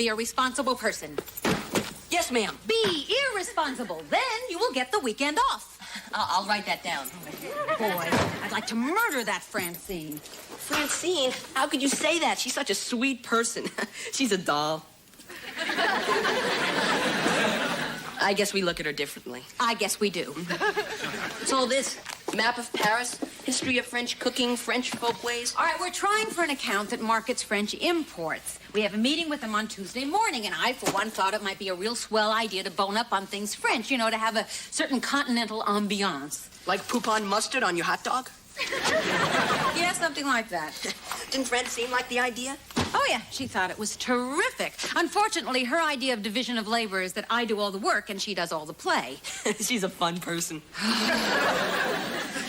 Be a responsible person. Yes, ma'am. Be irresponsible. Then you will get the weekend off. I'll write that down. Boy, I'd like to murder that Francine. Francine? How could you say that? She's such a sweet person. She's a doll. I guess we look at her differently. I guess we do. So this map of Paris, history of French cooking, French folkways. All right, we're trying for an account that markets French imports. We have a meeting with them on Tuesday morning, and I, for one, thought it might be a real swell idea to bone up on things French, you know, to have a certain continental ambiance. Like poupon mustard on your hot dog? Yeah, something like that. Didn't Francine like the idea? Oh, yeah, she thought it was terrific. Unfortunately, her idea of division of labor is that I do all the work and she does all the play. She's a fun person.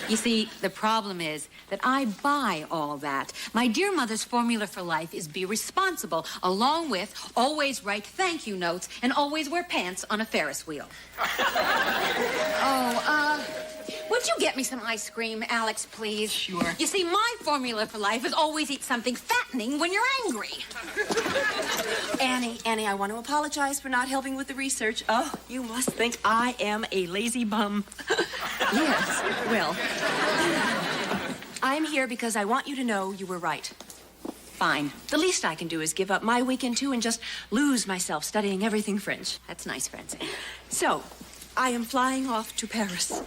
You see, the problem is that I buy all that. My dear mother's formula for life is be responsible, along with always write thank you notes and always wear pants on a Ferris wheel. Would you get me some ice cream, Alex, please? Sure. You see, my formula for life is always eat something fattening when you're angry. Annie, I want to apologize for not helping with the research. Oh, you must think I am a lazy bum. Yes. Well, I'm here because I want you to know you were right. Fine. The least I can do is give up my weekend, too, and just lose myself studying everything French. That's nice, Francine. So, I am flying off to Paris.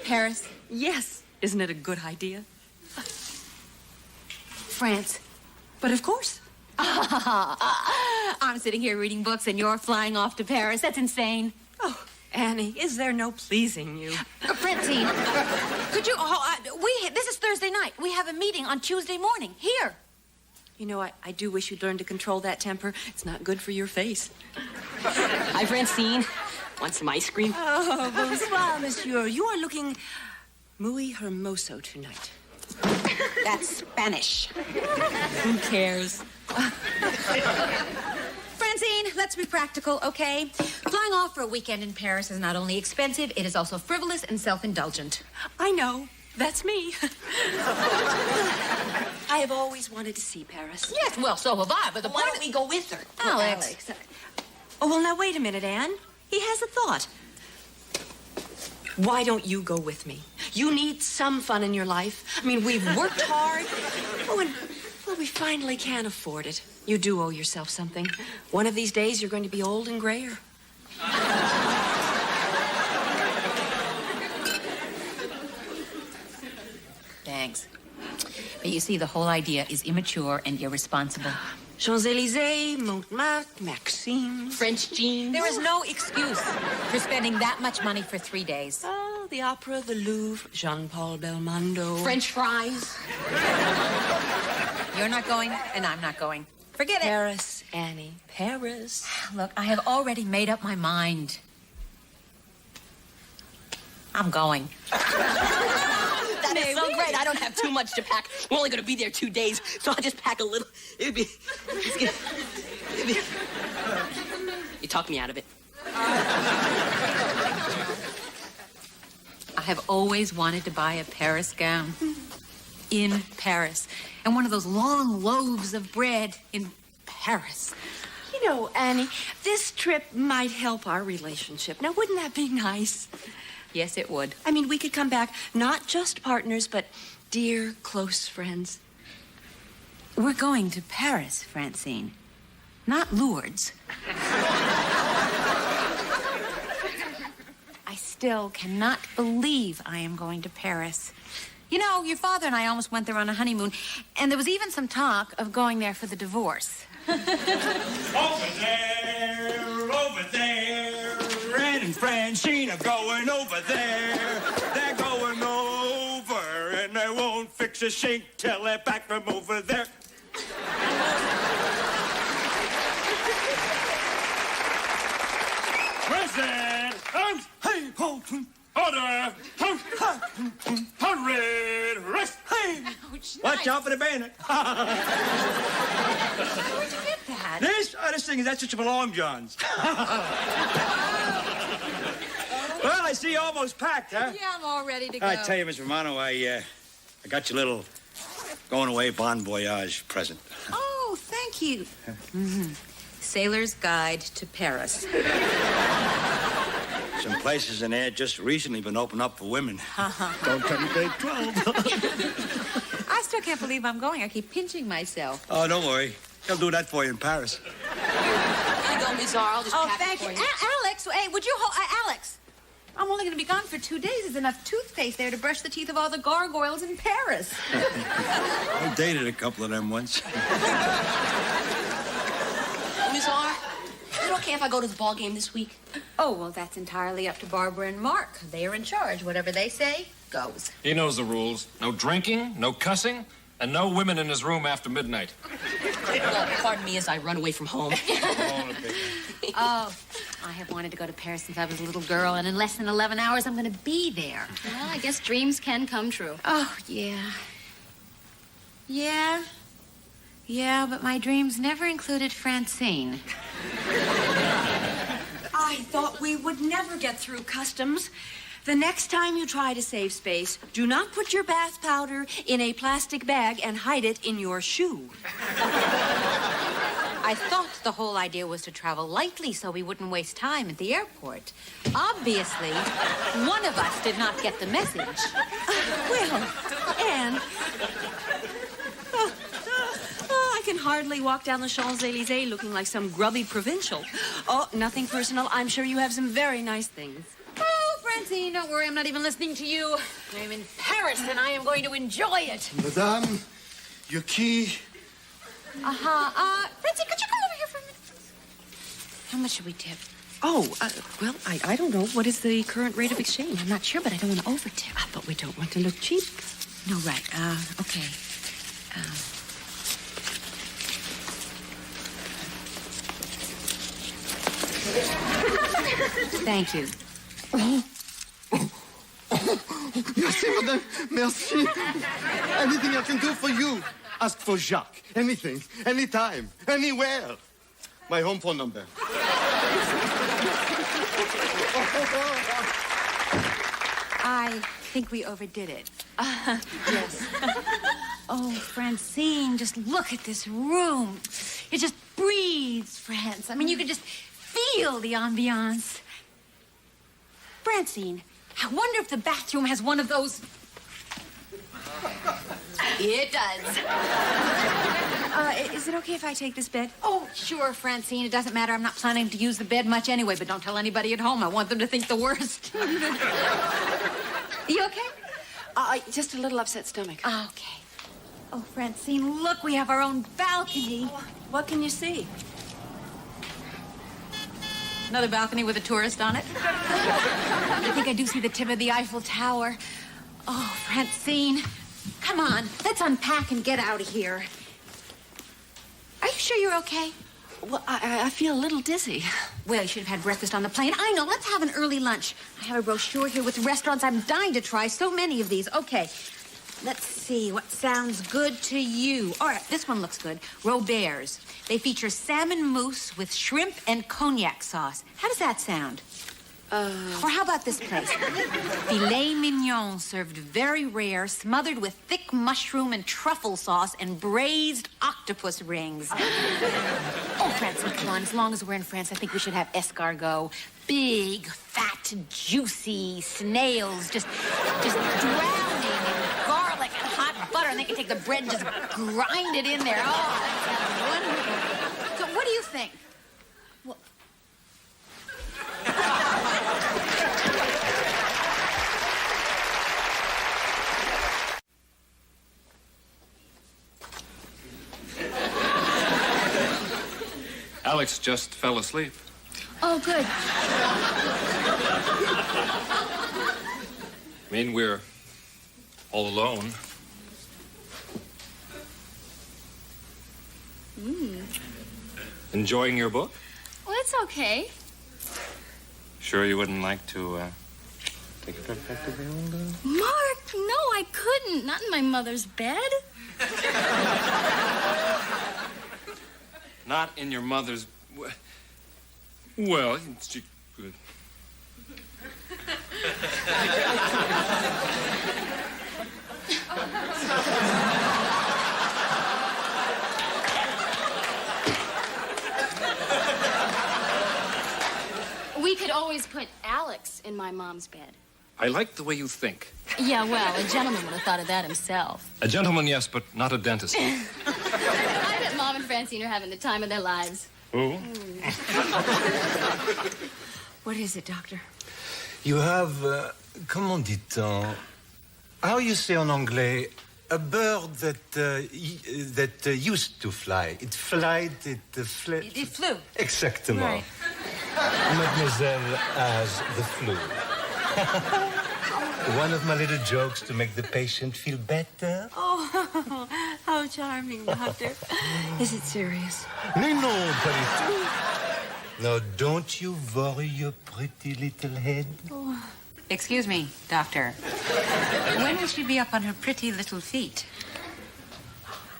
Paris? Yes. Isn't it a good idea? France. But of course. I'm sitting here reading books and you're flying off to Paris. That's insane. Oh, Annie, is there no pleasing you? Francine, could you... this is Thursday night. We have a meeting on Tuesday morning, here. You know, I do wish you'd learn to control that temper. It's not good for your face. Hi, Francine. Want some ice cream? Oh, bonsoir, monsieur. You are looking muy hermoso tonight. That's Spanish. Who cares? Francine, let's be practical, okay? Flying off for a weekend in Paris is not only expensive, it is also frivolous and self-indulgent. I know. That's me. I have always wanted to see Paris. Yes, well, so have I, but the Why don't we go with her? Alex. Oh, well, now, wait a minute, Anne. He has a thought. Why don't you go with me? You need some fun in your life. I mean, we've worked hard. Oh, and, well, we finally can afford it. You do owe yourself something. One of these days, you're going to be old and grayer. Thanks. But you see, the whole idea is immature and irresponsible. Champs-Élysées, Montmartre, Maxime. French jeans. There is no excuse for spending that much money for 3 days. Oh, the opera, the Louvre, Jean-Paul Belmondo. French fries. You're not going, and I'm not going. Forget it. Paris, Annie, Paris. Look, I have already made up my mind. I'm going. That is so great. I don't have too much to pack. We're only going to be there 2 days, so I'll just pack a little. You talked me out of it. I have always wanted to buy a Paris gown. In Paris. And one of those long loaves of bread in Paris. You know, Annie, this trip might help our relationship. Now, wouldn't that be nice? Yes, it would. I mean, we could come back not just partners, but dear, close friends. We're going to Paris, Francine. Not Lourdes. I still cannot believe I am going to Paris. You know, your father and I almost went there on a honeymoon, and there was even some talk of going there for the divorce. Over there, Red and Francine are going over there. They're going over, and they won't fix a sink till they're back from over there. Present! Hey, order! Red, rest! Hey! Ouch, Watch nice. out for the bayonet! Where'd you get that? This thing is that's what long johns. Well, I see you almost packed, huh? Yeah, I'm all ready to go. I tell you, Miss Romano, I got you a little Going away, bon voyage present. Oh, thank you. Sailor's Guide to Paris. Some places in there just recently been opened up for women. Don't tell me grade 12. I still can't believe I'm going. I keep pinching myself. Oh, don't worry. They'll do that for you in Paris. Here you go, Miss Zara. I'll just pack thank it for you. you. Alex, hey, would you hold... Alex, I'm only going to be gone for 2 days. There's enough toothpaste there to brush the teeth of all the gargoyles in Paris. I dated a couple of them once. Miss Zara, is it okay if I go to the ball game this week? Oh, well, that's entirely up to Barbara and Mark. They are in charge. Whatever they say goes. He knows the rules. No drinking, no cussing, and no women in his room after midnight. Well, pardon me as I run away from home. Oh, I have wanted to go to Paris since I was a little girl, and in less than 11 hours, I'm going to be there. Well, I guess dreams can come true. Oh, yeah. Yeah, but my dreams never included Francine. I thought we would never get through customs. The next time you try to save space, do not put your bath powder in a plastic bag and hide it in your shoe. I thought the whole idea was to travel lightly so we wouldn't waste time at the airport. Obviously, one of us did not get the message. Well, Anne... I can hardly walk down the Champs-Élysées looking like some grubby provincial. Oh, nothing personal. I'm sure you have some very nice things. Oh, Francine, don't worry. I'm not even listening to you. I'm in Paris, and I am going to enjoy it. Madame, your key. Francine, could you come over here for a minute? How much should we tip? Oh, well, I don't know. What is the current rate of exchange? I'm not sure, but I don't want to over-tip. But we don't want to look cheap. No, right. Okay. Thank you. Merci, madame. Merci. Anything I can do for you. Ask for Jacques. Anything. Anytime. Anywhere. My home phone number. I think we overdid it. Yes. Oh, Francine, just look at this room. It just breathes France. I mean, you can just feel the ambiance. Francine, I wonder if the bathroom has one of those... It does. Is it okay if I take this bed? Oh, sure, Francine. It doesn't matter. I'm not planning to use the bed much anyway, but don't tell anybody at home. I want them to think the worst. You okay? Just a little upset stomach. Okay. Oh, Francine, look, we have our own balcony. What can you see? Another balcony with a tourist on it. I think I do see the tip of the Eiffel Tower. Oh, Francine, come on. Let's unpack and get out of here. Are you sure you're okay? Well, I feel a little dizzy. Well, you should have had breakfast on the plane. I know. Let's have an early lunch. I have a brochure here with restaurants I'm dying to try. So many of these. Okay. Let's see. What sounds good to you? All right. This one looks good. Robert's. They feature salmon mousse with shrimp and cognac sauce. How does that sound? Or how about this place? Filet mignon served very rare, smothered with thick mushroom and truffle sauce and braised octopus rings. Oh, Francine, come on. As long as we're in France, I think we should have escargot. Big, fat, juicy snails just drowning in garlic and hot butter. And they can take the bread and just grind it in there. Oh, that sounds wonderful. So what do you think? Well... Alex just fell asleep. Oh, good. I mean, we're all alone. Enjoying your book? Well, it's okay. Sure you wouldn't like to, take a trip back to the old, Mark, no, I couldn't. Not in my mother's bed. Not in your mother's... Well, it's good. We could always put Alex in my mom's bed. I like the way you think. Yeah, well, a gentleman would have thought of that himself. A gentleman, yes, but not a dentist. I bet Mom and Francine are having the time of their lives. Who? What is it, Doctor? You have, comment dit-on? How you say en anglais? A bird that used to fly. It flied, it fled. It flew. Exactement. Right. Mademoiselle has the flu. One of my little jokes to make the patient feel better. Oh, how charming, Doctor. Is it serious? Mais non, pas du tout. Now, don't you worry your pretty little head. Oh. Excuse me, Doctor. When will she be up on her pretty little feet?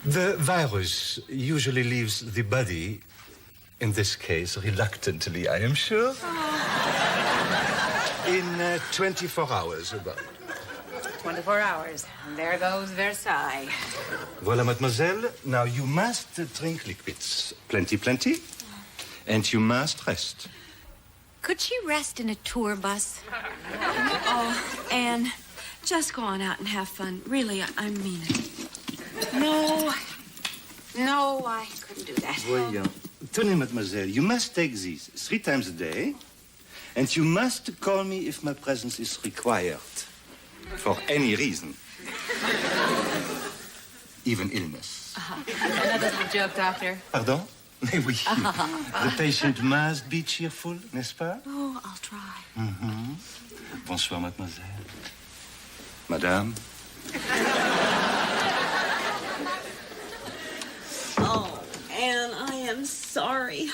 The virus usually leaves the body, in this case, reluctantly, I am sure. In 24 hours, about. 24 hours. And there goes Versailles. Voilà, mademoiselle. Now, you must drink liquids. Plenty, plenty. And you must rest. Could she rest in a tour bus? Oh, Anne, just go on out and have fun. Really, I mean it. No, I couldn't do that. Voyons. Tenez, mademoiselle, you must take these 3 times a day. And you must call me if my presence is required. For any reason. Even illness. Another little joke, Doctor. Pardon? Mais oui. The patient must be cheerful, n'est-ce pas? Oh, I'll try. Mm-hmm. Bonsoir, mademoiselle. Madame. Oh, Anne, I am sorry.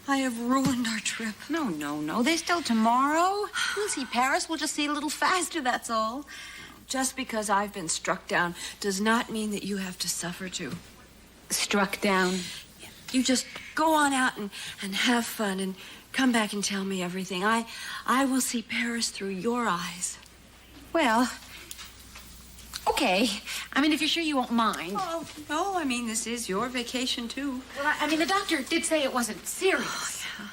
I have ruined our trip. No. There's still tomorrow. We'll see Paris. We'll just see it a little faster, that's all. Just because I've been struck down does not mean that you have to suffer too. Struck down. You just go on out and have fun and come back and tell me everything. I will see Paris through your eyes. Well, okay. I mean, if you're sure you won't mind. Oh, no, I mean, this is your vacation, too. Well, I mean, the doctor did say it wasn't serious. Oh, yeah.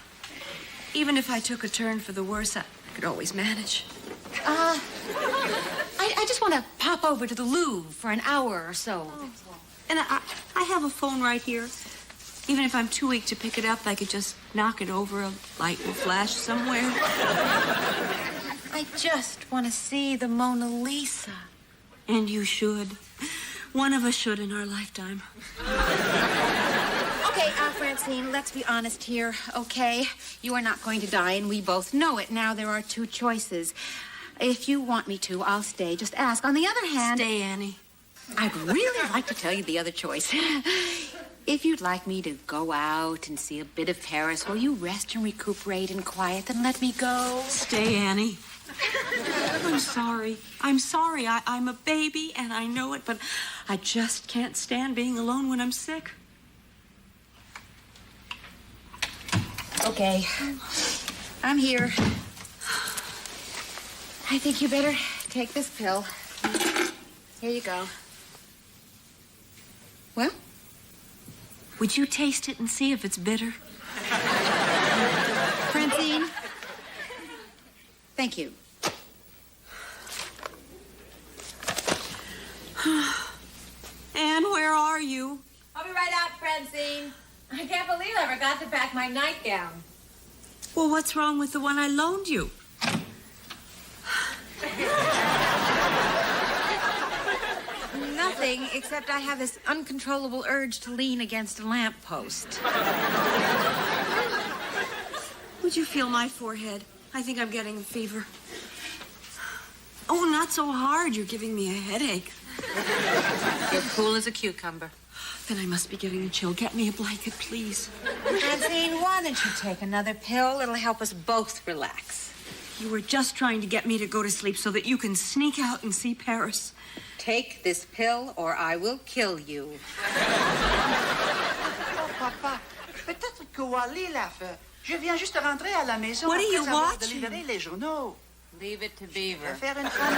Even if I took a turn for the worse, I could always manage. I just want to pop over to the Louvre for an hour or so. Oh. And I have a phone right here. Even if I'm too weak to pick it up, I could just knock it over. A light will flash somewhere. I just want to see the Mona Lisa. And you should. One of us should in our lifetime. Okay, Francine, let's be honest here, okay? You are not going to die, and we both know it. Now there are 2 choices. If you want me to, I'll stay. Just ask. On the other hand... Stay, Annie. I'd really like to tell you the other choice. If you'd like me to go out and see a bit of Paris, will you rest and recuperate in quiet and let me go? Stay, Annie. I'm sorry. I'm sorry. I'm a baby, and I know it, but I just can't stand being alone when I'm sick. Okay. I'm here. I think you better take this pill. Here you go. Well? Would you taste it and see if it's bitter? Francine? Thank you. Anne, where are you? I'll be right out, Francine. I can't believe I forgot to pack my nightgown. Well, what's wrong with the one I loaned you? Nothing, except I have this uncontrollable urge to lean against a lamppost. Would you feel my forehead? I think I'm getting a fever. Oh, not so hard. You're giving me a headache. You're cool as a cucumber. Then I must be getting a chill. Get me a blanket, please. Francine, why don't you take another pill? It'll help us both relax. You were just trying to get me to go to sleep so that you can sneak out and see Paris. Take this pill or I will kill you. Oh, papa, peut-être que Wally l'a fait. Je viens juste rentrer à la maison. What are you après avoir watching? délivré les journaux. Leave it to Beaver. Faire une femme.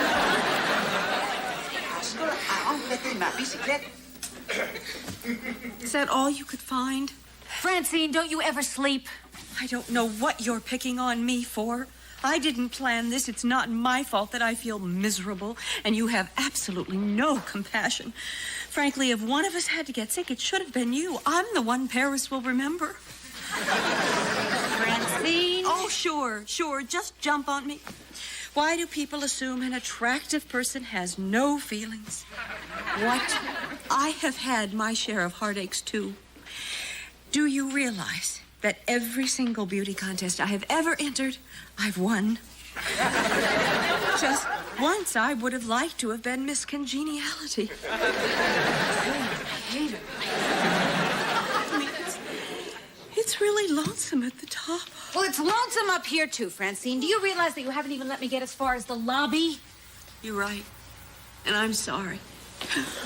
À emprunter ma bicyclette. Is that all you could find? Francine, don't you ever sleep? I don't know what you're picking on me for. I didn't plan this. It's not my fault that I feel miserable, and you have absolutely no compassion. Frankly, if one of us had to get sick, it should have been you. I'm the one Paris will remember. Francine? Oh, sure. Just jump on me. Why do people assume an attractive person has no feelings? What? I have had my share of heartaches, too. Do you realize that every single beauty contest I have ever entered, I've won? Just once I would have liked to have been Miss Congeniality. I mean, it's really lonesome at the top. Well, it's lonesome up here, too, Francine. Do you realize that you haven't even let me get as far as the lobby? You're right. And I'm sorry.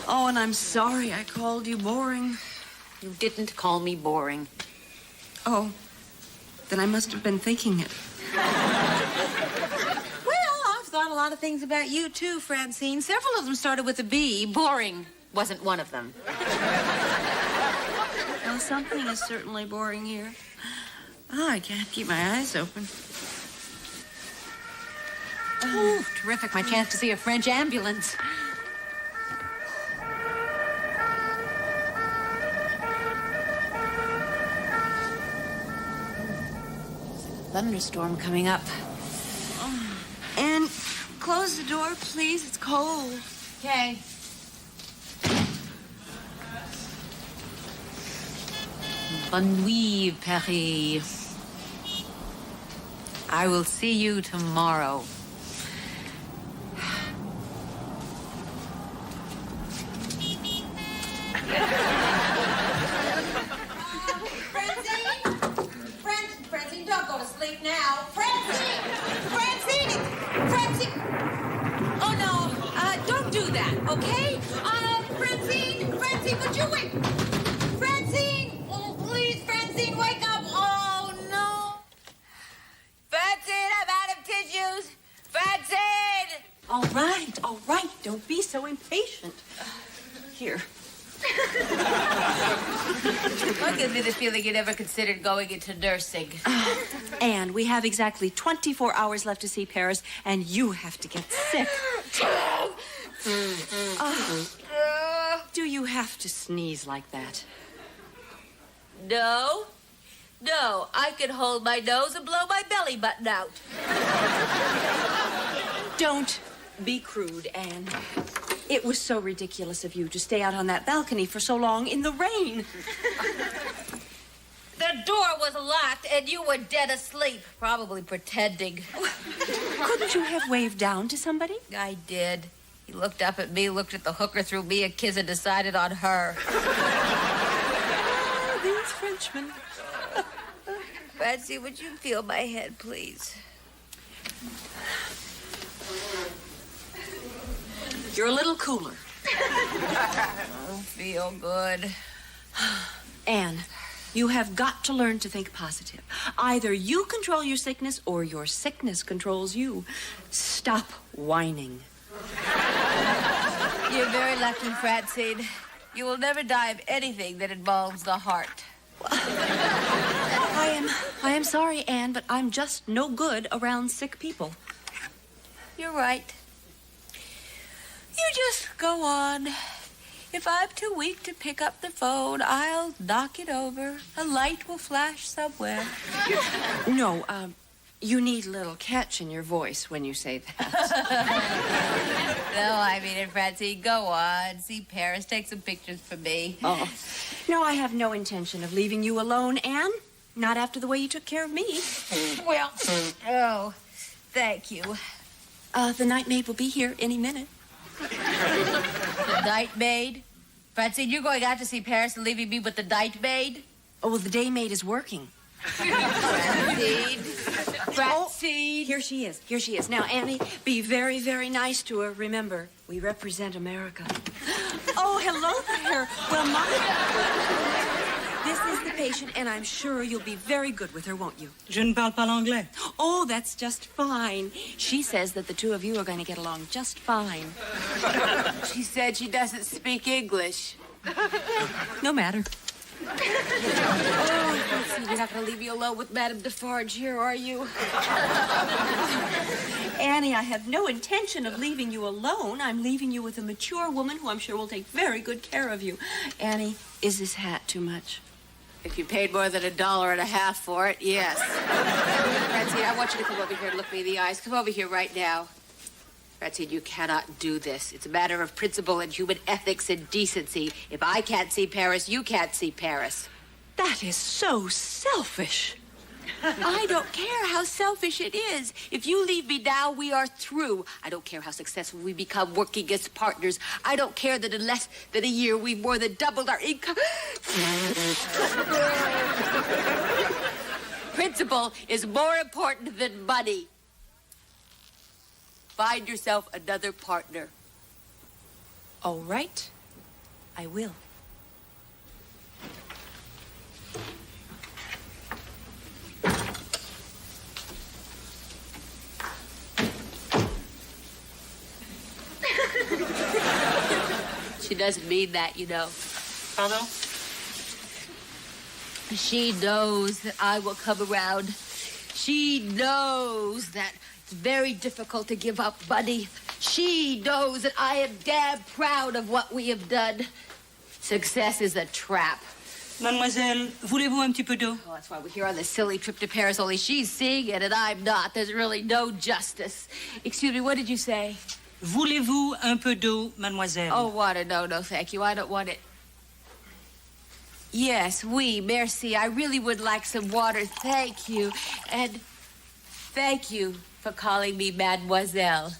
Oh, and I'm sorry I called you boring. You didn't call me boring. Oh, then I must have been thinking it. Well, I've thought a lot of things about you, too, Francine. Several of them started with a B. Boring wasn't one of them. Well, something is certainly boring here. Oh, I can't keep my eyes open. Ooh, terrific. My chance to see a French ambulance. Thunderstorm coming up. And close the door, please. It's cold. Okay. Bonne nuit, Paris. I will see you tomorrow. Francine, don't go to sleep now. Francine! Oh, no. Don't do that, okay? Francine, would you wait? Francine! Oh, please, Francine, wake up. Oh, no. Francine, I'm out of tissues. Francine! All right. Don't be so impatient. Here. What gives me the feeling you never considered going into nursing? And we have exactly 24 hours left to see Paris, and you have to get sick. Do you have to sneeze like that? No, I can hold my nose and blow my belly button out. Don't be crude, Anne. It was so ridiculous of you to stay out on that balcony for so long in the rain. The door was locked and you were dead asleep, probably pretending. Couldn't you have waved down to somebody? I did. He looked up at me, looked at the hooker, threw me a kiss, and decided on her. Oh, these Frenchmen. Betsy, would you feel my head, please? You're a little cooler. I don't feel good. Anne, you have got to learn to think positive. Either you control your sickness or your sickness controls you. Stop whining. You're very lucky, Francine. You will never die of anything that involves the heart. I am sorry, Anne, but I'm just no good around sick people. You're right. You just go on. If I'm too weak to pick up the phone, I'll knock it over. A light will flash somewhere. No, you need a little catch in your voice when you say that. No, I mean it, Francine. Go on. See Paris. Take some pictures for me. Oh. No, I have no intention of leaving you alone, Anne. Not after the way you took care of me. Well, oh, thank you. The night maid will be here any minute. The night maid? Francine, you're going out to see Paris and leaving me with the night maid? Oh, well, the day maid is working. Francine. Oh, here she is. Now, Annie, be very, very nice to her. Remember, we represent America. Oh, hello there. Well, this is the patient, and I'm sure you'll be very good with her, won't you? Je ne parle pas l'anglais. Oh, that's just fine. She says that the two of you are going to get along just fine. She said she doesn't speak English. No matter. Oh, let's see, you're not going to leave me alone with Madame Defarge here, are you? Annie, I have no intention of leaving you alone. I'm leaving you with a mature woman who I'm sure will take very good care of you. Annie, is this hat too much? If you paid more than $1.50 for it, yes. Francine, I want you to come over here and look me in the eyes. Come over here right now. Francine, you cannot do this. It's a matter of principle and human ethics and decency. If I can't see Paris, you can't see Paris. That is so selfish. I don't care how selfish it is. If you leave me now, we are through. I don't care how successful we become working as partners. I don't care that in less than a year we've more than doubled our income. Principle is more important than money. Find yourself another partner. All right, I will. She doesn't mean that, you know. Pardon? She knows that I will come around. She knows that it's very difficult to give up money. She knows that I am damn proud of what we have done. Success is a trap. Mademoiselle, voulez-vous un petit peu d'eau? Oh, that's why we're here on this silly trip to Paris, only she's seeing it and I'm not. There's really no justice. Excuse me, what did you say? Voulez-vous un peu d'eau, mademoiselle? Oh, water. No, thank you. I don't want it. Yes, oui, merci. I really would like some water. Thank you. And thank you for calling me mademoiselle.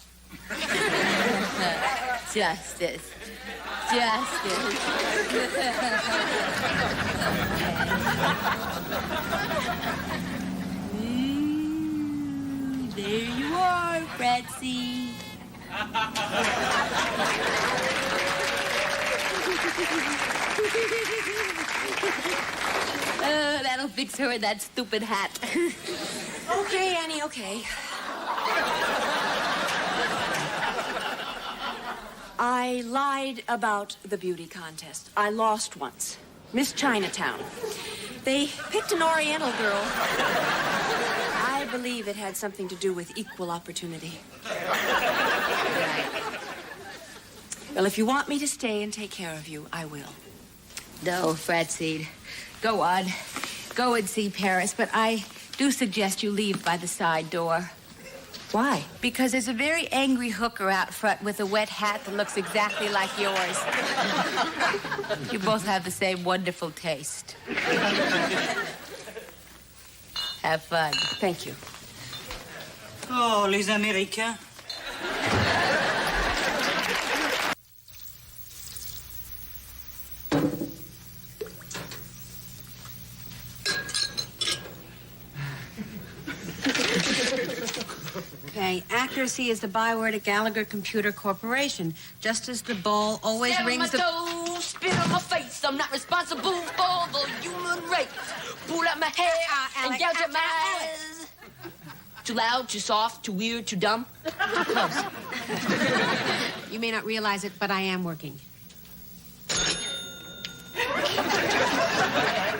Justice. There you are, Francine. That'll fix her in that stupid hat. Okay, Annie, okay. I lied about the beauty contest. I lost once. Miss Chinatown. They picked an Oriental girl. I believe it had something to do with equal opportunity. Well, if you want me to stay and take care of you, I will. No, Francine. Go on. Go and see Paris, but I do suggest you leave by the side door. Why? Because there's a very angry hooker out front with a wet hat that looks exactly like yours. You both have the same wonderful taste. Have fun. Thank you. Oh, les Américains. Okay, accuracy is the byword at Gallagher Computer Corporation. Just as the ball always rings the... toes, spit on my face. I'm not responsible for the human race. Pull out my hair and gouge out my eyes. Too loud, too soft, too weird, too dumb? Too close. You may not realize it, but I am working.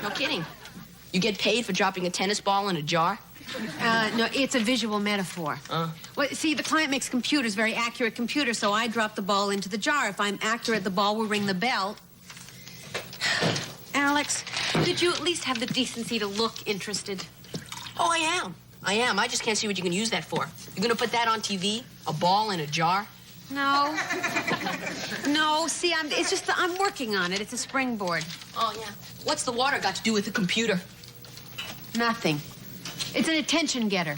No kidding. You get paid for dropping a tennis ball in a jar? No, it's a visual metaphor. Well, see, the client makes computers, very accurate computers, so I drop the ball into the jar. If I'm accurate, the ball will ring the bell. Alex, could you at least have the decency to look interested? Oh, I am. I just can't see what you can use that for. You're gonna put that on TV? A ball in a jar? No. No, see, it's just that I'm working on it. It's a springboard. Oh, yeah. What's the water got to do with the computer? Nothing. It's an attention getter.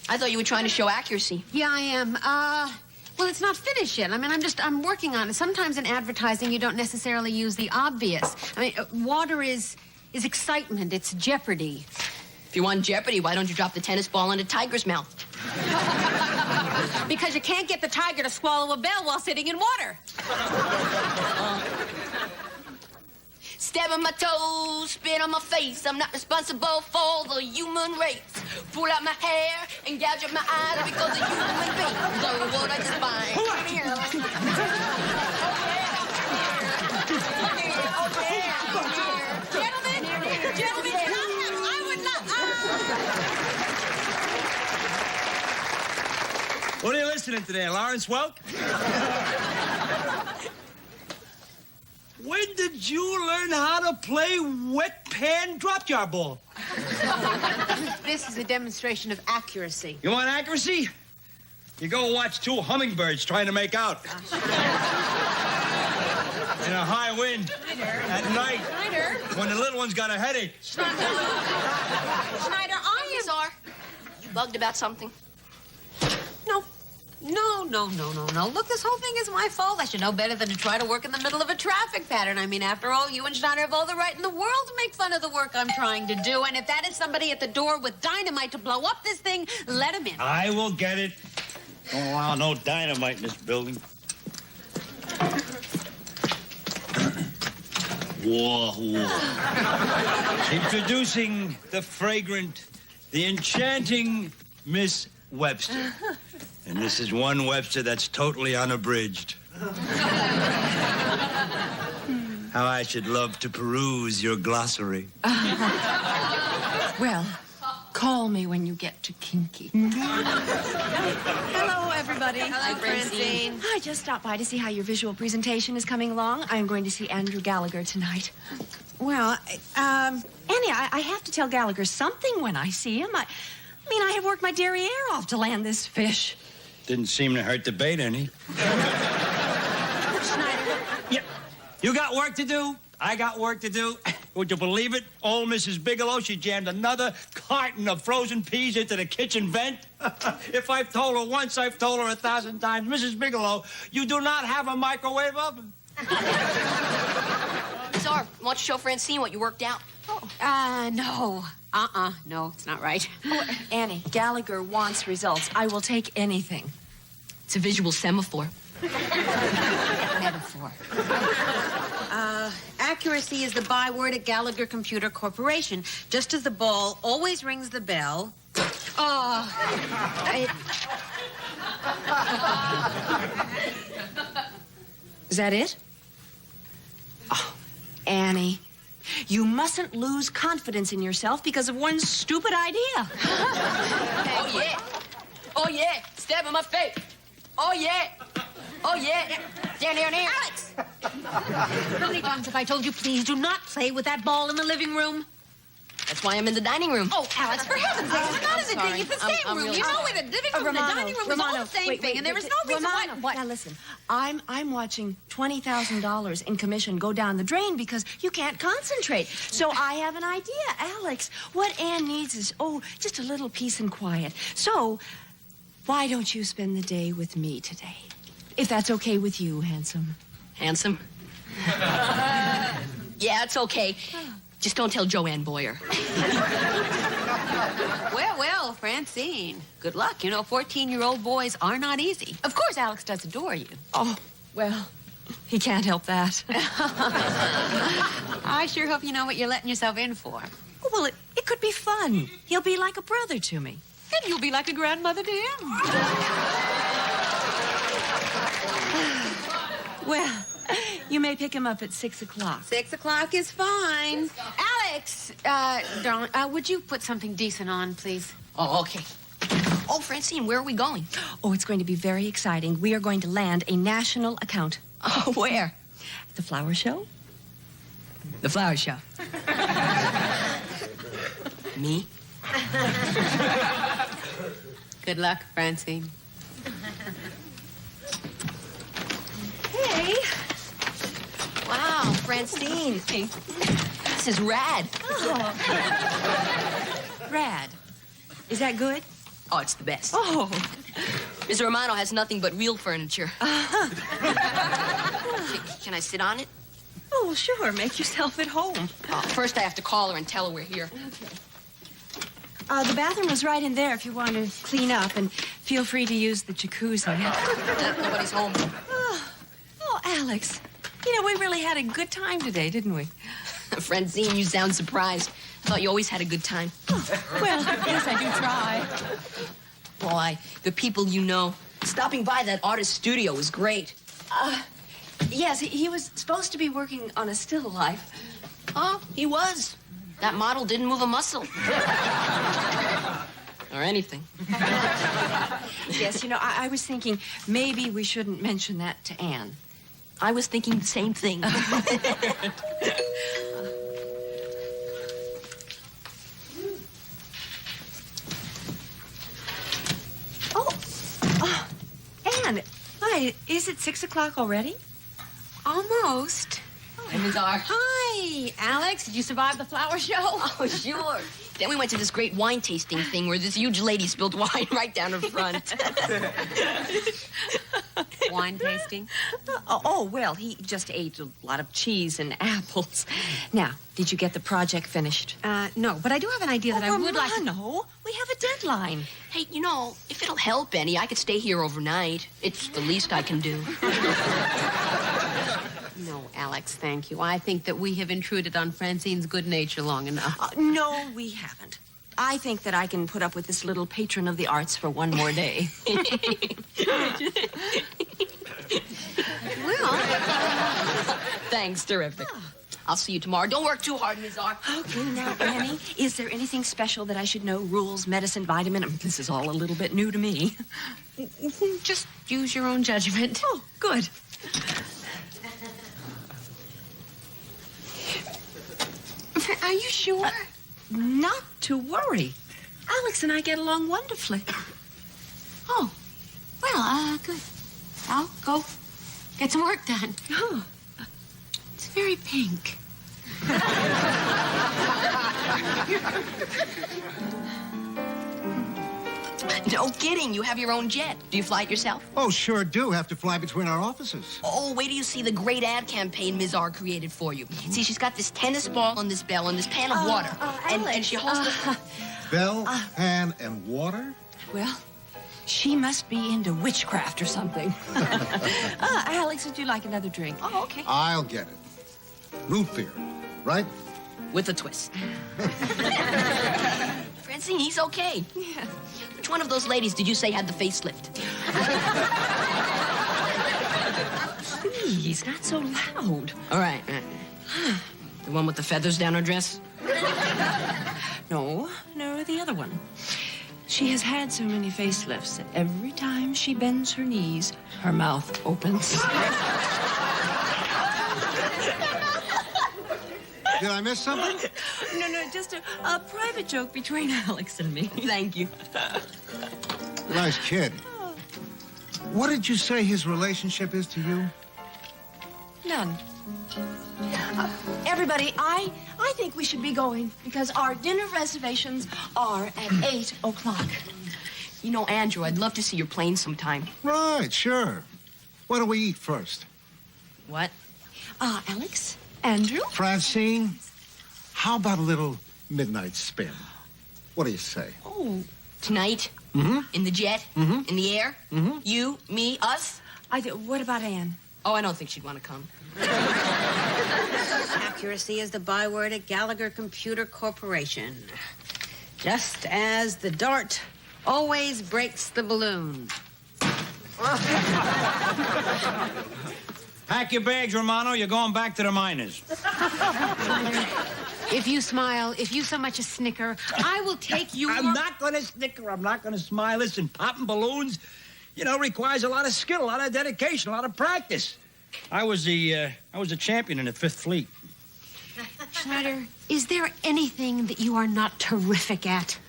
I thought you were trying to show accuracy. Yeah, I am. Well, it's not finished yet. I mean, I'm working on it. Sometimes in advertising, you don't necessarily use the obvious. I mean, water is excitement. It's jeopardy. If you want jeopardy, why don't you drop the tennis ball in a tiger's mouth? Because you can't get the tiger to swallow a bell while sitting in water. Step on my toes, spit on my face. I'm not responsible for the human race. Pull out my hair and gouge out my eyes because of human beings. So what I despise. Gentlemen, Gentlemen, I would not. What are you listening to there, Lawrence Welk? When did you learn how to play wet pan drop jar ball? This is a demonstration of accuracy. You want accuracy? You go watch two hummingbirds trying to make out. In a high wind. At night. Schneider. When the little one's got a headache. Schneider, are you? Czar, you bugged about something? No. Look, this whole thing is my fault. I should know better than to try to work in the middle of a traffic pattern. I mean, after all, you and Schneider have all the right in the world to make fun of the work I'm trying to do. And if that is somebody at the door with dynamite to blow up this thing, let him in. I will get it. Don't allow no dynamite in this building. Whoa. Introducing the fragrant, the enchanting Miss Webster. And this is one Webster that's totally unabridged. How I should love to peruse your glossary. Well, call me when you get to kinky. Hello, everybody. Hello, Francine. I just stopped by to see how your visual presentation is coming along. I'm going to see Andrew Gallagher tonight. Well, Annie, I have to tell Gallagher something when I see him. I mean, I have worked my derriere off to land this fish. Didn't seem to hurt the bait any. Schneider. Yeah. You got work to do. I got work to do. Would you believe it? Old Mrs. Bigelow, she jammed another carton of frozen peas into the kitchen vent. If I've told her once, I've told her 1,000 times. Mrs. Bigelow, you do not have a microwave oven. Czar, why don't you show Francine what you worked out? No. No, it's not right. Oh, Annie, Gallagher wants results. I will take anything. It's a visual semaphore. Metaphor. Accuracy is the byword at Gallagher Computer Corporation. Just as the ball always rings the bell. Is that it? Oh, Annie, you mustn't lose confidence in yourself because of one stupid idea. Oh, yeah. Stab in my face. Oh, yeah. Down. Alex! How many times have I told you, please do not play with that ball in the living room? That's why I'm in the dining room. Oh, Alex, for heaven's sake, we're not in the sorry. it's the same I'm room. really You know, sorry. in the living room and the dining room is all the same thing, and there is no reason why... What? Now listen, I'm watching $20,000 in commission go down the drain because you can't concentrate. So I have an idea, Alex. What Anne needs is, just a little peace and quiet. So why don't you spend the day with me today? If that's okay with you, handsome. Handsome? Yeah, it's okay. Just don't tell Joanne Boyer. Well, Francine, good luck. You know, 14-year-old boys are not easy. Of course, Alex does adore you. Oh, well, he can't help that. I sure hope you know what you're letting yourself in for. Oh, well, it could be fun. He'll be like a brother to me. And you'll be like a grandmother to him. Well, you may pick him up at 6 o'clock. 6 o'clock is fine. Alex, darling, would you put something decent on, please? Oh, okay. Oh, Francine, where are we going? Oh, it's going to be very exciting. We are going to land a national account. Oh, where? The flower show? The flower show. Me? Good luck, Francine. Hey. Wow, Francine. This is rad. Oh. Rad. Is that good? Oh, it's the best. Oh. Ms. Romano has nothing but real furniture. Can I sit on it? Oh, well, sure. Make yourself at home. First, I have to call her and tell her we're here. Okay. The bathroom was right in there if you want to clean up, and feel free to use the jacuzzi. Nobody's home. Oh, Alex. You know, we really had a good time today, didn't we? Francine, you sound surprised. I thought you always had a good time. Oh, well, yes, I do try. Boy, the people you know. Stopping by that artist studio was great. Yes, he was supposed to be working on a still life. Oh, he was. That model didn't move a muscle. Or anything. Yes, you know, I was thinking maybe we shouldn't mention that to Anne. I was thinking the same thing. Anne, hi, is it 6 o'clock already? Almost. Hi, Ms. R. Hi, Alex. Did you survive the flower show? Oh, sure. Then we went to this great wine tasting thing where this huge lady spilled wine right down her front. Wine tasting? Well, he just ate a lot of cheese and apples. Now, did you get the project finished? No, but I do have an idea that I would like to... No, we have a deadline. Hey, you know, if it'll help any, I could stay here overnight. It's the least I can do. No, Alex, thank you. I think that we have intruded on Francine's good nature long enough. No, we haven't. I think that I can put up with this little patron of the arts for one more day. Well, thanks, terrific. I'll see you tomorrow. Don't work too hard, Ms. R. Okay, now, Annie, is there anything special that I should know? Rules, medicine, vitamin? This is all a little bit new to me. just use your own judgment. Oh, good. Are you sure? Not to worry. Alex and I get along wonderfully. Oh, well, good. I'll go get some work done. Oh. It's very pink. No kidding. You have your own jet. Do you fly it yourself? Oh, sure do. Have to fly between our offices. Oh, wait till you see the great ad campaign Ms. R created for you. See, she's got this tennis ball and this bell and this pan of water. And she holds the... Bell, pan, and water? Well, she must be into witchcraft or something. Alex, would you like another drink? Oh, okay. I'll get it. Root beer, right? With a twist. Francine, he's okay. Yeah. Which one of those ladies did you say had the facelift? Please, not so loud. All right. The one with the feathers down her dress? No, the other one. She has had so many facelifts that every time she bends her knees, her mouth opens. Did I miss something? No, just a private joke between Alex and me. Thank you. Nice kid. What did you say his relationship is to you? None. Everybody, I think we should be going because our dinner reservations are at 8 o'clock. You know, Andrew, I'd love to see your plane sometime. Right, sure. What do we eat first? What? Alex? Andrew? Francine, how about a little midnight spin? What do you say? Oh, tonight? Mm-hmm. In the jet? Mm-hmm. In the air? Mm-hmm. You, me, us? What about Anne? Oh, I don't think she'd want to come. Accuracy is the byword at Gallagher Computer Corporation. Just as the dart always breaks the balloon. Pack your bags, Romano. You're going back to the miners. If you smile, if you so much as snicker, I will take you... I'm not going to snicker. I'm not going to smile. Listen, popping balloons, requires a lot of skill, a lot of dedication, a lot of practice. I was a champion in the 5th Fleet. Schneider, is there anything that you are not terrific at?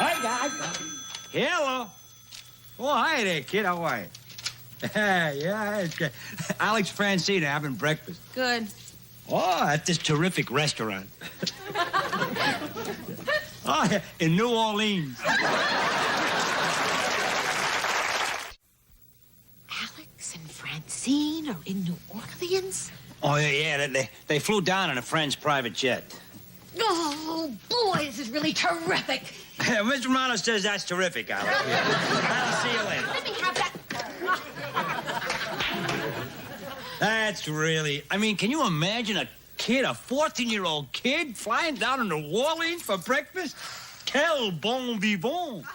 Hi, guys. Hello. Oh, hi there, kid. How are you? Yeah, it's good. Alex, Francine having breakfast. Good. Oh, at this terrific restaurant. Oh, in New Orleans. Alex and Francine are in New Orleans? Oh, yeah, they flew down in a friend's private jet. Oh, boy, this is really terrific. Mr. Romano says that's terrific, Alex. I'll see you later. Let me have that. That's really... can you imagine a 14-year-old kid flying down to New Orleans for breakfast? Quel bon vivant.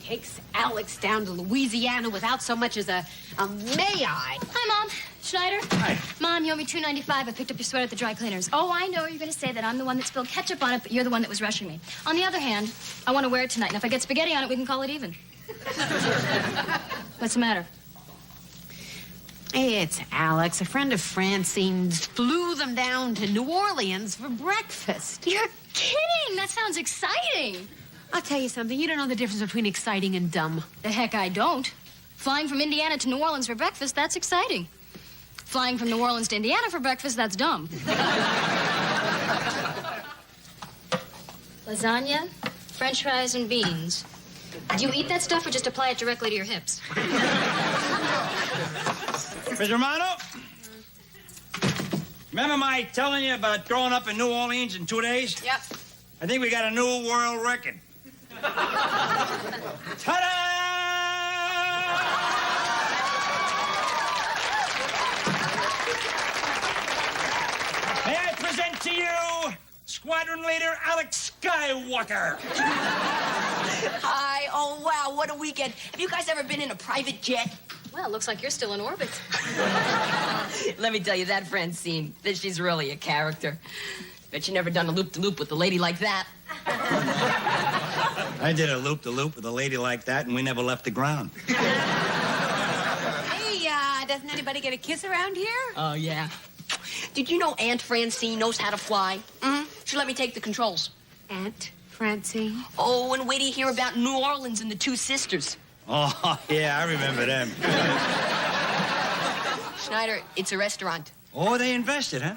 takes Alex down to Louisiana without so much as a may I? Hi, Mom. Schneider? Hi. Mom, you owe me $2.95. I picked up your sweater at the dry cleaners. Oh, I know you're going to say that I'm the one that spilled ketchup on it, but you're the one that was rushing me. On the other hand, I want to wear it tonight, and if I get spaghetti on it, we can call it even. What's the matter? It's Alex. A friend of Francine's flew them down to New Orleans for breakfast. You're kidding! That sounds exciting. I'll tell you something. You don't know the difference between exciting and dumb. The heck I don't. Flying from Indiana to New Orleans for breakfast, that's exciting. Flying from New Orleans to Indiana for breakfast, that's dumb. Lasagna, French fries, and beans. Do you eat that stuff or just apply it directly to your hips? Miss Romano? Remember my telling you about growing up in New Orleans in 2 days? Yep. I think we got a new world record. Ta-da! May I present to you Squadron Leader Alex Skywalker. Hi. Oh, wow. What a weekend. Have you guys ever been in a private jet? Well, it looks like you're still in orbit. Let me tell you that, Francine, that she's really a character. Bet you never done a loop-de-loop with a lady like that. I did a loop-de-loop with a lady like that, and we never left the ground. Hey, doesn't anybody get a kiss around here? Oh, yeah. Did you know Aunt Francine knows how to fly? Mm-hmm. She let me take the controls. Aunt Francine? Oh, and wait till you hear about New Orleans and the two sisters. Oh, yeah, I remember them. Schneider, it's a restaurant. Oh, they invested, huh?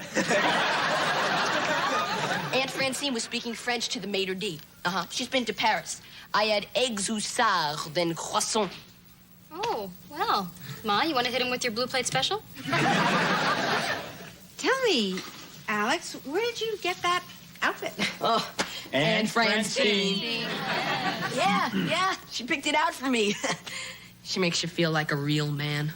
Aunt Francine was speaking French to the maitre d'. Uh-huh. She's been to Paris. I had eggs au sard, then croissant. Oh, well. Ma, you want to hit him with your blue plate special? Tell me, Alex, where did you get that outfit? Oh, Aunt Francine. Yeah, she picked it out for me. She makes you feel like a real man.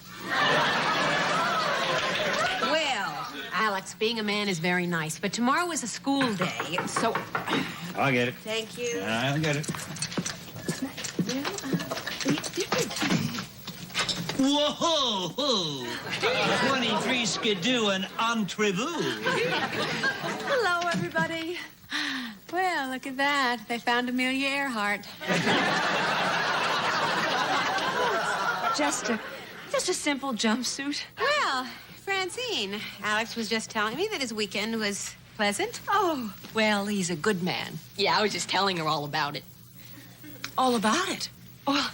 Well, Alex, being a man is very nice, but tomorrow is a school day, so... I'll get it. Thank you. I'll get it. Whoa! 23 skidoo and entrevue. Hello, everybody. Well, look at that. They found Amelia Earhart. Just a simple jumpsuit. Well, Francine, Alex was just telling me that his weekend was pleasant. Oh, well, he's a good man. Yeah, I was just telling her all about it. All about it? Well,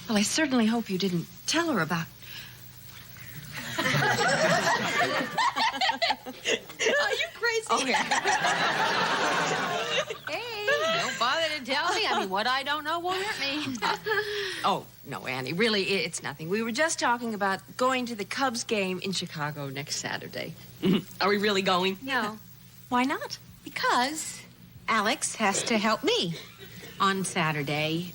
I certainly hope you didn't tell her about... Are you crazy? Oh, yeah. Hey, don't bother to tell me. I mean, what I don't know won't hurt me. Oh, no, Annie, really, it's nothing. We were just talking about going to the Cubs game in Chicago next Saturday. Are we really going? No. Why not? Because Alex has to help me. On Saturday,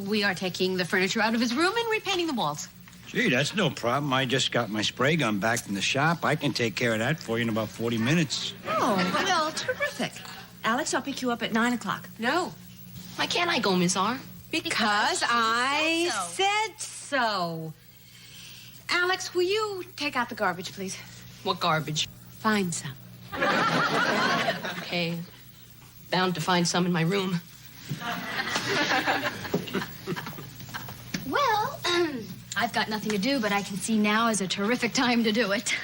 we are taking the furniture out of his room and repainting the walls. Gee, that's no problem. I just got my spray gun back from the shop. I can take care of that for you in about 40 minutes. Oh, well, terrific. Alex, I'll pick you up at 9 o'clock. No. Why can't I go, Miss R? Because I said so. Alex, will you take out the garbage, please? What garbage? Find some. Okay. Bound to find some in my room. Well, I've got nothing to do, but I can see now is a terrific time to do it.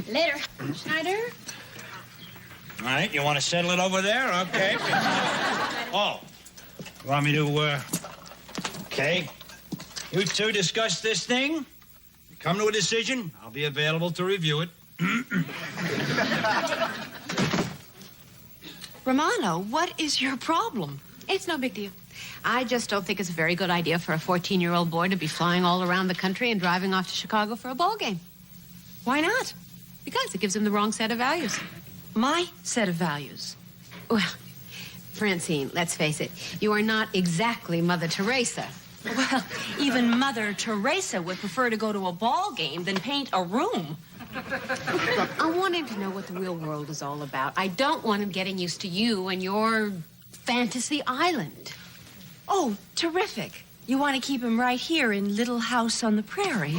Later. Schneider? All right, you want to settle it over there? Okay. Oh, you want me to, okay. You two discuss this thing. Come to a decision. I'll be available to review it. Romano, what is your problem? It's no big deal. I just don't think it's a very good idea for a 14-year-old boy to be flying all around the country and driving off to Chicago for a ball game. Why not? Because it gives him the wrong set of values. My set of values? Well, Francine, let's face it, you are not exactly Mother Teresa. Well, even Mother Teresa would prefer to go to a ball game than paint a room. Look, I want him to know what the real world is all about. I don't want him getting used to you and your fantasy island. Oh, terrific. You want to keep him right here in Little House on the Prairie.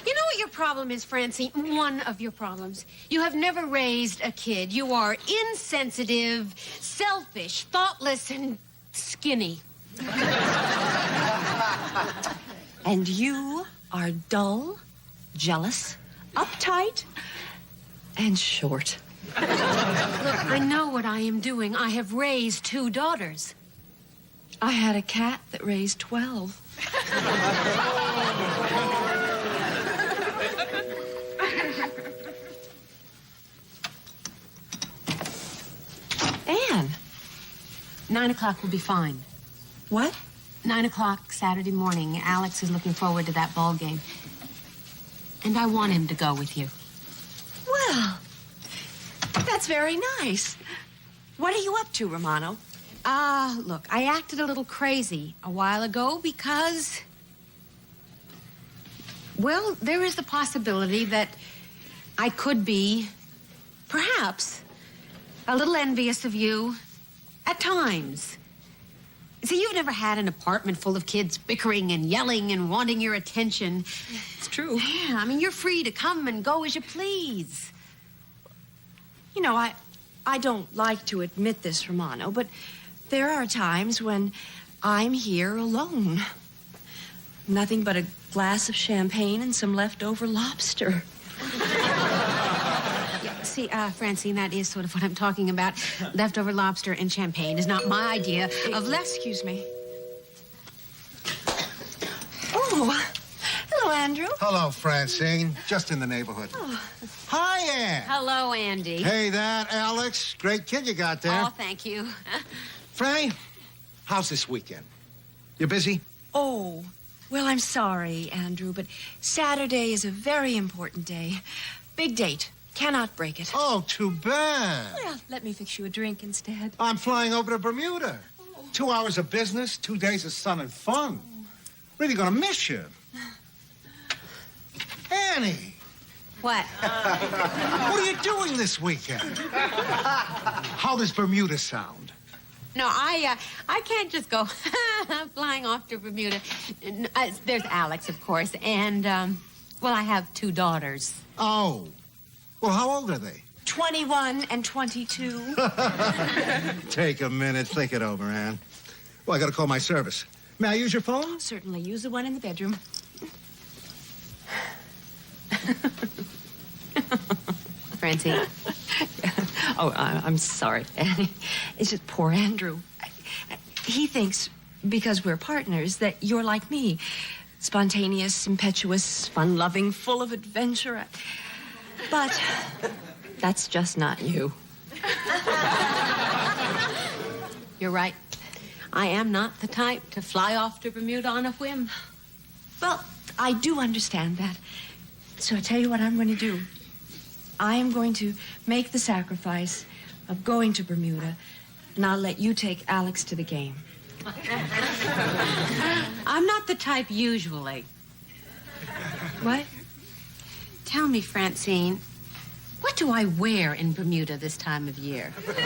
You know what your problem is, Francine? One of your problems. You have never raised a kid. You are insensitive, selfish, thoughtless, and skinny. And you are dull, jealous, uptight, and short. Look, I know what I am doing. I have raised 2 daughters. I had a cat that raised 12. Anne. 9 o'clock will be fine. What? 9 o'clock Saturday morning. Alex is looking forward to that ball game. And I want him to go with you. Well, that's very nice. What are you up to, Romano? Look, I acted a little crazy a while ago because, well, there is the possibility that I could be, perhaps, a little envious of you at times. See, you've never had an apartment full of kids bickering and yelling and wanting your attention. It's true. Yeah, I mean, you're free to come and go as you please. You know, I don't like to admit this, Romano, but there are times when I'm here alone. Nothing but a glass of champagne and some leftover lobster. See, Francine, that is sort of what I'm talking about. Leftover lobster and champagne is not my idea of Excuse me. Oh, hello, Andrew. Hello, Francine. Just in the neighborhood. Oh. Hi, Ann. Hello, Andy. Hey, that Alex. Great kid you got there. Oh, thank you. Franny, how's this weekend? You busy? Oh, well, I'm sorry, Andrew, but Saturday is a very important day. Big date. Cannot break it. Oh, too bad. Well, let me fix you a drink instead. I'm flying over to Bermuda. 2 hours of business, 2 days of sun and fun. Really gonna miss you. Annie. What? What are you doing this weekend? How does Bermuda sound? No, I can't just go flying off to Bermuda. There's Alex, of course, and, well, I have 2 daughters. Oh. Well, how old are they? 21 and 22. Take a minute. Think it over, Ann. Well, I gotta call my service. May I use your phone? Certainly. Use the one in the bedroom. Francine. Oh, I'm sorry. It's just poor Andrew. He thinks, because we're partners, that you're like me. Spontaneous, impetuous, fun-loving, full of adventure. But that's just not you. You're right. I am not the type to fly off to Bermuda on a whim. Well, I do understand that. So I tell you what I'm going to do. I am going to make the sacrifice of going to Bermuda, and I'll let you take Alex to the game. I'm not the type usually. What? Tell me, Francine, what do I wear in Bermuda this time of year? Andy!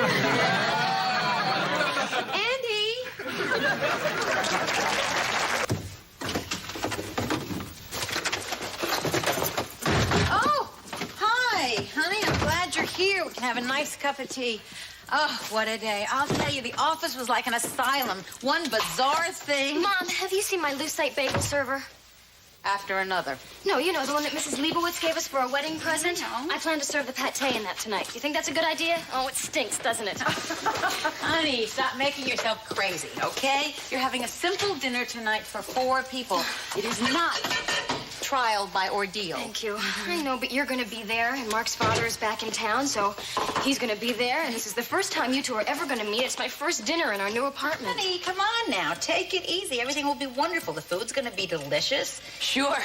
Oh, hi, honey. I'm glad you're here. We can have a nice cup of tea. Oh, what a day. I'll tell you, the office was like an asylum. One bizarre thing. Mom, have you seen my lucite bagel server? After another. No, you know, the one that Mrs. Leibowitz gave us for a wedding present. I know. I plan to serve the pâté in that tonight. You think that's a good idea? Oh, it stinks, doesn't it? Honey, stop making yourself crazy, okay? You're having a simple dinner tonight for 4 people. It is not trial by ordeal. Thank you. I know, but you're going to be there, and Mark's father is back in town, so he's going to be there, and this is the first time you two are ever going to meet. It's my first dinner in our new apartment. Honey, come on now. Take it easy. Everything will be wonderful. The food's going to be delicious. Sure.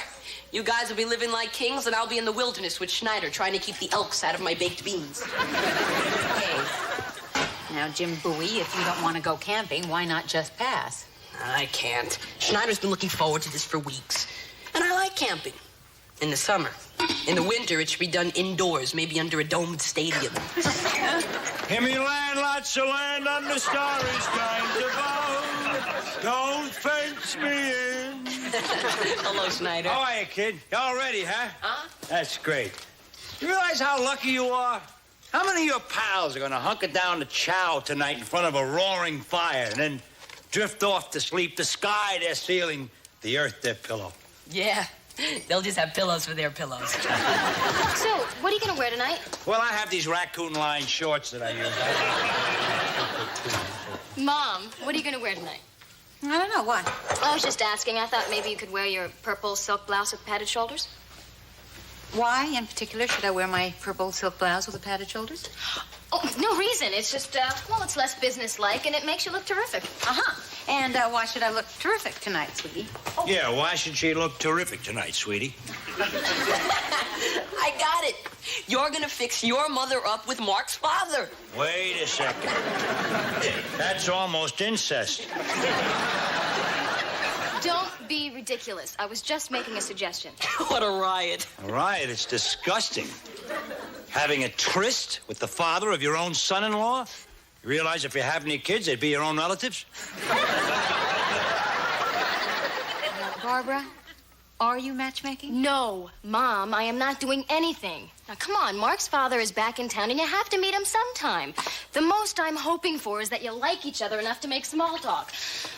You guys will be living like kings, and I'll be in the wilderness with Schneider trying to keep the elks out of my baked beans. Hey. Now, Jim Bowie, if you don't want to go camping, why not just pass? I can't. Schneider's been looking forward to this for weeks. And I like camping. In the summer. In the winter, it should be done indoors, maybe under a domed stadium. Give me land, lots of land under starry skies above. Don't fence me in. Hello, Schneider. How are you, kid? You all ready, huh? Huh? That's great. You realize how lucky you are? How many of your pals are going to hunker down to chow tonight in front of a roaring fire and then drift off to sleep, the sky their ceiling, the earth their pillow? Yeah. They'll just have pillows for their pillows. So, what are you going to wear tonight? Well, I have these raccoon-lined shorts that I use. Mom, what are you going to wear tonight? I don't know. What? I was just asking. I thought maybe you could wear your purple silk blouse with padded shoulders. Why, in particular, should I wear my purple silk blouse with the padded shoulders? Oh, no reason. It's just, well, it's less businesslike, and it makes you look terrific. Uh-huh. And why should I look terrific tonight, sweetie? Oh. Yeah, why should she look terrific tonight, sweetie? I got it. You're gonna fix your mother up with Mark's father. Wait a second. That's almost incest. Don't be ridiculous. I was just making a suggestion. What a riot. A riot? It's disgusting. Having a tryst with the father of your own son-in-law? You realize if you have any kids, they'd be your own relatives? Barbara, are you matchmaking? No, Mom, I am not doing anything. Now, come on, Mark's father is back in town, and you have to meet him sometime. The most I'm hoping for is that you like each other enough to make small talk.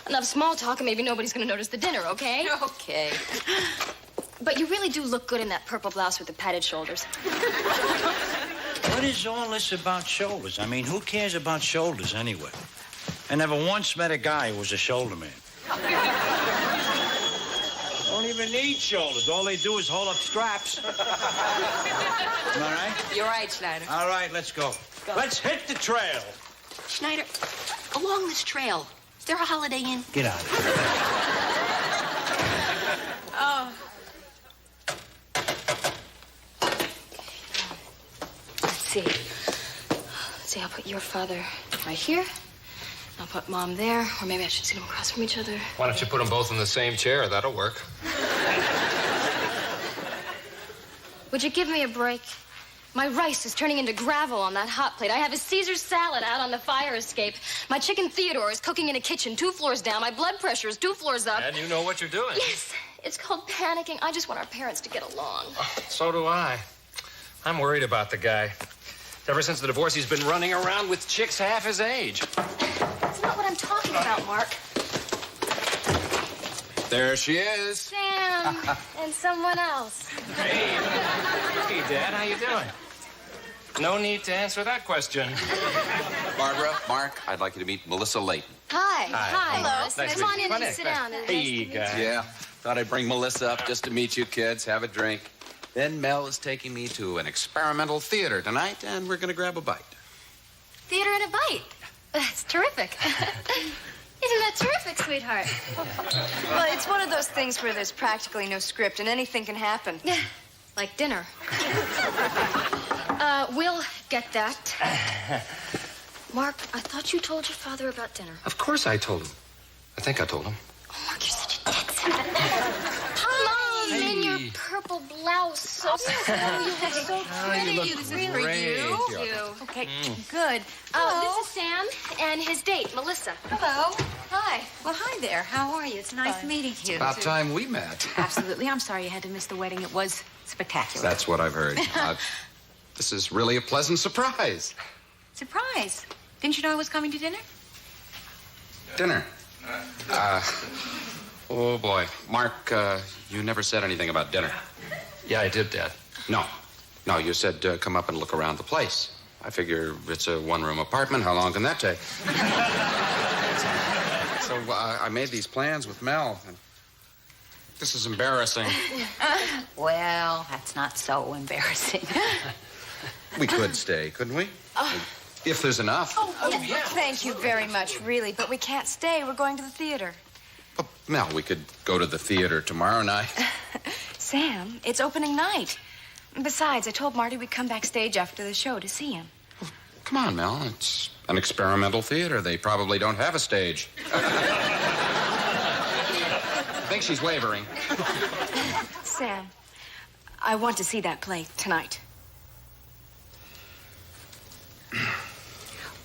Enough small talk, and maybe nobody's going to notice the dinner, okay? Okay. But you really do look good in that purple blouse with the padded shoulders. What is all this about shoulders? I mean, who cares about shoulders anyway? I never once met a guy who was a shoulder man. Don't even need shoulders. All they do is hold up straps. Am I right? You're right, Schneider. All right, let's go. Let's hit the trail. Schneider, along this trail, is there a Holiday Inn? Get out of here. Oh. Let's see, I'll put your father right here. I'll put Mom there, or maybe I should sit them across from each other. Why don't you put them both in the same chair? That'll work. Would you give me a break? My rice is turning into gravel on that hot plate. I have a Caesar salad out on the fire escape. My chicken Theodore is cooking in a kitchen 2 floors down. My blood pressure is 2 floors up. And you know what you're doing. Yes, it's called panicking. I just want our parents to get along. So do I. I'm worried about the guy. Ever since the divorce, he's been running around with chicks half his age. That's not what I'm talking about, Mark. There she is. Sam and someone else. Hey. Hey, Dad, how you doing? No need to answer that question. Barbara, Mark, I'd like you to meet Melissa Layton. Hi. Hi. Hello. Nice Come on to in meet you. and sit down. Hey, guys. Yeah, thought I'd bring Melissa up just to meet you kids, have a drink. Then Mel is taking me to an experimental theater tonight, and we're going to grab a bite. Theater and a bite. That's terrific. Isn't that terrific, sweetheart? Well, it's one of those things where there's practically no script and anything can happen. Yeah, like dinner. We'll get that. Mark, I thought you told your father about dinner. Of course I told him. I think I told him. Oh, Mark, you're such a dick. Mom, in your purple blouse. So pretty. you look This is great. for you. Okay, good. This is Sam and his date, Melissa. Hello. Hi. Well, hi there. How are you? It's nice meeting you. About time we met. Absolutely. I'm sorry you had to miss the wedding. It was spectacular. That's what I've heard. This is really a pleasant surprise. Surprise. Didn't you know I was coming to dinner? Dinner. Oh, boy. Mark, you never said anything about dinner. Yeah, I did, Dad. No. No, you said come up and look around the place. I figure it's a one-room apartment. How long can that take? So I made these plans with Mel. And this is embarrassing. Well, that's not so embarrassing. We could stay, couldn't we? If there's enough. Thank you very much, really, but we can't stay. We're going to the theater. But, Mel, we could go to the theater tomorrow night. Sam, it's opening night. Besides, I told Marty we'd come backstage after the show to see him. Come on, Mel. It's an experimental theater. They probably don't have a stage. I think she's wavering. Sam, I want to see that play tonight.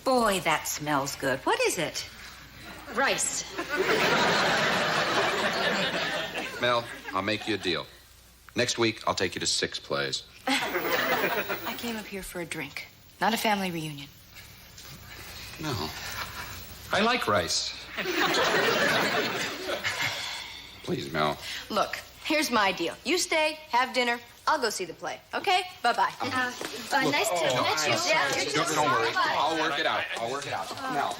Boy, that smells good. What is it? Rice. Mel, I'll make you a deal. Next week, I'll take you to 6 plays. I came up here for a drink, not a family reunion. No. I like rice. Please, Mel. Look, here's my deal. You stay, have dinner. I'll go see the play. Okay? Bye-bye. Nice to meet you. Don't worry. I'll work it out. Mel.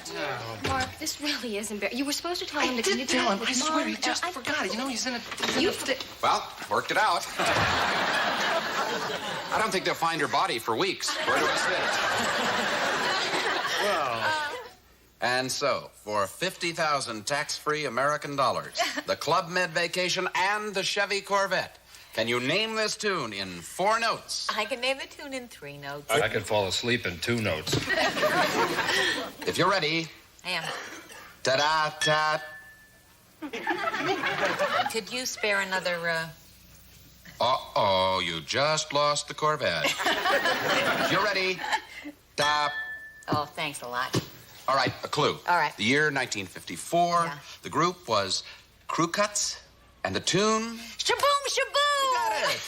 Mark, this really is embarrassing. You were supposed to tell him to Didn't tell him. I swear, he just forgot it. You know, he's in a... Well, worked it out. I don't think they'll find your body for weeks. Where do I sit? Well... And so, for 50,000 tax-free American dollars, the Club Med vacation and the Chevy Corvette, can you name this tune in 4 notes? I can name the tune in 3 notes. I could fall asleep in 2 notes. If you're ready. I am. Ta-da-ta. Could you spare another, Uh-oh, you just lost the Corvette. If you're ready. Da. Oh, thanks a lot. All right, a clue. All right. The year 1954. Yeah. The group was Crew Cuts, and the tune... Shaboom, shaboom! You got it.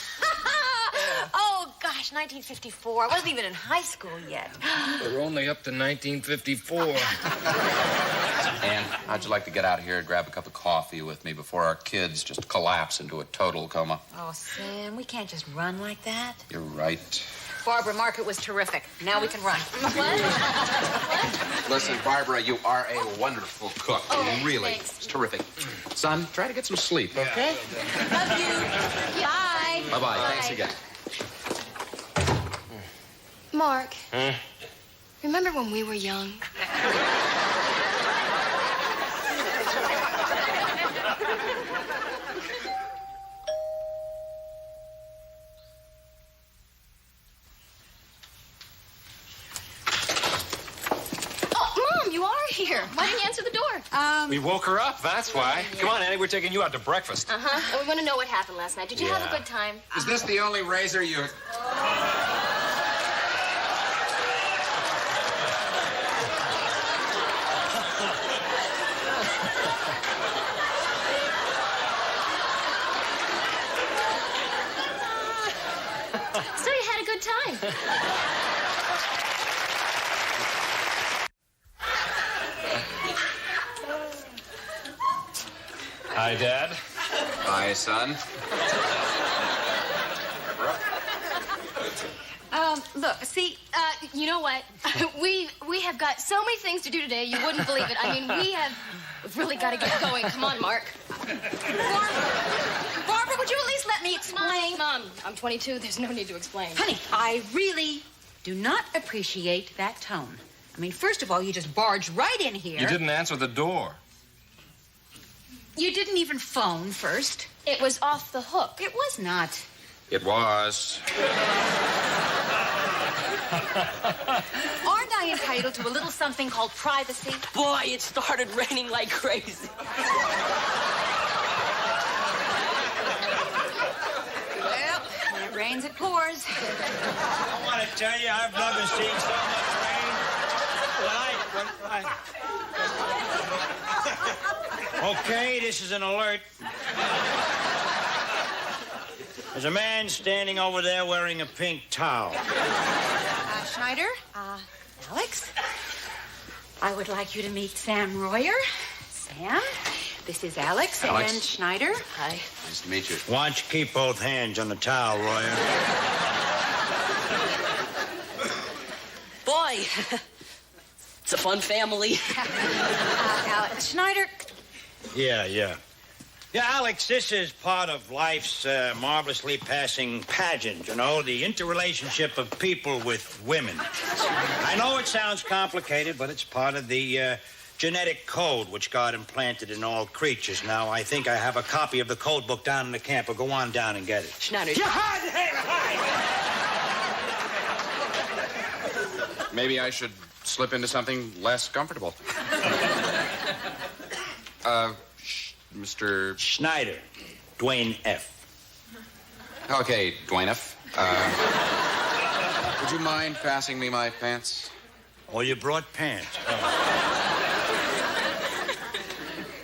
Oh, gosh, 1954. I wasn't even in high school yet. We're only up to 1954. Ann, how'd you like to get out of here and grab a cup of coffee with me before our kids just collapse into a total coma? Oh, Sam, we can't just run like that. You're right. Barbara, Mark, it was terrific. Now we can run. Listen, Barbara, you are a wonderful cook. Oh, really. thanks. It's terrific. Son, try to get some sleep, okay? Love you. Bye. Bye-bye. Thanks again. Mark, remember when we were young? Here, why didn't you answer the door? We woke her up, that's why. Come on, Annie, we're taking you out to breakfast. Uh-huh. And we want to know what happened last night. Did you have a good time? Is this the only razor you... So you had a good time. Hi, Dad. Hi, son. Look, see, You know what? we have got so many things to do today, you wouldn't believe it. I mean, we've really got to get going. Come on, Mark. Barbara, would you at least let me explain? Mom, I'm 22. There's no need to explain. Honey, I really do not appreciate that tone. I mean, first of all, you just barged right in here. You didn't answer the door. You didn't even phone first. It was off the hook. It was not. It was. Aren't I entitled to a little something called privacy? Boy, it started raining like crazy. Well, when it rains, it pours. I want to tell you, I've never seen so much rain. Okay, this is an alert. There's a man standing over there wearing a pink towel. Schneider, Alex, I would like you to meet Sam Royer. Sam, this is Alex. Alex. And Schneider. Hi. Nice to meet you. Why don't you keep both hands on the towel, Royer? Boy, it's a fun family. Alex, Schneider. Yeah. Yeah, Alex, this is part of life's marvelously passing pageant, you know, the interrelationship of people with women. I know it sounds complicated, but it's part of the genetic code which God implanted in all creatures. Now, I think I have a copy of the code book down in the camp. I'll go on down and get it. Schneider. Maybe I should slip into something less comfortable. Mr. Schneider, Dwayne F. Okay, Gwyneth. Would you mind passing me my pants? Oh, you brought pants. Oh.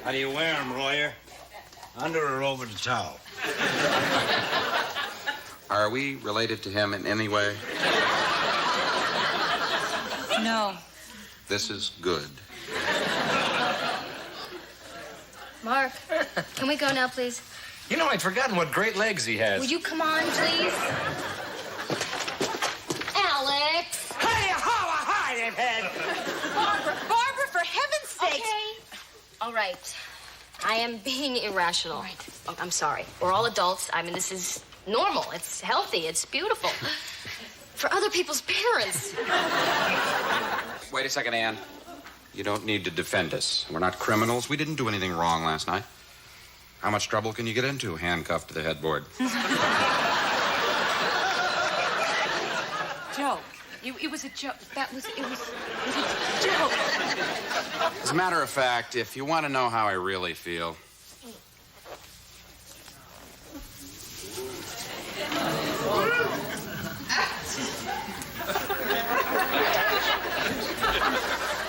How do you wear them, Royer? Under or over the towel? Are we related to him in any way? No. This is good. Mark, can we go now, please? You know, I'd forgotten what great legs he has. Would you come on, please? Alex! Hey, how a hiding head! Barbara, for heaven's sake! Okay. All right. I am being irrational. Right. Oh, I'm sorry. We're all adults. I mean, this is normal. It's healthy. It's beautiful. For other people's parents. Wait a second, Anne. You don't need to defend us. We're not criminals. We didn't do anything wrong last night. How much trouble can you get into, handcuffed to the headboard? Joke. It was a joke. It was a joke. As a matter of fact, if you want to know how I really feel...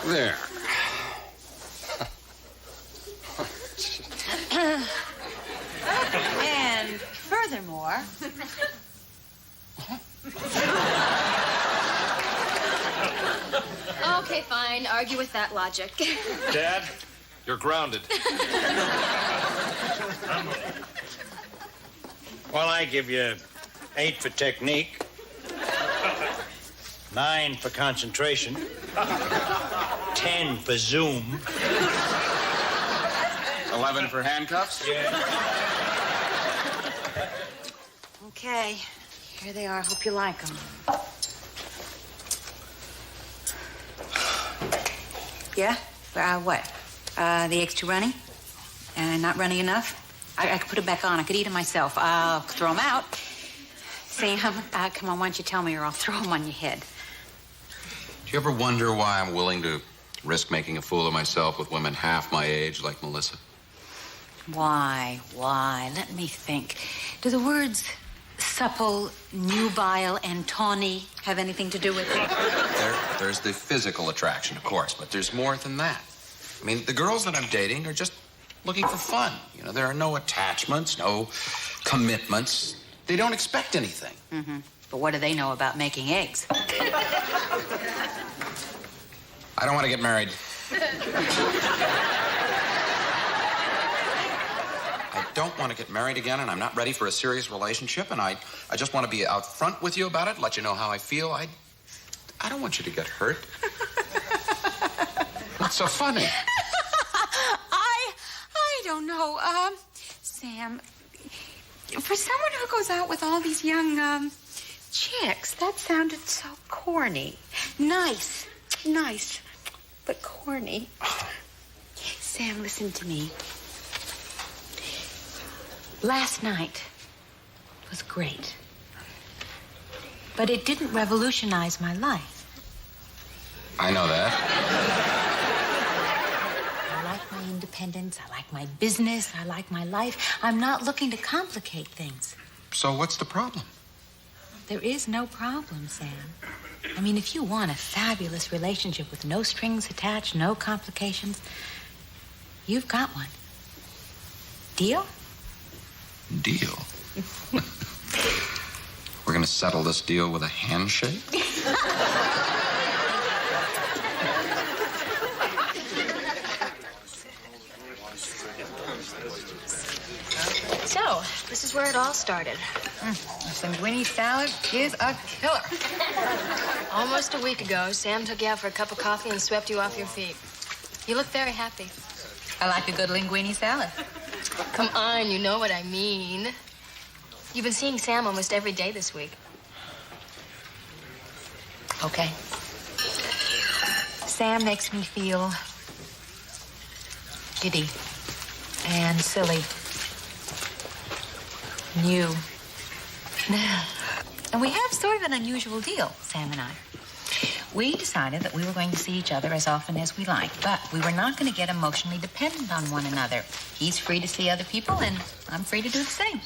There. And furthermore... Okay, fine. Argue with that logic. Dad, you're grounded. Well, I give you 8 for technique, 9 for concentration, 10 for zoom. 11 for handcuffs? Yeah. Okay. Here they are. Hope you like them. Yeah? What? The eggs too runny? Not runny enough? I could put them back on. I could eat them myself. I'll throw them out. Sam, come on, why don't you tell me or I'll throw them on your head. Do you ever wonder why I'm willing to risk making a fool of myself with women half my age like Melissa? Why? Let me think. Do the words supple, nubile, and tawny have anything to do with it? There's the physical attraction, of course, but there's more than that. I mean, the girls that I'm dating are just looking for fun. You know, there are no attachments, no commitments. They don't expect anything. Mm-hmm. But what do they know about making eggs? I don't want to get married. I don't want to get married again, and I'm not ready for a serious relationship, and I just want to be out front with you about it, let you know how I feel. I don't want you to get hurt. What's so funny? I don't know. Sam, for someone who goes out with all these young, chicks, that sounded so corny. Nice, but corny. Sam, listen to me. Last night was great, but it didn't revolutionize my life. I know that. I like my independence. I like my business. I like my life. I'm not looking to complicate things. So what's the problem? There is no problem, Sam. I mean, if you want a fabulous relationship with no strings attached, no complications, you've got one. Deal? Deal? We're going to settle this deal with a handshake? So, this is where it all started. This linguine salad is a killer. Almost a week ago, Sam took you out for a cup of coffee and swept you off your feet. You look very happy. I like a good linguine salad. Come on, you know what I mean. You've been seeing Sam almost every day this week. Okay. Sam makes me feel giddy and silly. New. And we have sort of an unusual deal, Sam and I. We decided that we were going to see each other as often as we liked, but we were not going to get emotionally dependent on one another. He's free to see other people, and I'm free to do the same.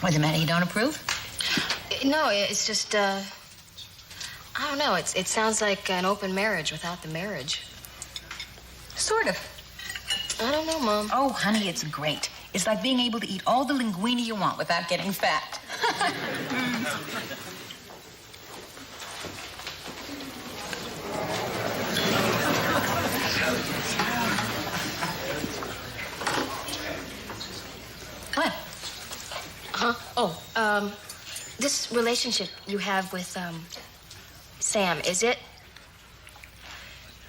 What's the matter? You don't approve? No, it's just, I don't know. It sounds like an open marriage without the marriage. Sort of. I don't know, Mom. Oh, honey, it's great. It's like being able to eat all the linguine you want without getting fat. What? Huh? Oh, this relationship you have with, Sam, is it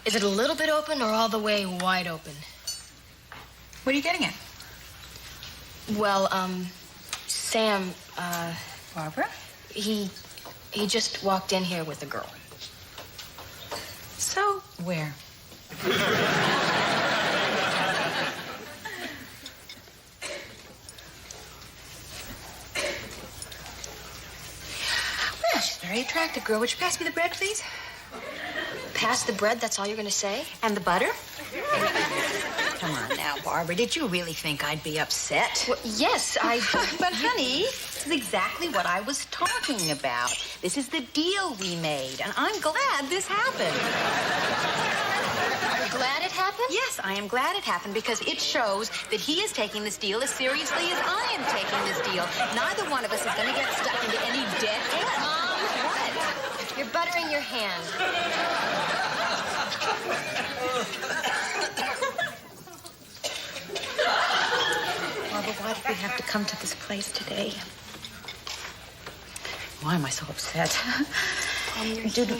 a little bit open or all the way wide open? What are you getting at? Well, Sam, Barbara? He just walked in here with a girl. So, where? Well, she's a very attractive girl. Would you pass me the bread, please? Pass the bread, that's all you're gonna say? And the butter? Come on now, Barbara. Did you really think I'd be upset? Well, yes, I... But, honey, this is exactly what I was talking about. This is the deal we made, and I'm glad this happened. You're glad it happened? Yes, I am glad it happened because it shows that he is taking this deal as seriously as I am taking this deal. Neither one of us is going to get stuck into any dead end. Mom, what? You're buttering your hand. Barbara, why did we have to come to this place today? Why am I so upset?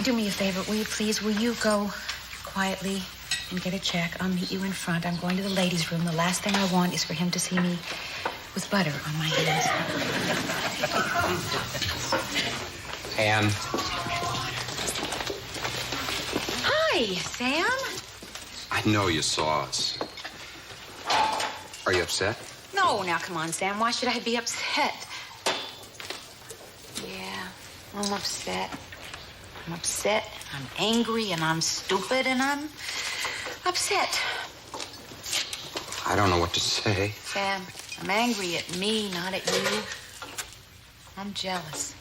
Do me a favor, will you please? Will you go quietly and get a check? I'll meet you in front. I'm going to the ladies' room. The last thing I want is for him to see me with butter on my hands. Anne. Hi, Sam. I know you saw us. Are you upset? No, now come on, Sam. Why should I be upset? Yeah, I'm upset. I'm upset, I'm angry, and I'm stupid, and I'm upset. I don't know what to say. Sam, I'm angry at me, not at you. I'm jealous,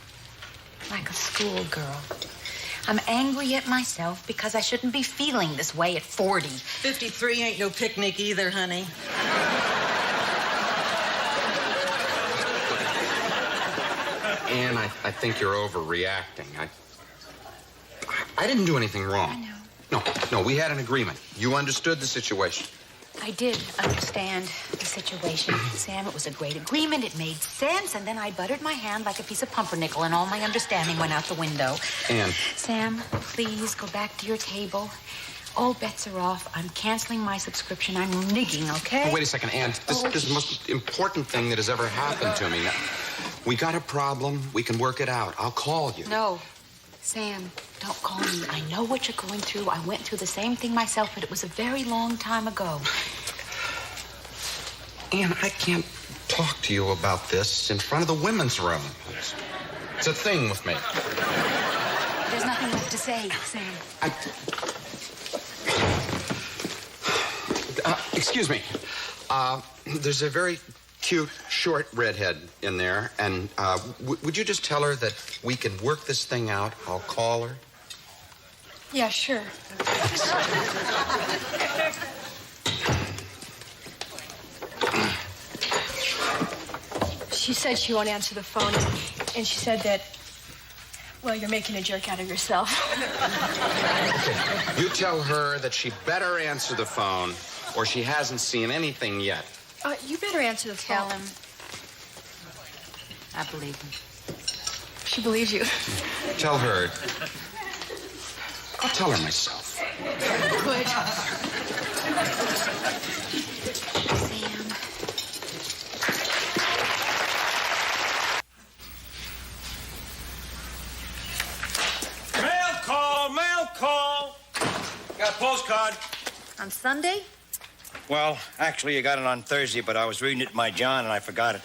like a schoolgirl. I'm angry at myself because I shouldn't be feeling this way at 40. 53 ain't no picnic either, honey. Anne, I think you're overreacting. I didn't do anything wrong. I know. No, we had an agreement. You understood the situation. I did understand the situation, Sam. It was a great agreement. It made sense. And then I buttered my hand like a piece of pumpernickel, and all my understanding went out the window. Anne. Sam, please go back to your table. All bets are off. I'm canceling my subscription. I'm nigging, okay? Oh, wait a second, Anne. This is the most important thing that has ever happened to me. Now, we got a problem. We can work it out. I'll call you. No. Sam, don't call me. I know what you're going through. I went through the same thing myself, but it was a very long time ago. Anne, I can't talk to you about this in front of the women's room. It's a thing with me. There's nothing left to say, Sam. Excuse me. There's a very cute, short redhead in there, and would you just tell her that we can work this thing out? I'll call her. Yeah, sure. She said she won't answer the phone, and she said that, well, you're making a jerk out of yourself. You tell her that she better answer the phone, or she hasn't seen anything yet. You better answer the phone. Tell him. I believe him. She believes you. Tell her. I'll tell her myself. Good. Sam. Mail call, mail call. Got a postcard. On Sunday? Well, actually, you got it on Thursday, but I was reading it to my John and I forgot it.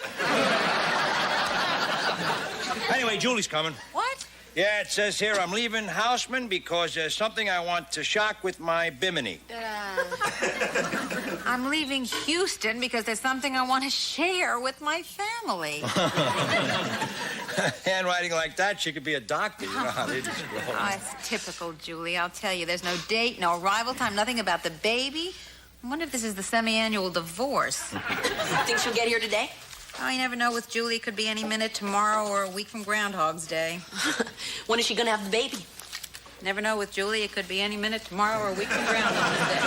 Anyway, Julie's coming. What? Yeah, it says here I'm leaving Houseman because there's something I want to shock with my bimini. I'm leaving Houston because there's something I want to share with my family. Handwriting like that, she could be a doctor. You know how they just roll. Oh, it's typical, Julie. I'll tell you, there's no date, no arrival time, nothing about the baby. I wonder if this is the semi-annual divorce. Think she'll get here today? Oh, you never know with Julie. It could be any minute tomorrow or a week from Groundhog's Day. When is she gonna have the baby? Never know with Julie. It could be any minute tomorrow or a week from Groundhog's Day.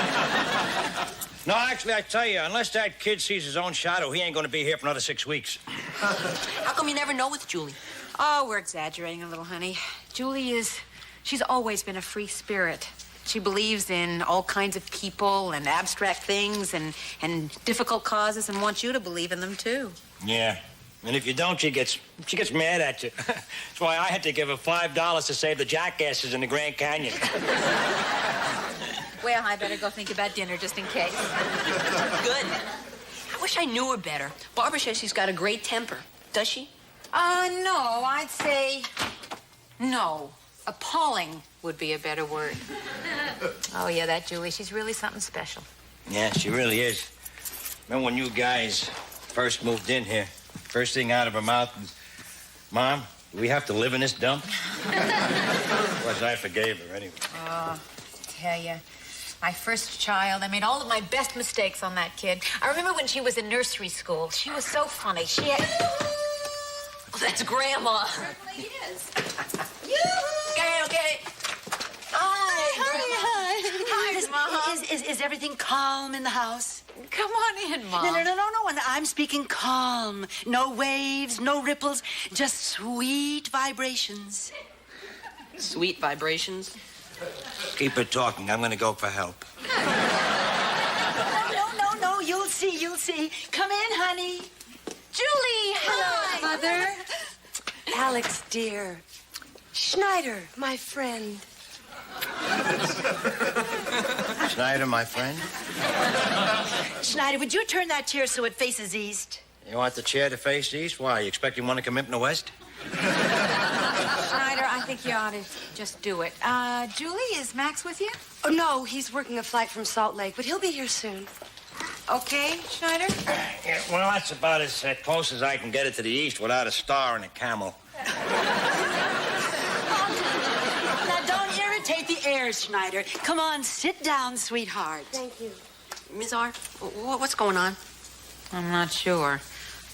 No, actually, I tell you, unless that kid sees his own shadow, he ain't going to be here for another 6 weeks. How come you never know with Julie? Oh, we're exaggerating a little, honey. She's always been a free spirit. She believes in all kinds of people and abstract things and difficult causes and wants you to believe in them, too. Yeah. And if you don't, she gets mad at you. That's why I had to give her $5 to save the jackasses in the Grand Canyon. Well, I better go think about dinner just in case. Good. I wish I knew her better. Barbara says she's got a great temper. Does she? No, I'd say no. Appalling would be a better word. Oh, yeah, that Julie. She's really something special. Yeah, she really is. Remember when you guys first moved in here? First thing out of her mouth was, Mom, do we have to live in this dump? Of course, I forgave her anyway. Oh, tell you. My first child, I made all of my best mistakes on that kid. I remember when she was in nursery school. She was so funny. She had... Oh, that's Grandma. Certainly is. Okay. Hi, Mom. Is everything calm in the house? Come on in, Mom. No. And I'm speaking calm. No waves, no ripples, just sweet vibrations. Sweet vibrations? Keep her talking. I'm going to go for help. No. You'll see. Come in, honey. Julie, hi. Mother. Alex, dear. Schneider, my friend. Schneider, my friend. Schneider, would you turn that chair so it faces east? You want the chair to face east? Why, you expecting one to come in from the west? Schneider, I think you ought to just do it. Julie, is Max with you? Oh, no, he's working a flight from Salt Lake, but he'll be here soon. Okay, Schneider? Yeah, well, that's about as close as I can get it to the east without a star and a camel. Now, don't irritate the air, Schneider. Come on, sit down, sweetheart. Thank you. Ms. R., what's going on? I'm not sure.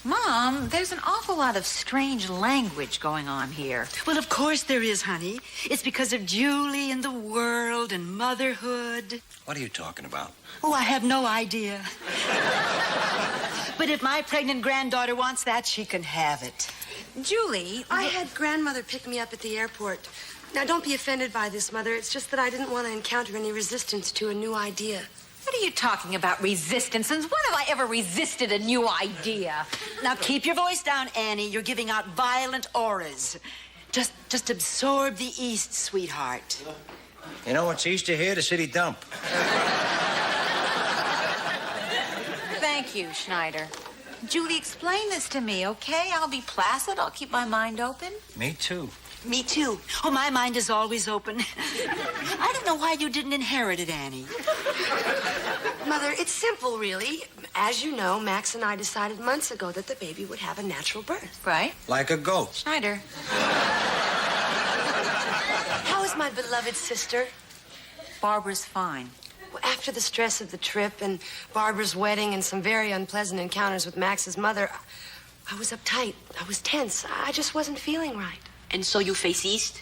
Mom, there's an awful lot of strange language going on here. Well, of course there is, honey. It's because of Julie and the world and motherhood. What are you talking about? Oh, I have no idea. But if my pregnant granddaughter wants that, she can have it. Julie, I had grandmother pick me up at the airport. Now, don't be offended by this, Mother. It's just that I didn't want to encounter any resistance to a new idea. What are you talking about, resistance? Since when have I ever resisted a new idea? Now, keep your voice down, Annie. You're giving out violent auras. Just absorb the East, sweetheart. You know what's east of here? The city dump. Thank you, Schneider. Julie, explain this to me, okay? I'll be placid. I'll keep my mind open. Me too. Me too. Oh, my mind is always open. I don't know why you didn't inherit it, Annie. Mother, it's simple, really. As you know, Max and I decided months ago that the baby would have a natural birth. Right? Like a goat. Schneider. How is my beloved sister? Barbara's fine. Well, after the stress of the trip and Barbara's wedding and some very unpleasant encounters with Max's mother, I was uptight. I was tense. I just wasn't feeling right. And so you face east?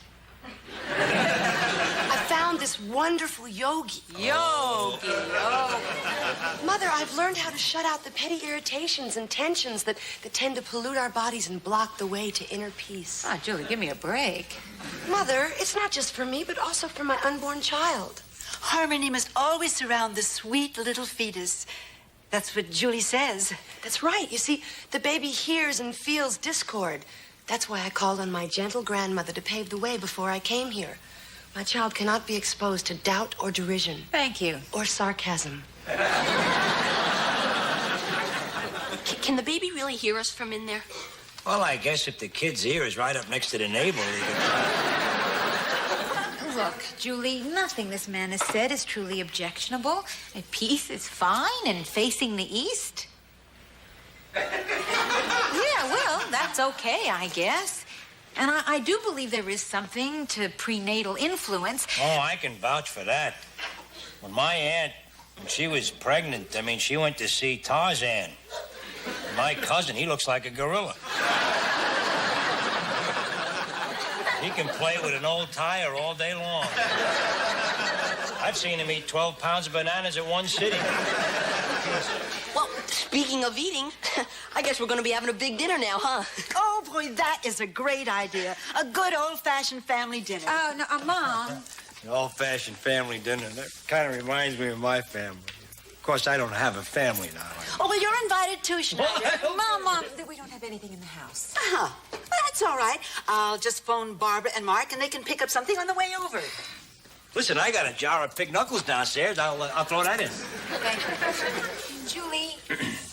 I found this wonderful yogi. Yogi. Mother, I've learned how to shut out the petty irritations and tensions that tend to pollute our bodies and block the way to inner peace. Oh, Julie, give me a break. Mother, it's not just for me, but also for my unborn child. Harmony must always surround the sweet little fetus. That's what Julie says. That's right. You see, the baby hears and feels discord. That's why I called on my gentle grandmother to pave the way before I came here. My child cannot be exposed to doubt or derision. Thank you. Or sarcasm. Can the baby really hear us from in there? Well, I guess if the kid's ear is right up next to the navel, look, Julie, nothing this man has said is truly objectionable. Peace is fine and facing the east. Yeah, well, that's okay, I guess. And I do believe there is something to prenatal influence. Oh, I can vouch for that. When my aunt, when she was pregnant, she went to see Tarzan. My cousin, he looks like a gorilla. He can play with an old tire all day long. I've seen him eat 12 pounds of bananas at one sitting. Well, speaking of eating, I guess we're going to be having a big dinner now, huh? Oh, boy, that is a great idea. A good old-fashioned family dinner. Oh, no, Mom. An old-fashioned family dinner. That kind of reminds me of my family. Of course, I don't have a family now. Oh, well, you're invited too, Schneider. Mom, we don't have anything in the house. Uh-huh. Well, that's all right. I'll just phone Barbara and Mark, and they can pick up something on the way over. Listen, I got a jar of pig knuckles downstairs. I'll throw that in. Thank you. Julie,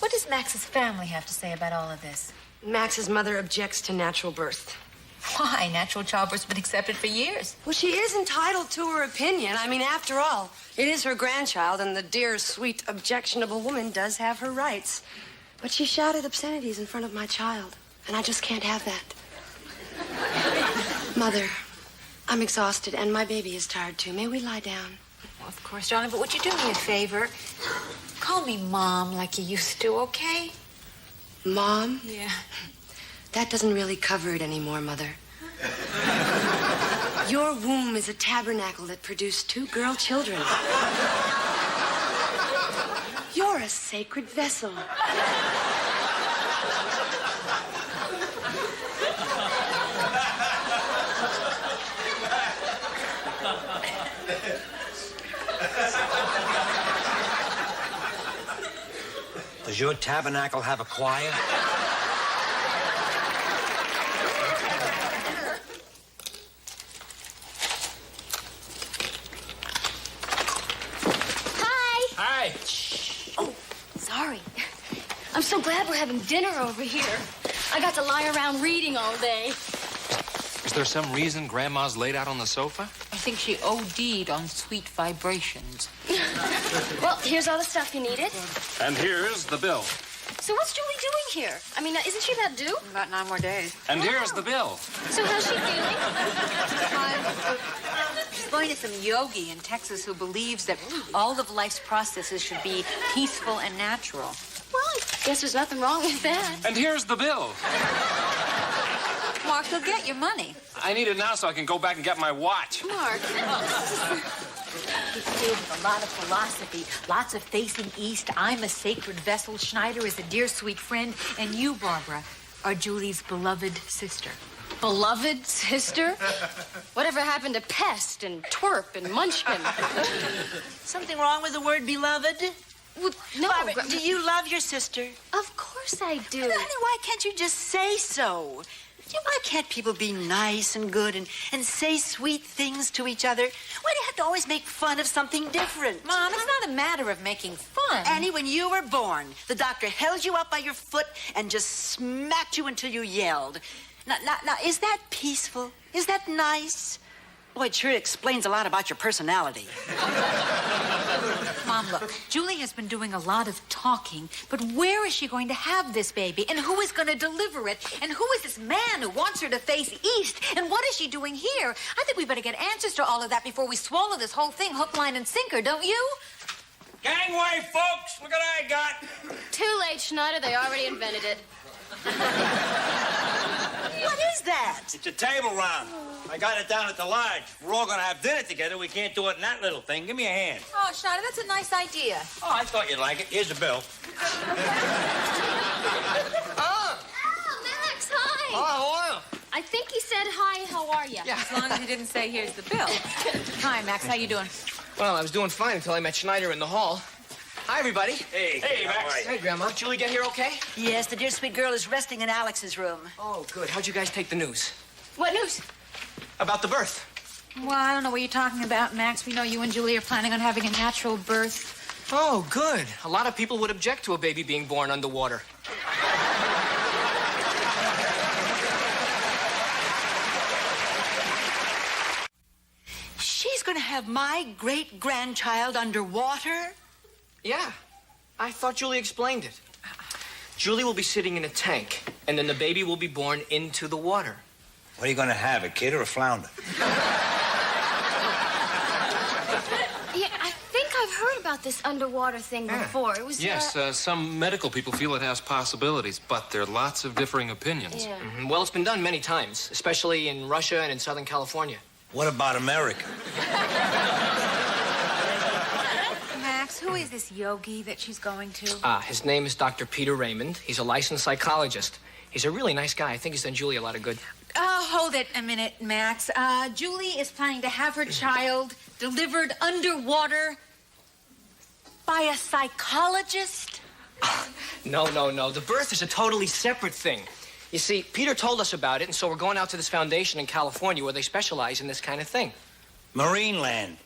what does Max's family have to say about all of this? Max's mother objects to natural birth. Why? Natural childbirth's been accepted for years. Well, she is entitled to her opinion. After all, it is her grandchild, and the dear, sweet, objectionable woman does have her rights. But she shouted obscenities in front of my child, and I just can't have that. Mother, I'm exhausted, and my baby is tired, too. May we lie down? Well, of course, darling, but would you do me a favor? Call me Mom like you used to, okay? Mom? Yeah. That doesn't really cover it anymore, Mother. Your womb is a tabernacle that produced 2 girl children. You're a sacred vessel. Does your tabernacle have a choir? Hi. Oh, sorry. I'm so glad we're having dinner over here. I got to lie around reading all day. Is there some reason Grandma's laid out on the sofa? I think she OD'd on sweet vibrations. Well, here's all the stuff you needed. And here's the bill. So what's Julie doing here? Isn't she about due? About 9 more days. And here's the bill. So how's she feeling? She's going to some yogi in Texas who believes that all of life's processes should be peaceful and natural. Well, I guess there's nothing wrong with that. And here's the bill. Mark, you'll get your money. I need it now so I can go back and get my watch. Mark. He's filled with a lot of philosophy, lots of facing east. I'm a sacred vessel. Schneider is a dear, sweet friend. And you, Barbara, are Julie's beloved sister. Beloved sister? Whatever happened to pest and twerp and munchkin? Something wrong with the word beloved? Well, no. Barbara, do you love your sister? Of course I do. Honey, why can't you just say so? Why can't people be nice and good and say sweet things to each other? Why do you have to always make fun of something different? Mom, it's not a matter of making fun. Annie, when you were born, the doctor held you up by your foot and just smacked you until you yelled. Now, is that peaceful? Is that nice? Boy, it sure explains a lot about your personality. Mom, look, Julie has been doing a lot of talking, but where is she going to have this baby? And who is going to deliver it? And who is this man who wants her to face east? And what is she doing here? I think we better get answers to all of that before we swallow this whole thing hook, line, and sinker, don't you? Gangway, folks! Look what I got! Too late, Schneider. They already invented it. What is that? It's a table round. I got it down at the lodge. We're all gonna have dinner together. We can't do it in that little thing. Give me a hand. Oh, Schneider, that's a nice idea. Oh, I thought you'd like it. Here's the bill. Oh, Max, hi. Oh, I think he said hi, how are you? Yeah, as long as he didn't say, here's the bill. Hi, Max, how you doing? Well, I was doing fine until I met Schneider in the hall. Hi, everybody. Hey, Max. Hey, Grandma. Did Julie get here okay? Yes, the dear sweet girl is resting in Alex's room. Oh, good. How'd you guys take the news? What news? About the birth. Well, I don't know what you're talking about, Max. We know you and Julie are planning on having a natural birth. Oh, good. A lot of people would object to a baby being born underwater. going to have my great-grandchild underwater? Yeah. I thought Julie explained it. Julie will be sitting in a tank, and then the baby will be born into the water. What are you going to have, a kid or a flounder? Yeah, I think I've heard about this underwater thing before. It was, Yes, some medical people feel it has possibilities, but there are lots of differing opinions. Yeah. Mm-hmm. Well, it's been done many times, especially in Russia and in Southern California. What about America? Max, who is this yogi that she's going to? His name is Dr. Peter Raymond. He's a licensed psychologist. He's a really nice guy. I think he's done Julie a lot of good. Hold it a minute, Max. Julie is planning to have her child delivered underwater by a psychologist? No. The birth is a totally separate thing. You see, Peter told us about it, and so we're going out to this foundation in California where they specialize in this kind of thing. Marineland.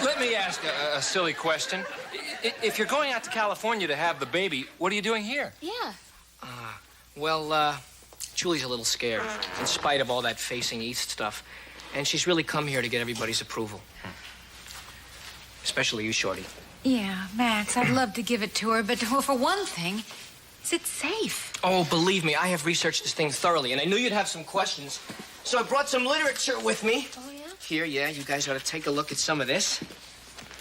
Let me ask a silly question. If you're going out to California to have the baby, what are you doing here? Yeah. Well, Julie's a little scared, in spite of all that facing east stuff. And she's really come here to get everybody's approval. Especially you, Shorty. Yeah, Max, I'd love to give it to her, but for one thing, is it safe? Oh, believe me, I have researched this thing thoroughly, and I knew you'd have some questions. So I brought some literature with me. Oh, yeah? Here, you guys ought to take a look at some of this.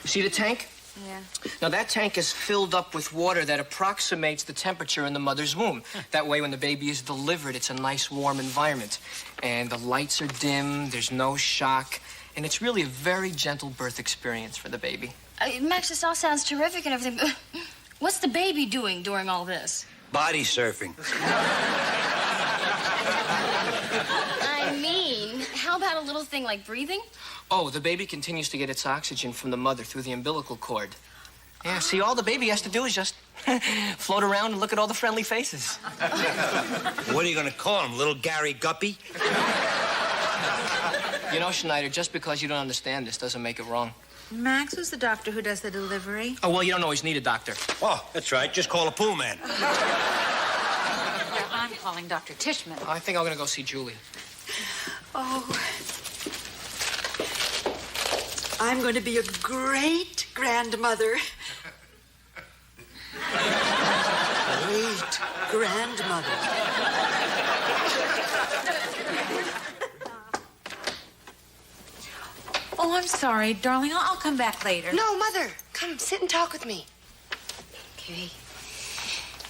See the tank? Yeah. Now, that tank is filled up with water that approximates the temperature in the mother's womb. That way, when the baby is delivered, it's a nice, warm environment. And the lights are dim, there's no shock, and it's really a very gentle birth experience for the baby. Max, this all sounds terrific and everything, but what's the baby doing during all this? Body surfing. I mean, how about a little thing like breathing? Oh, the baby continues to get its oxygen from the mother through the umbilical cord. Yeah, see, all the baby has to do is just float around and look at all the friendly faces. What are you going to call him, little Gary Guppy? You know, Schneider, just because you don't understand this doesn't make it wrong. Max, who's the doctor who does the delivery? Oh, well, you don't always need a doctor. Oh, that's right. Just call a pool man. I'm calling Dr. Tishman. I think I'm going to go see Julie. Oh. I'm going to be a great grandmother. Great grandmother. Oh, I'm sorry, darling. I'll come back later. No, Mother. Come, sit and talk with me. Okay.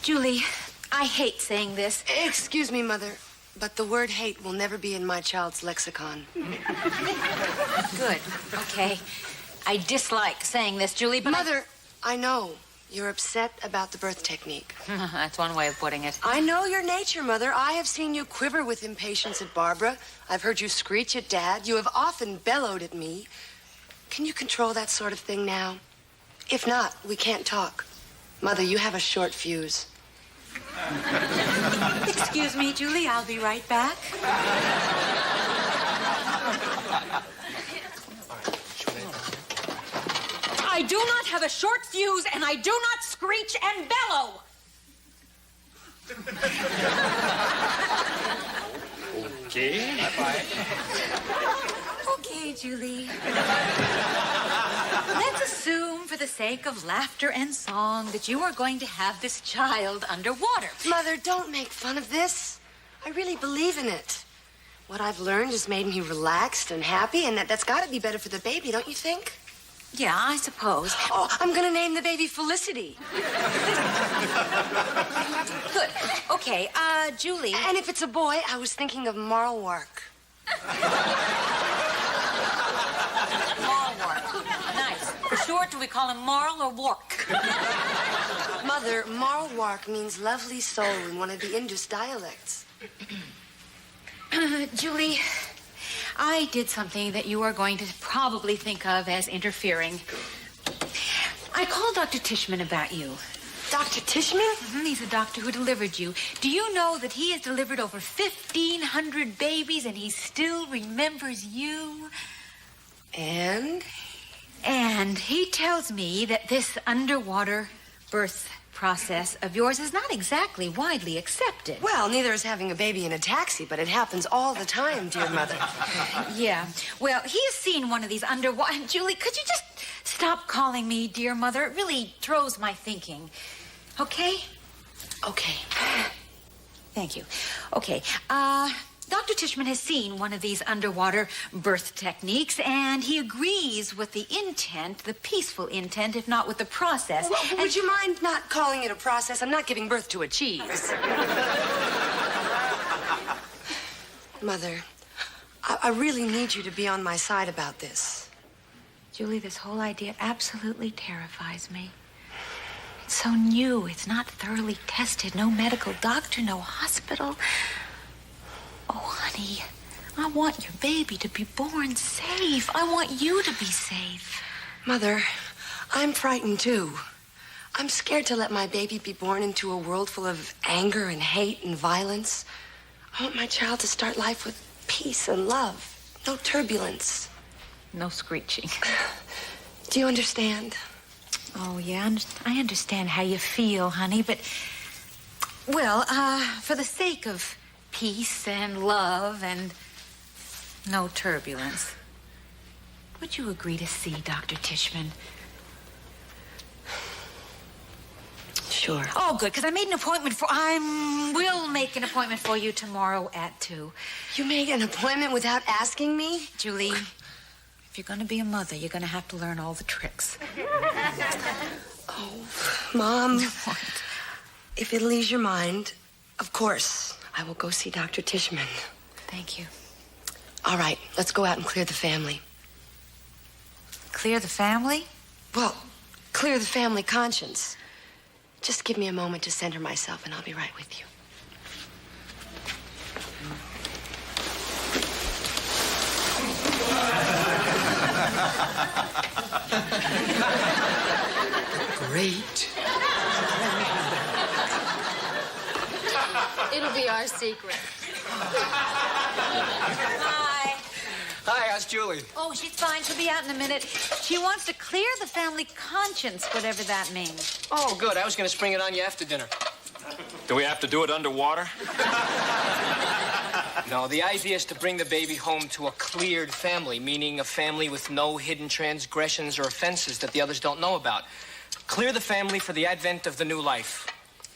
Julie, I hate saying this. Excuse me, Mother, but the word hate will never be in my child's lexicon. Good. Okay. I dislike saying this, Julie, but Mother, I know you're upset about the birth technique. That's one way of putting it. I know your nature, Mother. I have seen you quiver with impatience at Barbara. I've heard you screech at Dad. You have often bellowed at me. Can you control that sort of thing now? If not, we can't talk. Mother, you have a short fuse. Excuse me, Julie. I'll be right back. I do not have a short fuse, and I do not screech and bellow. Okay. Bye-bye. Okay, Julie. Let's assume, for the sake of laughter and song, that you are going to have this child underwater. Mother, don't make fun of this. I really believe in it. What I've learned has made me relaxed and happy, and that's got to be better for the baby, don't you think? Yeah, I suppose. Oh, I'm going to name the baby Felicity. Good. Okay, Julie. And if it's a boy, I was thinking of Marlwark. Marlwark. Nice. For short, do we call him Marl or Wark? Mother, Marlwark means lovely soul in one of the Indus dialects. Julie, I did something that you are going to probably think of as interfering. I called Dr. Tishman about you. Dr. Tishman? Mm-hmm. He's the doctor who delivered you. Do you know that he has delivered over 1,500 babies and he still remembers you? And? And he tells me that this underwater birth process of yours is not exactly widely accepted. Well, neither is having a baby in a taxi, but it happens all the time, dear mother. Yeah. Well, he has seen one of these underwater... Julie, could you just stop calling me dear mother? It really throws my thinking. Okay? Okay. Thank you. Okay. Dr. Tishman has seen one of these underwater birth techniques, and he agrees with the intent, the peaceful intent, if not with the process. Well, would you mind not calling it a process? I'm not giving birth to a cheese. Mother, I really need you to be on my side about this. Julie, this whole idea absolutely terrifies me. It's so new. It's not thoroughly tested. No medical doctor, no hospital. Oh, honey, I want your baby to be born safe. I want you to be safe. Mother, I'm frightened, too. I'm scared to let my baby be born into a world full of anger and hate and violence. I want my child to start life with peace and love. No turbulence. No screeching. Do you understand? Oh, yeah, I understand how you feel, honey, but... Well, for the sake of peace and love and no turbulence, would you agree to see Dr. Tishman? Sure. Oh, good, because I made an appointment for... I will make an appointment for you tomorrow at 2. You made an appointment without asking me? Julie, if you're going to be a mother, you're going to have to learn all the tricks. Oh, Mom. If it'll ease your mind, of course, I will go see Dr. Tishman. Thank you. All right, let's go out and clear the family. Clear the family? Well, clear the family conscience. Just give me a moment to center myself, and I'll be right with you. Great. It'll be our secret. Hi. Hi, how's Julie? Oh, she's fine. She'll be out in a minute. She wants to clear the family conscience, whatever that means. Oh, good. I was going to spring it on you after dinner. Do we have to do it underwater? No, the idea is to bring the baby home to a cleared family, meaning a family with no hidden transgressions or offenses that the others don't know about. Clear the family for the advent of the new life.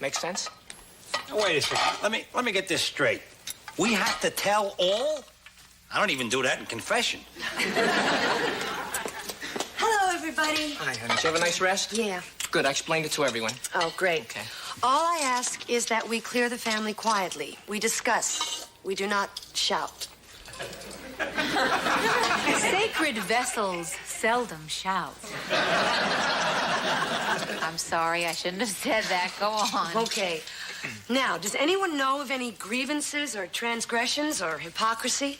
Make sense? Now, wait a second. Let me get this straight. We have to tell all? I don't even do that in confession. Hello, everybody. Hi, honey. Did you have a nice rest? Yeah. Good. I explained it to everyone. Oh, great. Okay. All I ask is that we clear the family quietly. We discuss. We do not shout. Sacred vessels seldom shout. I'm sorry, I shouldn't have said that. Go on. Okay. Now, does anyone know of any grievances or transgressions or hypocrisy?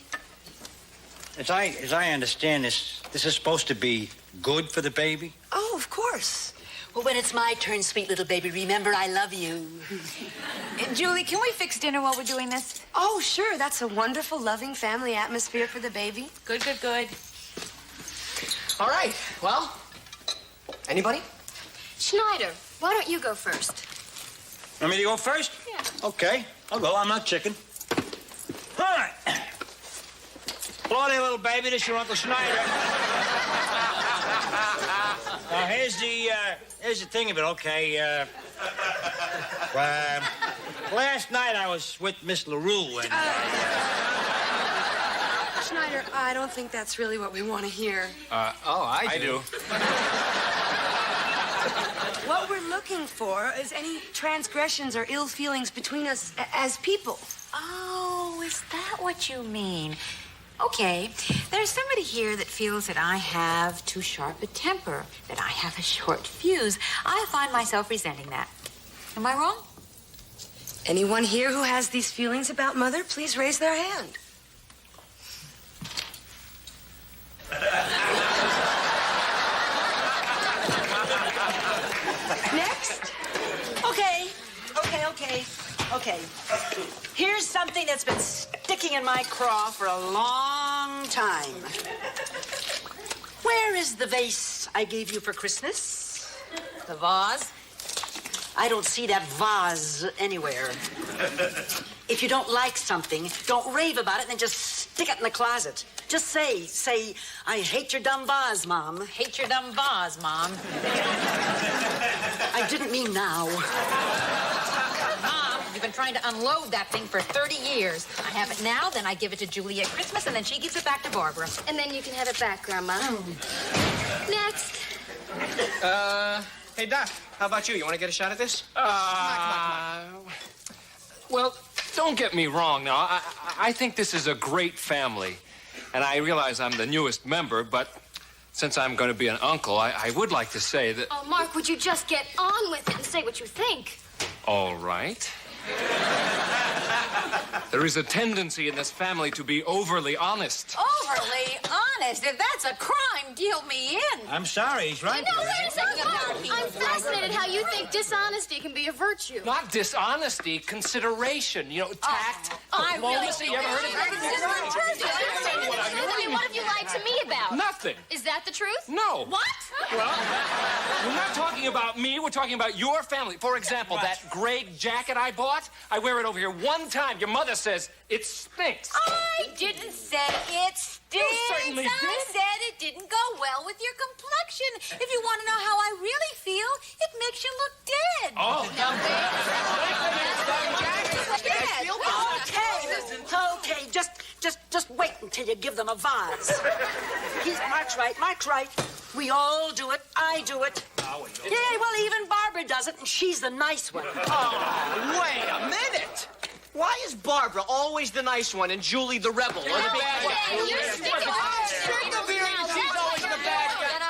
As I understand this is supposed to be good for the baby? Oh, of course. Well, when it's my turn, sweet little baby, remember I love you. Julie, can we fix dinner while we're doing this? Oh, sure. That's a wonderful, loving family atmosphere for the baby. Good, good, good. All right. Well, anybody? Schneider, why don't you go first? Want me to go first? Yeah. Okay, I'll go. I'm not chicken. All right. Hello there, little baby. This is your Uncle Schneider. Now, here's the thing of it, okay? Last night I was with Miss LaRue and... Schneider, I don't think that's really what we want to hear. I do. What we're looking for is any transgressions or ill feelings between us as people. Oh, is that what you mean? Okay, there's somebody here that feels that I have too sharp a temper, that I have a short fuse. I find myself resenting that. Am I wrong? Anyone here who has these feelings about Mother, please raise their hand. Next. Okay. Here's something that's been sticking in my craw for a long time. Where is the vase I gave you for Christmas? The vase? I don't see that vase anywhere. If you don't like something, don't rave about it, then just stick it in the closet. Just say, I hate your dumb vase, Mom. Hate your dumb vase, Mom. I didn't mean now. Mom, you've been trying to unload that thing for 30 years. I have it now, then I give it to Julie at Christmas, and then she gives it back to Barbara. And then you can have it back, Grandma. Next. Hey, Doc, how about you? You want to get a shot at this? Come on. Well, don't get me wrong now. I think this is a great family. And I realize I'm the newest member, but since I'm going to be an uncle, I would like to say that... Oh, Mark, would you just get on with it and say what you think? All right. There is a tendency in this family to be overly honest. Overly honest? If that's a crime, deal me in. I'm sorry, he's right. No, wait a second, Mark. I'm fascinated how you think dishonesty can be a virtue. Not dishonesty, consideration. You know, tact, diplomacy. You ever heard of that? I mean, what have you lied to me about? Nothing. Is that the truth? No. What? Well, we're not talking about me. We're talking about your family. For example, that gray jacket I bought, I wear it over here one time. Your mother says it stinks. I didn't say it stinks. certainly I did. said it didn't go well with your complexion. If you want to know how I really feel, it makes you look dead. Oh. Okay, just wait until you give them a vase. Mark's right. We all do it. I do it. Yeah, well, even Barbara does it, and she's the nice one. Oh, wait a minute. Why is Barbara always the nice one and Julie the rebel or the bad guy? You're sticking Sick of hearing she's always the bad guy.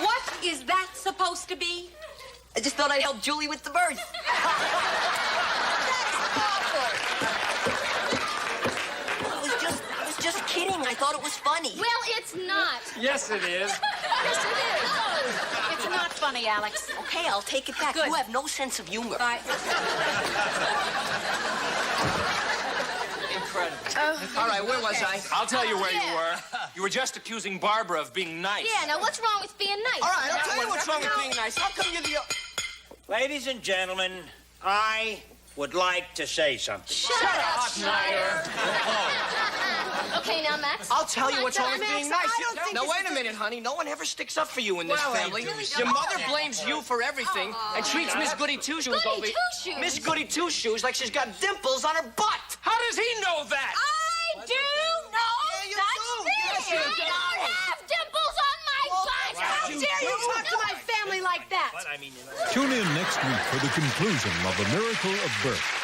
What is that supposed to be? I just thought I'd help Julie with the birth. I was just kidding. I thought it was funny. Well, it's not. Yes, it is. Yes, it is. It's not funny, Alex. Okay, I'll take it back. Good. You have no sense of humor. Incredible. All right, where was I? I'll tell you where you were. You were just accusing Barbara of being nice. Yeah, now what's wrong with being nice? All right, I'll tell you what's wrong with being nice. How come you're the... Ladies and gentlemen, I would like to say something. Shut up, Schneider. Okay, now, Max. I'll tell you what's wrong with being nice. Now, this wait a minute, honey. No one ever sticks up for you in this Well, I family. really Your don't. mother blames you for everything and treats Miss Goody Two-Shoes Goody over Two-Shoes? Miss Goody Two-Shoes like she's got dimples on her butt. How does he know that? I do know you that's do. me. Yes, you I don't have dimples on my butt. How dare you talk to my family like that? Tune in next week for the conclusion of The Miracle of Birth.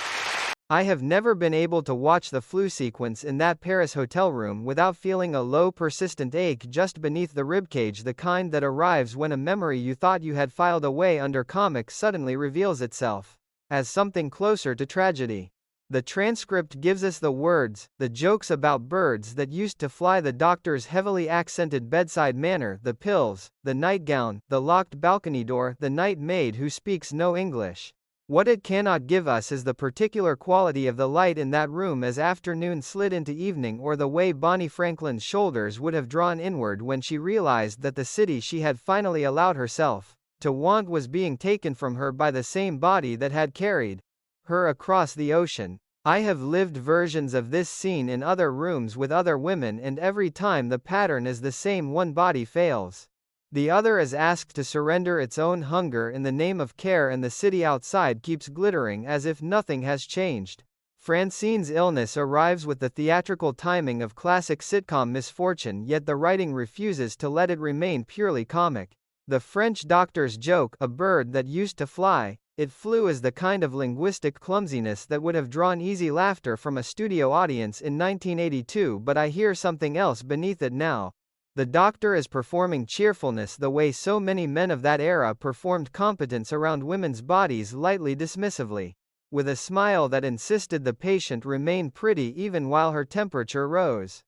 I have never been able to watch the flu sequence in that Paris hotel room without feeling a low persistent ache just beneath the ribcage, the kind that arrives when a memory you thought you had filed away under comics suddenly reveals itself as something closer to tragedy. The transcript gives us the words, the jokes about birds that used to fly, the doctor's heavily accented bedside manner, the pills, the nightgown, the locked balcony door, the night maid who speaks no English. What it cannot give us is the particular quality of the light in that room as afternoon slid into evening, or the way Bonnie Franklin's shoulders would have drawn inward when she realized that the city she had finally allowed herself to want was being taken from her by the same body that had carried her across the ocean. I have lived versions of this scene in other rooms with other women, and every time the pattern is the same: one body fails. The other is asked to surrender its own hunger in the name of care, and the city outside keeps glittering as if nothing has changed. Francine's illness arrives with the theatrical timing of classic sitcom misfortune, yet the writing refuses to let it remain purely comic. The French doctor's joke, a bird that used to fly, it flew, is the kind of linguistic clumsiness that would have drawn easy laughter from a studio audience in 1982, but I hear something else beneath it now. The doctor is performing cheerfulness the way so many men of that era performed competence around women's bodies, lightly dismissively, with a smile that insisted the patient remain pretty even while her temperature rose.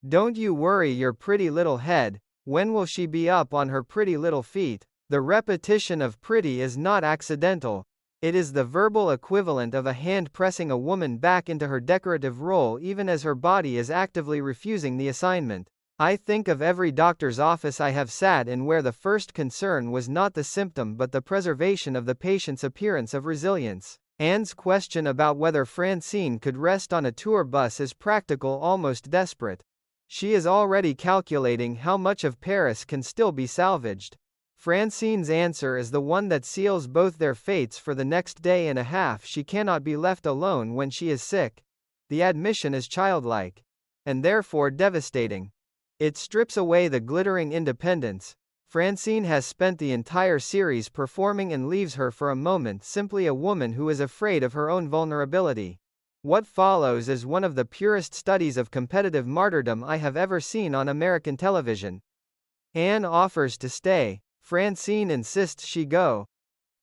Don't you worry your pretty little head, when will she be up on her pretty little feet? The repetition of pretty is not accidental. It is the verbal equivalent of a hand pressing a woman back into her decorative role even as her body is actively refusing the assignment. I think of every doctor's office I have sat in where the first concern was not the symptom but the preservation of the patient's appearance of resilience. Anne's question about whether Francine could rest on a tour bus is practical, almost desperate. She is already calculating how much of Paris can still be salvaged. Francine's answer is the one that seals both their fates for the next day and a half. She cannot be left alone when she is sick. The admission is childlike. And therefore devastating. It strips away the glittering independence. Francine has spent the entire series performing and leaves her for a moment simply a woman who is afraid of her own vulnerability. What follows is one of the purest studies of competitive martyrdom I have ever seen on American television. Anne offers to stay. Francine insists she go.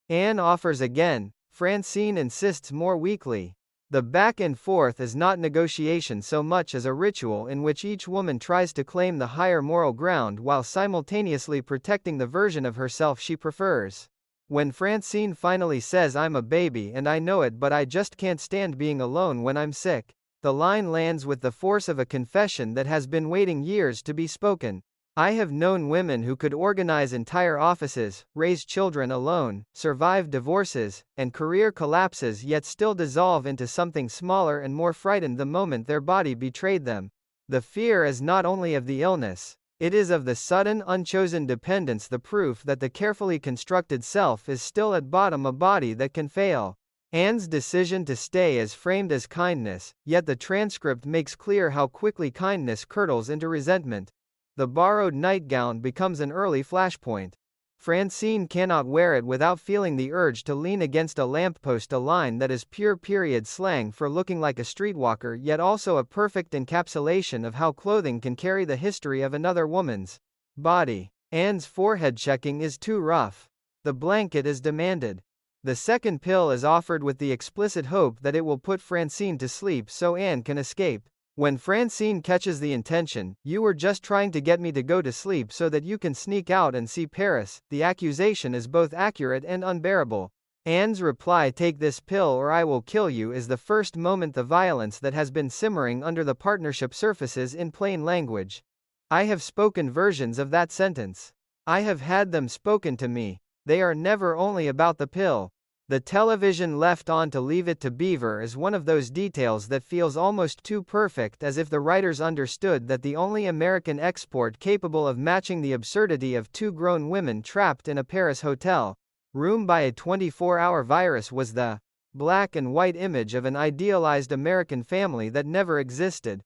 Anne offers again. Francine insists more weakly. The back and forth is not negotiation so much as a ritual in which each woman tries to claim the higher moral ground while simultaneously protecting the version of herself she prefers. When Francine finally says, "I'm a baby and I know it, but I just can't stand being alone when I'm sick," the line lands with the force of a confession that has been waiting years to be spoken. I have known women who could organize entire offices, raise children alone, survive divorces, and career collapses yet still dissolve into something smaller and more frightened the moment their body betrayed them. The fear is not only of the illness, it is of the sudden, unchosen dependence, the proof that the carefully constructed self is still at bottom a body that can fail. Anne's decision to stay is framed as kindness, yet the transcript makes clear how quickly kindness curdles into resentment. The borrowed nightgown becomes an early flashpoint. Francine cannot wear it without feeling the urge to lean against a lamppost, a line that is pure period slang for looking like a streetwalker yet also a perfect encapsulation of how clothing can carry the history of another woman's body. Anne's forehead checking is too rough. The blanket is demanded. The second pill is offered with the explicit hope that it will put Francine to sleep so Anne can escape. When Francine catches the intention, "You were just trying to get me to go to sleep so that you can sneak out and see Paris," the accusation is both accurate and unbearable. Anne's reply, "Take this pill or I will kill you," is the first moment the violence that has been simmering under the partnership surfaces in plain language. I have spoken versions of that sentence. I have had them spoken to me. They are never only about the pill. The television left on to Leave It to Beaver is one of those details that feels almost too perfect, as if the writers understood that the only American export capable of matching the absurdity of two grown women trapped in a Paris hotel room by a 24-hour virus was the black and white image of an idealized American family that never existed.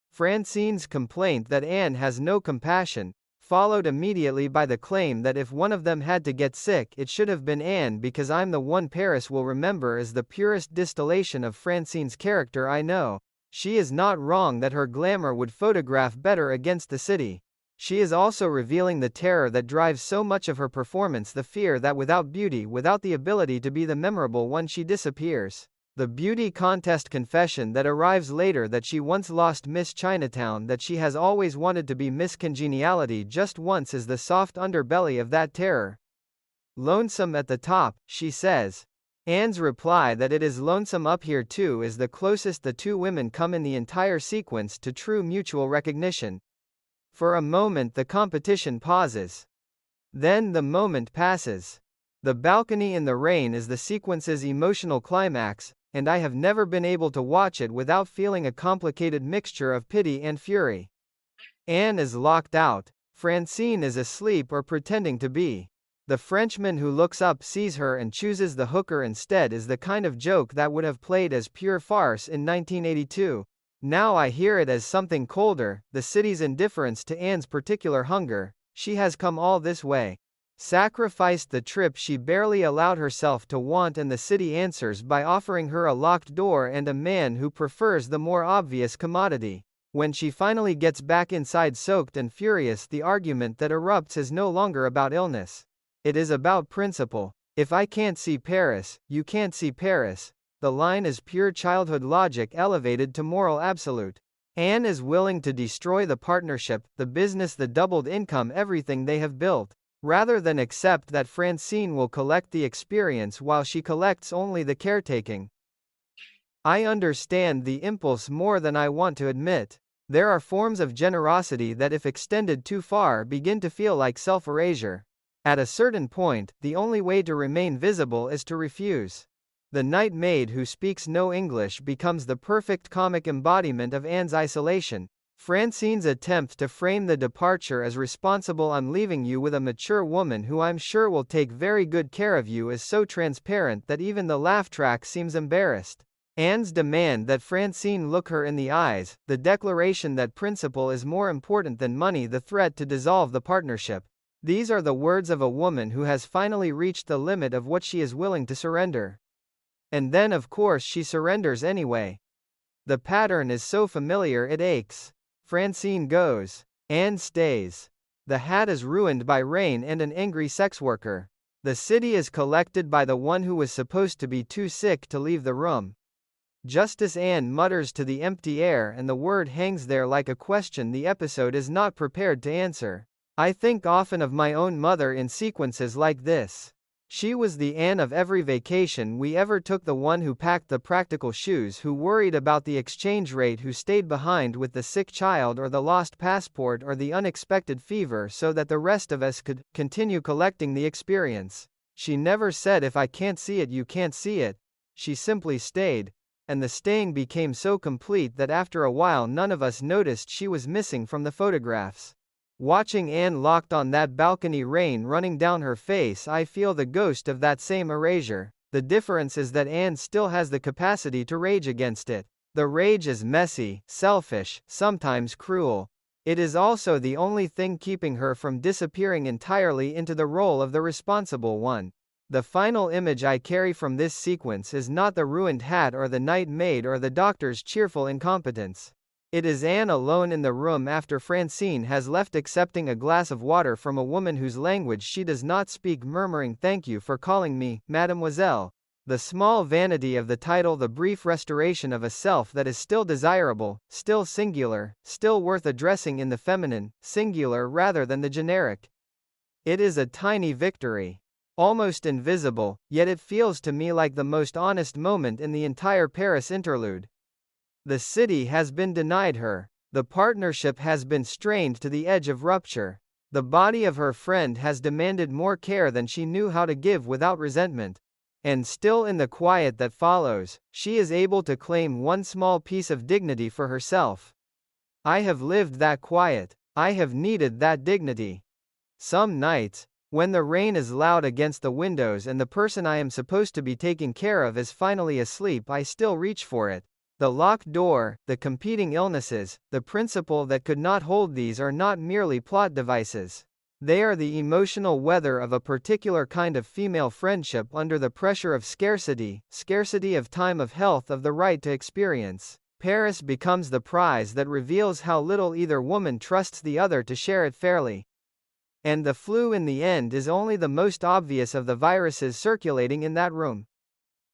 Francine's complaint that Anne has no compassion, followed immediately by the claim that if one of them had to get sick it should have been Anne because I'm the one Paris will remember, is the purest distillation of Francine's character I know. She is not wrong that her glamour would photograph better against the city. She is also revealing the terror that drives so much of her performance, the fear that without beauty, without the ability to be the memorable one, she disappears. The beauty contest confession that arrives later, that she once lost Miss Chinatown, that she has always wanted to be Miss Congeniality just once, is the soft underbelly of that terror. "Lonesome at the top," she says. Anne's reply that it is lonesome up here too is the closest the two women come in the entire sequence to true mutual recognition. For a moment the competition pauses. Then the moment passes. The balcony in the rain is the sequence's emotional climax, and I have never been able to watch it without feeling a complicated mixture of pity and fury. Anne is locked out. Francine is asleep or pretending to be. The Frenchman who looks up sees her and chooses the hooker instead is the kind of joke that would have played as pure farce in 1982. Now I hear it as something colder, the city's indifference to Anne's particular hunger. She has come all this way, sacrificed the trip she barely allowed herself to want, and the city answers by offering her a locked door and a man who prefers the more obvious commodity. When she finally gets back inside soaked and furious, the argument that erupts is no longer about illness. It is about principle. If I can't see Paris, you can't see Paris. The line is pure childhood logic elevated to moral absolute. Anne is willing to destroy the partnership, the business, the doubled income, everything they have built. rather than accept that Francine will collect the experience while she collects only the caretaking. I understand the impulse more than I want to admit. There are forms of generosity that, if extended too far, begin to feel like self-erasure. At a certain point, the only way to remain visible is to refuse. The night maid who speaks no English becomes the perfect comic embodiment of Anne's isolation. Francine's attempt to frame the departure as responsible "I'm leaving you with a mature woman who I'm sure will take very good care of you" is so transparent that even the laugh track seems embarrassed. Anne's demand that Francine look her in the eyes, the declaration that principle is more important than money, the threat to dissolve the partnership. These are the words of a woman who has finally reached the limit of what she is willing to surrender. And then, of course, she surrenders anyway. The pattern is so familiar it aches. Francine goes. Anne stays. The hat is ruined by rain and an angry sex worker. The city is collected by the one who was supposed to be too sick to leave the room. Just as Anne mutters to the empty air and the word hangs there like a question the episode is not prepared to answer. I think often of my own mother in sequences like this. She was the Anne of every vacation we ever took, the one who packed the practical shoes, who worried about the exchange rate, who stayed behind with the sick child or the lost passport or the unexpected fever so that the rest of us could continue collecting the experience. She never said, "If I can't see it, you can't see it." She simply stayed. And the staying became so complete that after a while none of us noticed she was missing from the photographs. Watching Anne locked on that balcony, rain running down her face, I feel the ghost of that same erasure. The difference is that Anne still has the capacity to rage against it. The rage is messy, selfish, sometimes cruel. It is also the only thing keeping her from disappearing entirely into the role of the responsible one. The final image I carry from this sequence is not the ruined hat or the night maid or the doctor's cheerful incompetence. It is Anne alone in the room after Francine has left, accepting a glass of water from a woman whose language she does not speak, murmuring, "Thank you for calling me, mademoiselle." The small vanity of the title, the brief restoration of a self that is still desirable, still singular, still worth addressing in the feminine, singular rather than the generic. It is a tiny victory. Almost invisible, yet it feels to me like the most honest moment in the entire Paris interlude. The city has been denied her. The partnership has been strained to the edge of rupture. The body of her friend has demanded more care than she knew how to give without resentment. And still, in the quiet that follows, she is able to claim one small piece of dignity for herself. I have lived that quiet. I have needed that dignity. Some nights, when the rain is loud against the windows and the person I am supposed to be taking care of is finally asleep, I still reach for it. The locked door, the competing illnesses, the principle that could not hold, these are not merely plot devices. They are the emotional weather of a particular kind of female friendship under the pressure of scarcity, scarcity of time, of health, of the right to experience. Paris becomes the prize that reveals how little either woman trusts the other to share it fairly. And the flu in the end is only the most obvious of the viruses circulating in that room.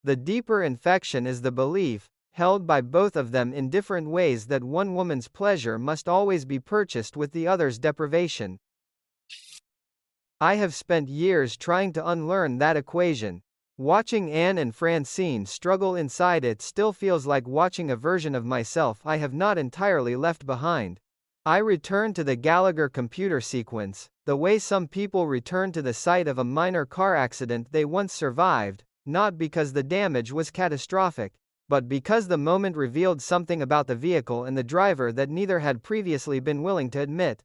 The deeper infection is the belief, held by both of them in different ways, that one woman's pleasure must always be purchased with the other's deprivation. I have spent years trying to unlearn that equation. Watching Anne and Francine struggle inside it still feels like watching a version of myself I have not entirely left behind. I return to the Gallagher computer sequence, the way some people return to the site of a minor car accident they once survived, not because the damage was catastrophic, but because the moment revealed something about the vehicle and the driver that neither had previously been willing to admit.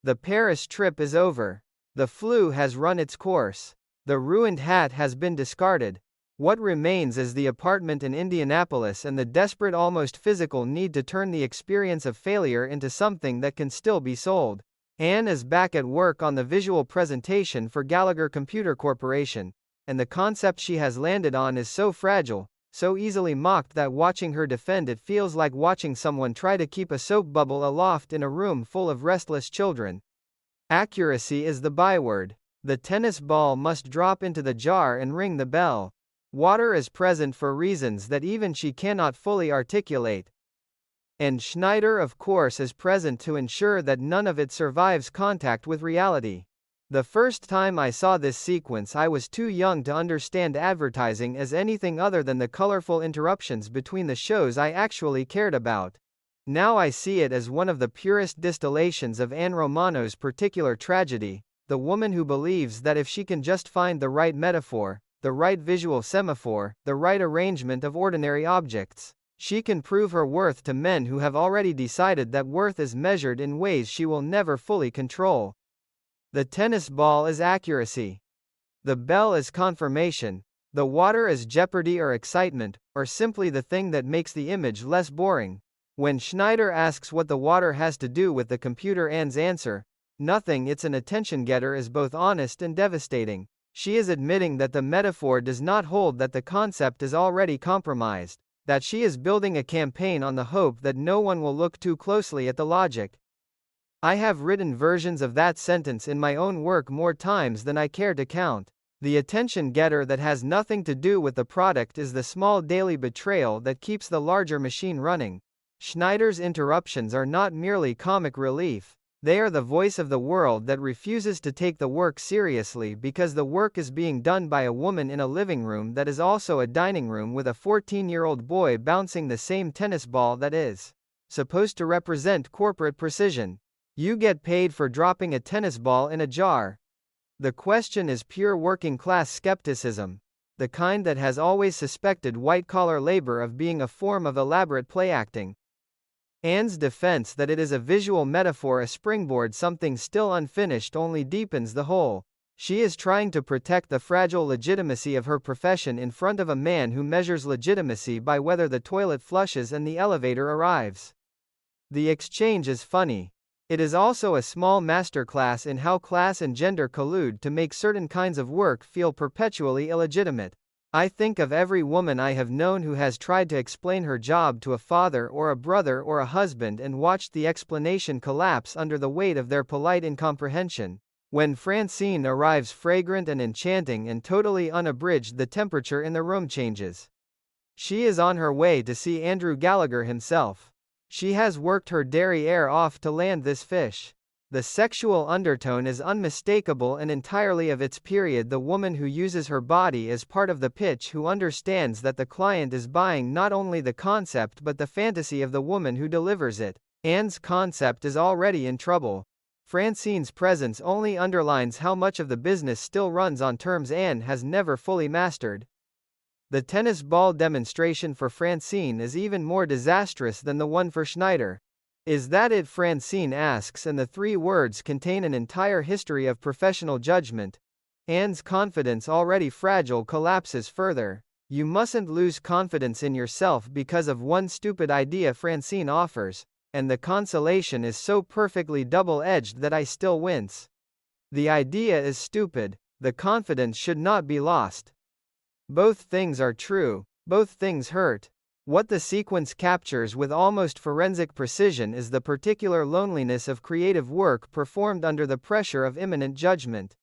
The Paris trip is over. The flu has run its course. The ruined hat has been discarded. What remains is the apartment in Indianapolis and the desperate, almost physical need to turn the experience of failure into something that can still be sold. Anne is back at work on the visual presentation for Gallagher Computer Corporation, and the concept she has landed on is so fragile, so easily mocked, that watching her defend it feels like watching someone try to keep a soap bubble aloft in a room full of restless children. Accuracy is the byword. The tennis ball must drop into the jar and ring the bell. Water is present for reasons that even she cannot fully articulate. And Schneider, of course, is present to ensure that none of it survives contact with reality. The first time I saw this sequence I was too young to understand advertising as anything other than the colorful interruptions between the shows I actually cared about. Now I see it as one of the purest distillations of Anne Romano's particular tragedy, the woman who believes that if she can just find the right metaphor, the right visual semaphore, the right arrangement of ordinary objects, she can prove her worth to men who have already decided that worth is measured in ways she will never fully control. The tennis ball is accuracy. The bell is confirmation. The water is jeopardy or excitement, or simply the thing that makes the image less boring. When Schneider asks what the water has to do with the computer, Anne's answer, "Nothing, it's an attention getter," is both honest and devastating. She is admitting that the metaphor does not hold, that the concept is already compromised, that she is building a campaign on the hope that no one will look too closely at the logic. I have written versions of that sentence in my own work more times than I care to count. The attention getter that has nothing to do with the product is the small daily betrayal that keeps the larger machine running. Schneider's interruptions are not merely comic relief. They are the voice of the world that refuses to take the work seriously because the work is being done by a woman in a living room that is also a dining room with a 14-year-old boy bouncing the same tennis ball that is supposed to represent corporate precision. You get paid for dropping a tennis ball in a jar. The question is pure working-class skepticism, the kind that has always suspected white-collar labor of being a form of elaborate play-acting. Anne's defense that it is a visual metaphor, a springboard, something still unfinished, only deepens the whole. She is trying to protect the fragile legitimacy of her profession in front of a man who measures legitimacy by whether the toilet flushes and the elevator arrives. The exchange is funny. It is also a small masterclass in how class and gender collude to make certain kinds of work feel perpetually illegitimate. I think of every woman I have known who has tried to explain her job to a father or a brother or a husband and watched the explanation collapse under the weight of their polite incomprehension. When Francine arrives fragrant and enchanting and totally unabridged, the temperature in the room changes. She is on her way to see Andrew Gallagher himself. She has worked her derriere off to land this fish. The sexual undertone is unmistakable and entirely of its period. The woman who uses her body as part of the pitch, who understands that the client is buying not only the concept but the fantasy of the woman who delivers it. Anne's concept is already in trouble. Francine's presence only underlines how much of the business still runs on terms Anne has never fully mastered. The tennis ball demonstration for Francine is even more disastrous than the one for Schneider. "Is that it?" Francine asks, and the 3 words contain an entire history of professional judgment. Anne's confidence, already fragile, collapses further. "You mustn't lose confidence in yourself because of one stupid idea," Francine offers, and the consolation is so perfectly double-edged that I still wince. The idea is stupid. The confidence should not be lost. Both things are true. Both things hurt. What the sequence captures with almost forensic precision is the particular loneliness of creative work performed under the pressure of imminent judgment.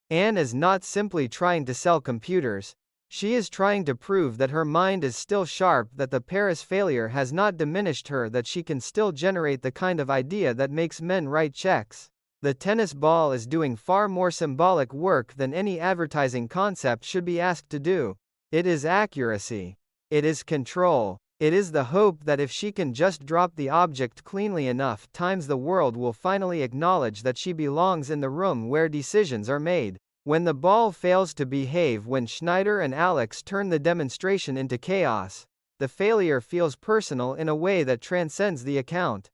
Anne is not simply trying to sell computers. She is trying to prove that her mind is still sharp, that the Paris failure has not diminished her, that she can still generate the kind of idea that makes men write checks. The tennis ball is doing far more symbolic work than any advertising concept should be asked to do. It is accuracy. It is control. It is the hope that if she can just drop the object cleanly enough times, the world will finally acknowledge that she belongs in the room where decisions are made. When the ball fails to behave, when Schneider and Alex turn the demonstration into chaos, the failure feels personal in a way that transcends the account.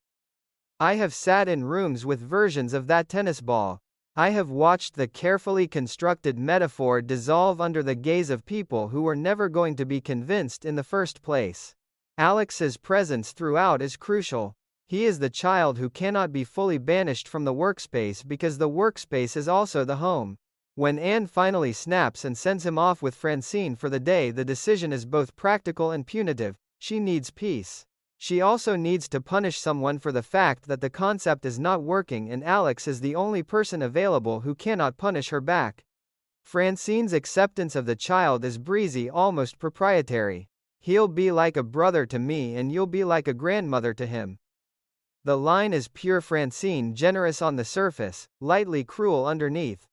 I have sat in rooms with versions of that tennis ball. I have watched the carefully constructed metaphor dissolve under the gaze of people who were never going to be convinced in the first place. Alex's presence throughout is crucial. He is the child who cannot be fully banished from the workspace because the workspace is also the home. When Anne finally snaps and sends him off with Francine for the day, the decision is both practical and punitive. She needs peace. She also needs to punish someone for the fact that the concept is not working, and Alex is the only person available who cannot punish her back. Francine's acceptance of the child is breezy, almost proprietary. "He'll be like a brother to me and you'll be like a grandmother to him." The line is pure Francine, generous on the surface, lightly cruel underneath.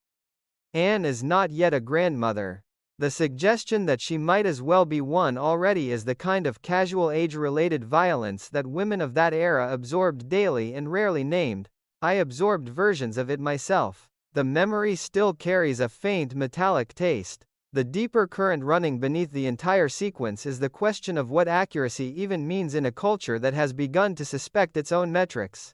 Anne is not yet a grandmother. The suggestion that she might as well be one already is the kind of casual age-related violence that women of that era absorbed daily and rarely named. I absorbed versions of it myself. The memory still carries a faint metallic taste. The deeper current running beneath the entire sequence is the question of what accuracy even means in a culture that has begun to suspect its own metrics.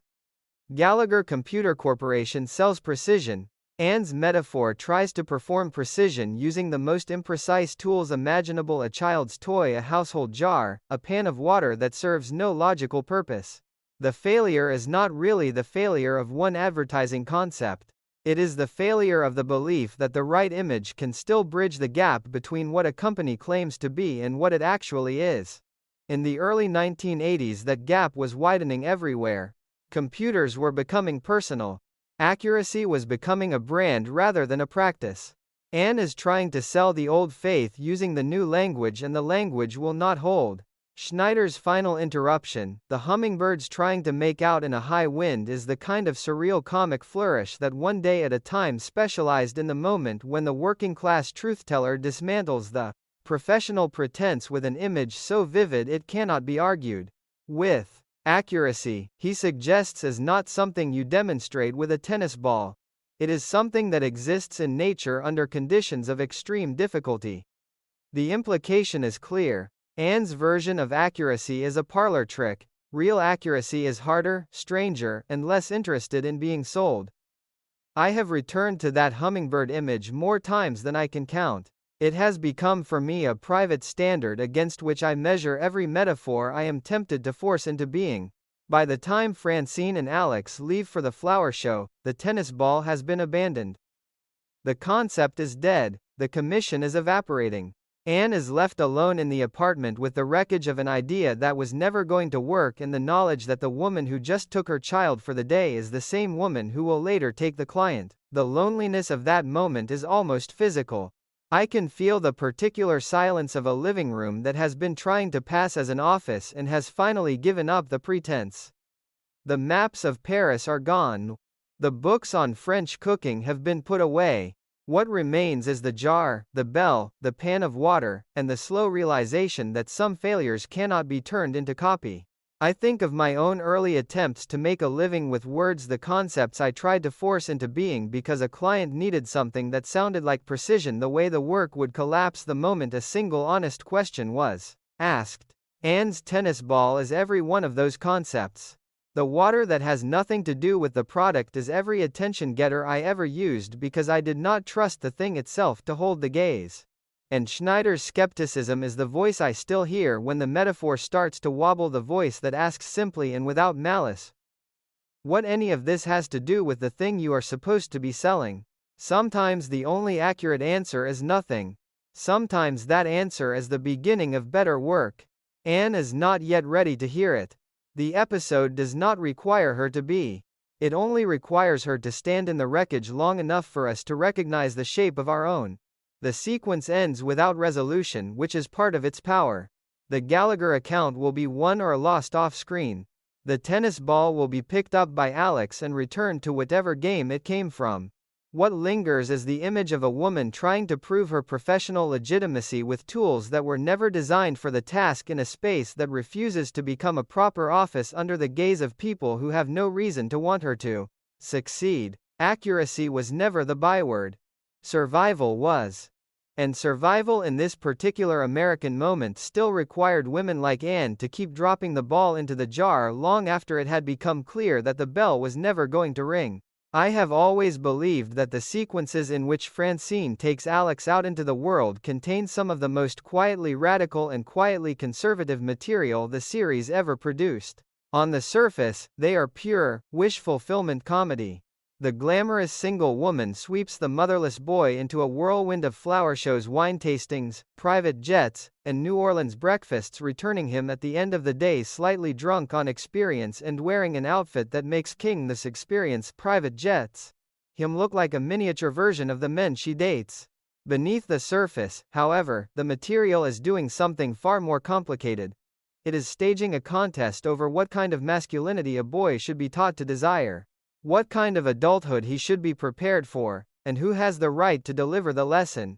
Gallagher Computer Corporation sells precision. Anne's metaphor tries to perform precision using the most imprecise tools imaginable: a child's toy, a household jar, a pan of water that serves no logical purpose. The failure is not really the failure of one advertising concept. It is the failure of the belief that the right image can still bridge the gap between what a company claims to be and what it actually is. In the early 1980s, that gap was widening everywhere. Computers were becoming personal. Accuracy was becoming a brand rather than a practice. Anne is trying to sell the old faith using the new language, and the language will not hold. Schneider's final interruption, the hummingbirds trying to make out in a high wind, is the kind of surreal comic flourish that one day at a time specialized in the moment when the working-class truth-teller dismantles the professional pretense with an image so vivid it cannot be argued with. Accuracy, he suggests, is not something you demonstrate with a tennis ball. It is something that exists in nature under conditions of extreme difficulty. The implication is clear. Anne's version of accuracy is a parlor trick. Real accuracy is harder, stranger, and less interested in being sold. I have returned to that hummingbird image more times than I can count. It has become for me a private standard against which I measure every metaphor I am tempted to force into being. By the time Francine and Alex leave for the flower show, the tennis ball has been abandoned. The concept is dead, the commission is evaporating. Anne is left alone in the apartment with the wreckage of an idea that was never going to work, and the knowledge that the woman who just took her child for the day is the same woman who will later take the client. The loneliness of that moment is almost physical. I can feel the particular silence of a living room that has been trying to pass as an office and has finally given up the pretense. The maps of Paris are gone. The books on French cooking have been put away. What remains is the jar, the bell, the pan of water, and the slow realization that some failures cannot be turned into copy. I think of my own early attempts to make a living with words, the concepts I tried to force into being because a client needed something that sounded like precision, the way the work would collapse the moment a single honest question was asked. Anne's tennis ball is every one of those concepts. The water that has nothing to do with the product is every attention getter I ever used because I did not trust the thing itself to hold the gaze. And Schneider's skepticism is the voice I still hear when the metaphor starts to wobble, the voice that asks simply and without malice, what any of this has to do with the thing you are supposed to be selling. Sometimes the only accurate answer is nothing. Sometimes that answer is the beginning of better work. Anne is not yet ready to hear it. The episode does not require her to be. It only requires her to stand in the wreckage long enough for us to recognize the shape of our own. The sequence ends without resolution, which is part of its power. The Gallagher account will be won or lost off-screen. The tennis ball will be picked up by Alex and returned to whatever game it came from. What lingers is the image of a woman trying to prove her professional legitimacy with tools that were never designed for the task, in a space that refuses to become a proper office under the gaze of people who have no reason to want her to succeed. Accuracy was never the byword. Survival was. And survival in this particular American moment still required women like Anne to keep dropping the ball into the jar long after it had become clear that the bell was never going to ring. I have always believed that the sequences in which Francine takes Alex out into the world contain some of the most quietly radical and quietly conservative material the series ever produced. On the surface, they are pure, wish-fulfillment comedy. The glamorous single woman sweeps the motherless boy into a whirlwind of flower shows, wine tastings, private jets, and New Orleans breakfasts, returning him at the end of the day slightly drunk on experience and wearing an outfit that makes King this experience, private jets, him look like a miniature version of the men she dates. Beneath the surface, however, the material is doing something far more complicated. it is staging a contest over what kind of masculinity a boy should be taught to desire, what kind of adulthood he should be prepared for, and who has the right to deliver the lesson.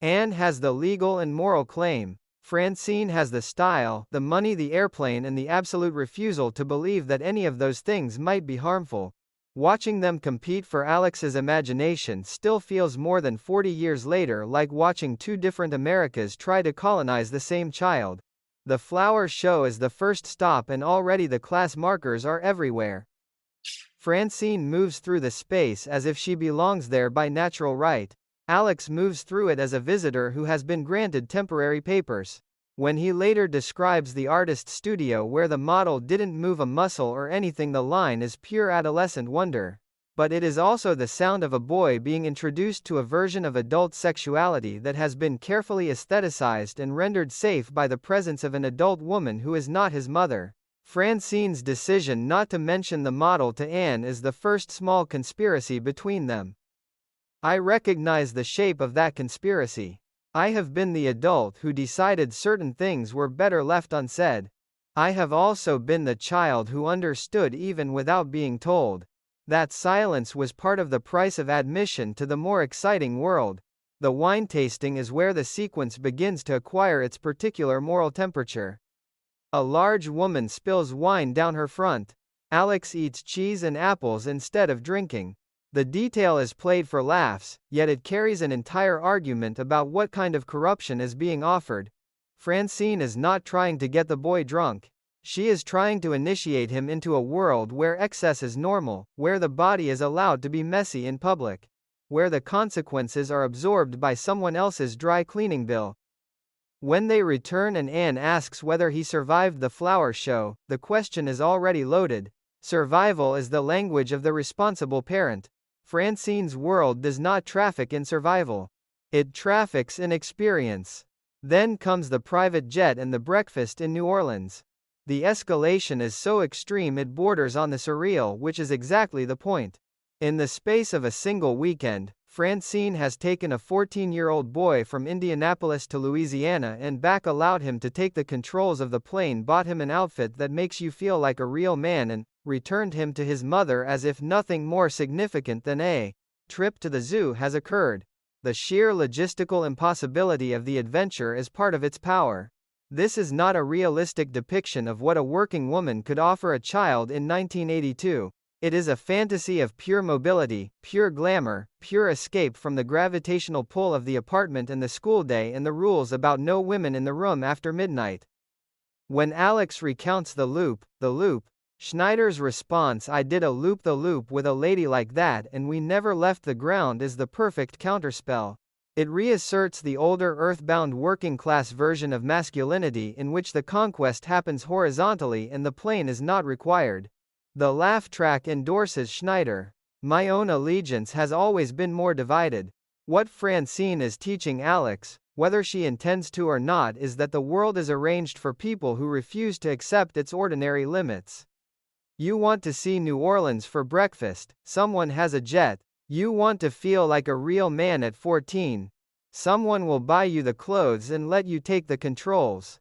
Anne has the legal and moral claim. Francine has the style, the money, the airplane, and the absolute refusal to believe that any of those things might be harmful. Watching them compete for Alex's imagination still feels more than 40 years later like watching two different Americas try to colonize the same child. The flower show is the first stop and already the class markers are everywhere. Francine moves through the space as if she belongs there by natural right. Alex moves through it as a visitor who has been granted temporary papers. When he later describes the artist's studio where the model didn't move a muscle or anything, the line is pure adolescent wonder. But it is also the sound of a boy being introduced to a version of adult sexuality that has been carefully aestheticized and rendered safe by the presence of an adult woman who is not his mother. Francine's decision not to mention the model to Anne is the first small conspiracy between them. I recognize the shape of that conspiracy. I have been the adult who decided certain things were better left unsaid. I have also been the child who understood even without being told. That silence was part of the price of admission to the more exciting world. The wine tasting is where the sequence begins to acquire its particular moral temperature. A large woman spills wine down her front. Alex eats cheese and apples instead of drinking. The detail is played for laughs, yet it carries an entire argument about what kind of corruption is being offered. Francine is not trying to get the boy drunk. She is trying to initiate him into a world where excess is normal, where the body is allowed to be messy in public, where the consequences are absorbed by someone else's dry cleaning bill. When they return and Anne asks whether he survived the flower show, the question is already loaded. Survival is the language of the responsible parent. Francine's world does not traffic in survival. It traffics in experience. Then comes the private jet and the breakfast in New Orleans. The escalation is so extreme it borders on the surreal, which is exactly the point. In the space of a single weekend, Francine has taken a 14-year-old boy from Indianapolis to Louisiana and back, allowed him to take the controls of the plane, bought him an outfit that makes you feel like a real man, and returned him to his mother as if nothing more significant than a trip to the zoo has occurred. The sheer logistical impossibility of the adventure is part of its power. This is not a realistic depiction of what a working woman could offer a child in 1982. It is a fantasy of pure mobility, pure glamour, pure escape from the gravitational pull of the apartment and the school day and the rules about no women in the room after midnight. When Alex recounts the loop, Schneider's response, "I did a loop-the-loop with a lady like that and we never left the ground," is the perfect counterspell. It reasserts the older earthbound working-class version of masculinity in which the conquest happens horizontally and the plane is not required. The laugh track endorses Schneider. My own allegiance has always been more divided. What Francine is teaching Alex, whether she intends to or not, is that the world is arranged for people who refuse to accept its ordinary limits. You want to see New Orleans for breakfast, someone has a jet. You want to feel like a real man at 14. Someone will buy you the clothes and let you take the controls.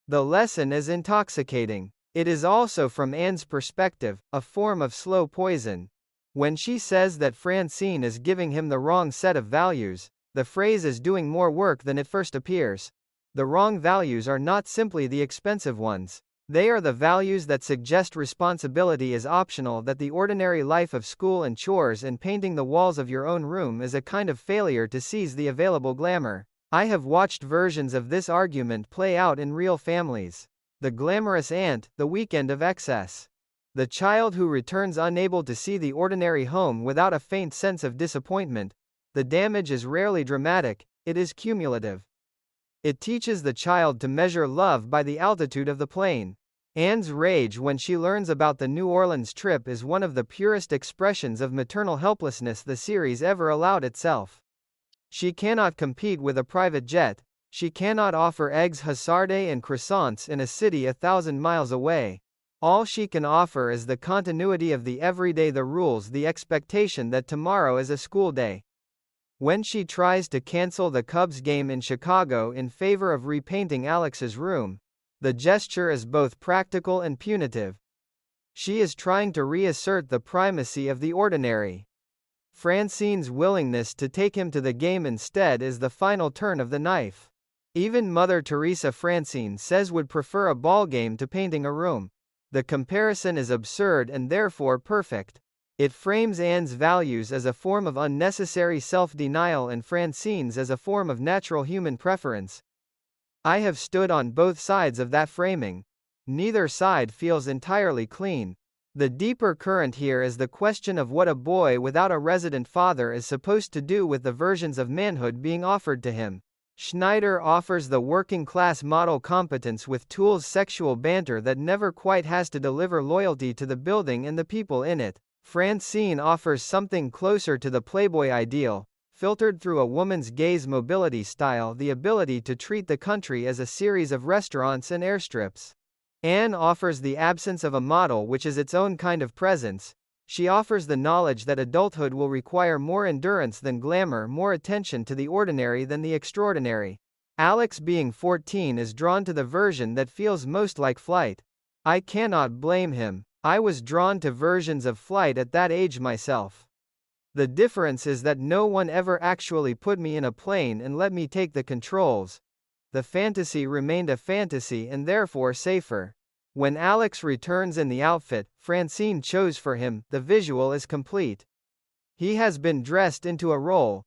The lesson is intoxicating. It is also, from Anne's perspective, a form of slow poison. When she says that Francine is giving him the wrong set of values, the phrase is doing more work than it first appears. The wrong values are not simply the expensive ones. They are the values that suggest responsibility is optional, that the ordinary life of school and chores and painting the walls of your own room is a kind of failure to seize the available glamour. I have watched versions of this argument play out in real families. The glamorous aunt, the weekend of excess. The child who returns unable to see the ordinary home without a faint sense of disappointment. The damage is rarely dramatic, it is cumulative. It teaches the child to measure love by the altitude of the plane. Anne's rage when she learns about the New Orleans trip is one of the purest expressions of maternal helplessness the series ever allowed itself. She cannot compete with a private jet. She cannot offer eggs Hazardé and croissants in a city 1,000 miles away. All she can offer is the continuity of the everyday, the rules, the expectation that tomorrow is a school day. When she tries to cancel the Cubs game in Chicago in favor of repainting Alex's room, The gesture is both practical and punitive. She is trying to reassert the primacy of the ordinary. Francine's willingness to take him to the game instead is the final turn of the knife. Even Mother Teresa Francine says would prefer a ball game to painting a room. The comparison is absurd and therefore perfect. It frames Anne's values as a form of unnecessary self-denial and Francine's as a form of natural human preference. I have stood on both sides of that framing. Neither side feels entirely clean. The deeper current here is the question of what a boy without a resident father is supposed to do with the versions of manhood being offered to him. Schneider offers the working-class model competence with Toole's sexual banter that never quite has to deliver loyalty to the building and the people in it. Francine offers something closer to the Playboy ideal, filtered through a woman's gaze mobility style, the ability to treat the country as a series of restaurants and airstrips. Anne offers the absence of a model, which is its own kind of presence. She offers the knowledge that adulthood will require more endurance than glamour, more attention to the ordinary than the extraordinary. Alex, being 14, is drawn to the version that feels most like flight. I cannot blame him. I was drawn to versions of flight at that age myself. The difference is that no one ever actually put me in a plane and let me take the controls. The fantasy remained a fantasy and therefore safer. When Alex returns in the outfit Francine chose for him, the visual is complete. He has been dressed into a role.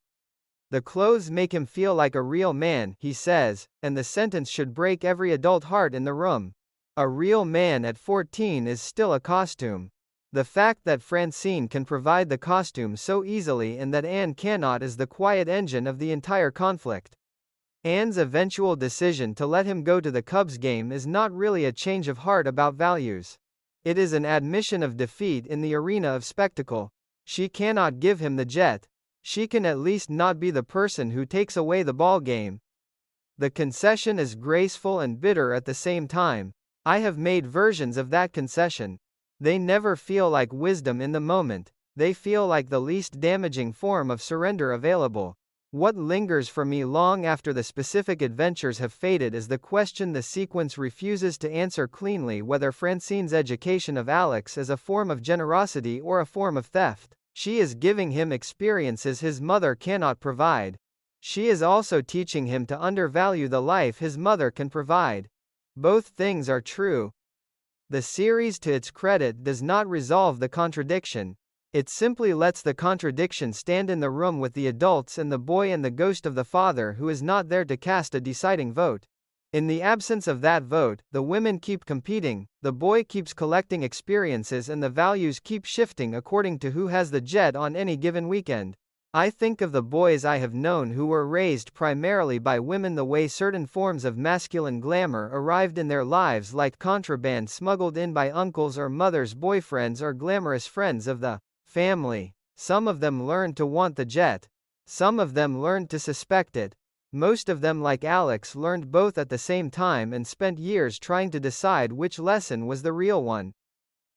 The clothes make him feel like a real man, he says, and the sentence should break every adult heart in the room. A real man at 14 is still a costume. The fact that Francine can provide the costume so easily and that Anne cannot is the quiet engine of the entire conflict. Anne's eventual decision to let him go to the Cubs game is not really a change of heart about values. It is an admission of defeat in the arena of spectacle. She cannot give him the jet. She can at least not be the person who takes away the ball game. The concession is graceful and bitter at the same time. I have made versions of that concession. They never feel like wisdom in the moment. They feel like the least damaging form of surrender available. What lingers for me long after the specific adventures have faded is the question the sequence refuses to answer cleanly: whether Francine's education of Alex is a form of generosity or a form of theft. She is giving him experiences his mother cannot provide. She is also teaching him to undervalue the life his mother can provide. Both things are true. The series, to its credit, does not resolve the contradiction. It simply lets the contradiction stand in the room with the adults and the boy and the ghost of the father who is not there to cast a deciding vote. In the absence of that vote, the women keep competing, the boy keeps collecting experiences, and the values keep shifting according to who has the jet on any given weekend. I think of the boys I have known who were raised primarily by women the way certain forms of masculine glamour arrived in their lives like contraband smuggled in by uncles or mothers' boyfriends or glamorous friends of the family. Some of them learned to want the jet. Some of them learned to suspect it. Most of them, like Alex, learned both at the same time and spent years trying to decide which lesson was the real one.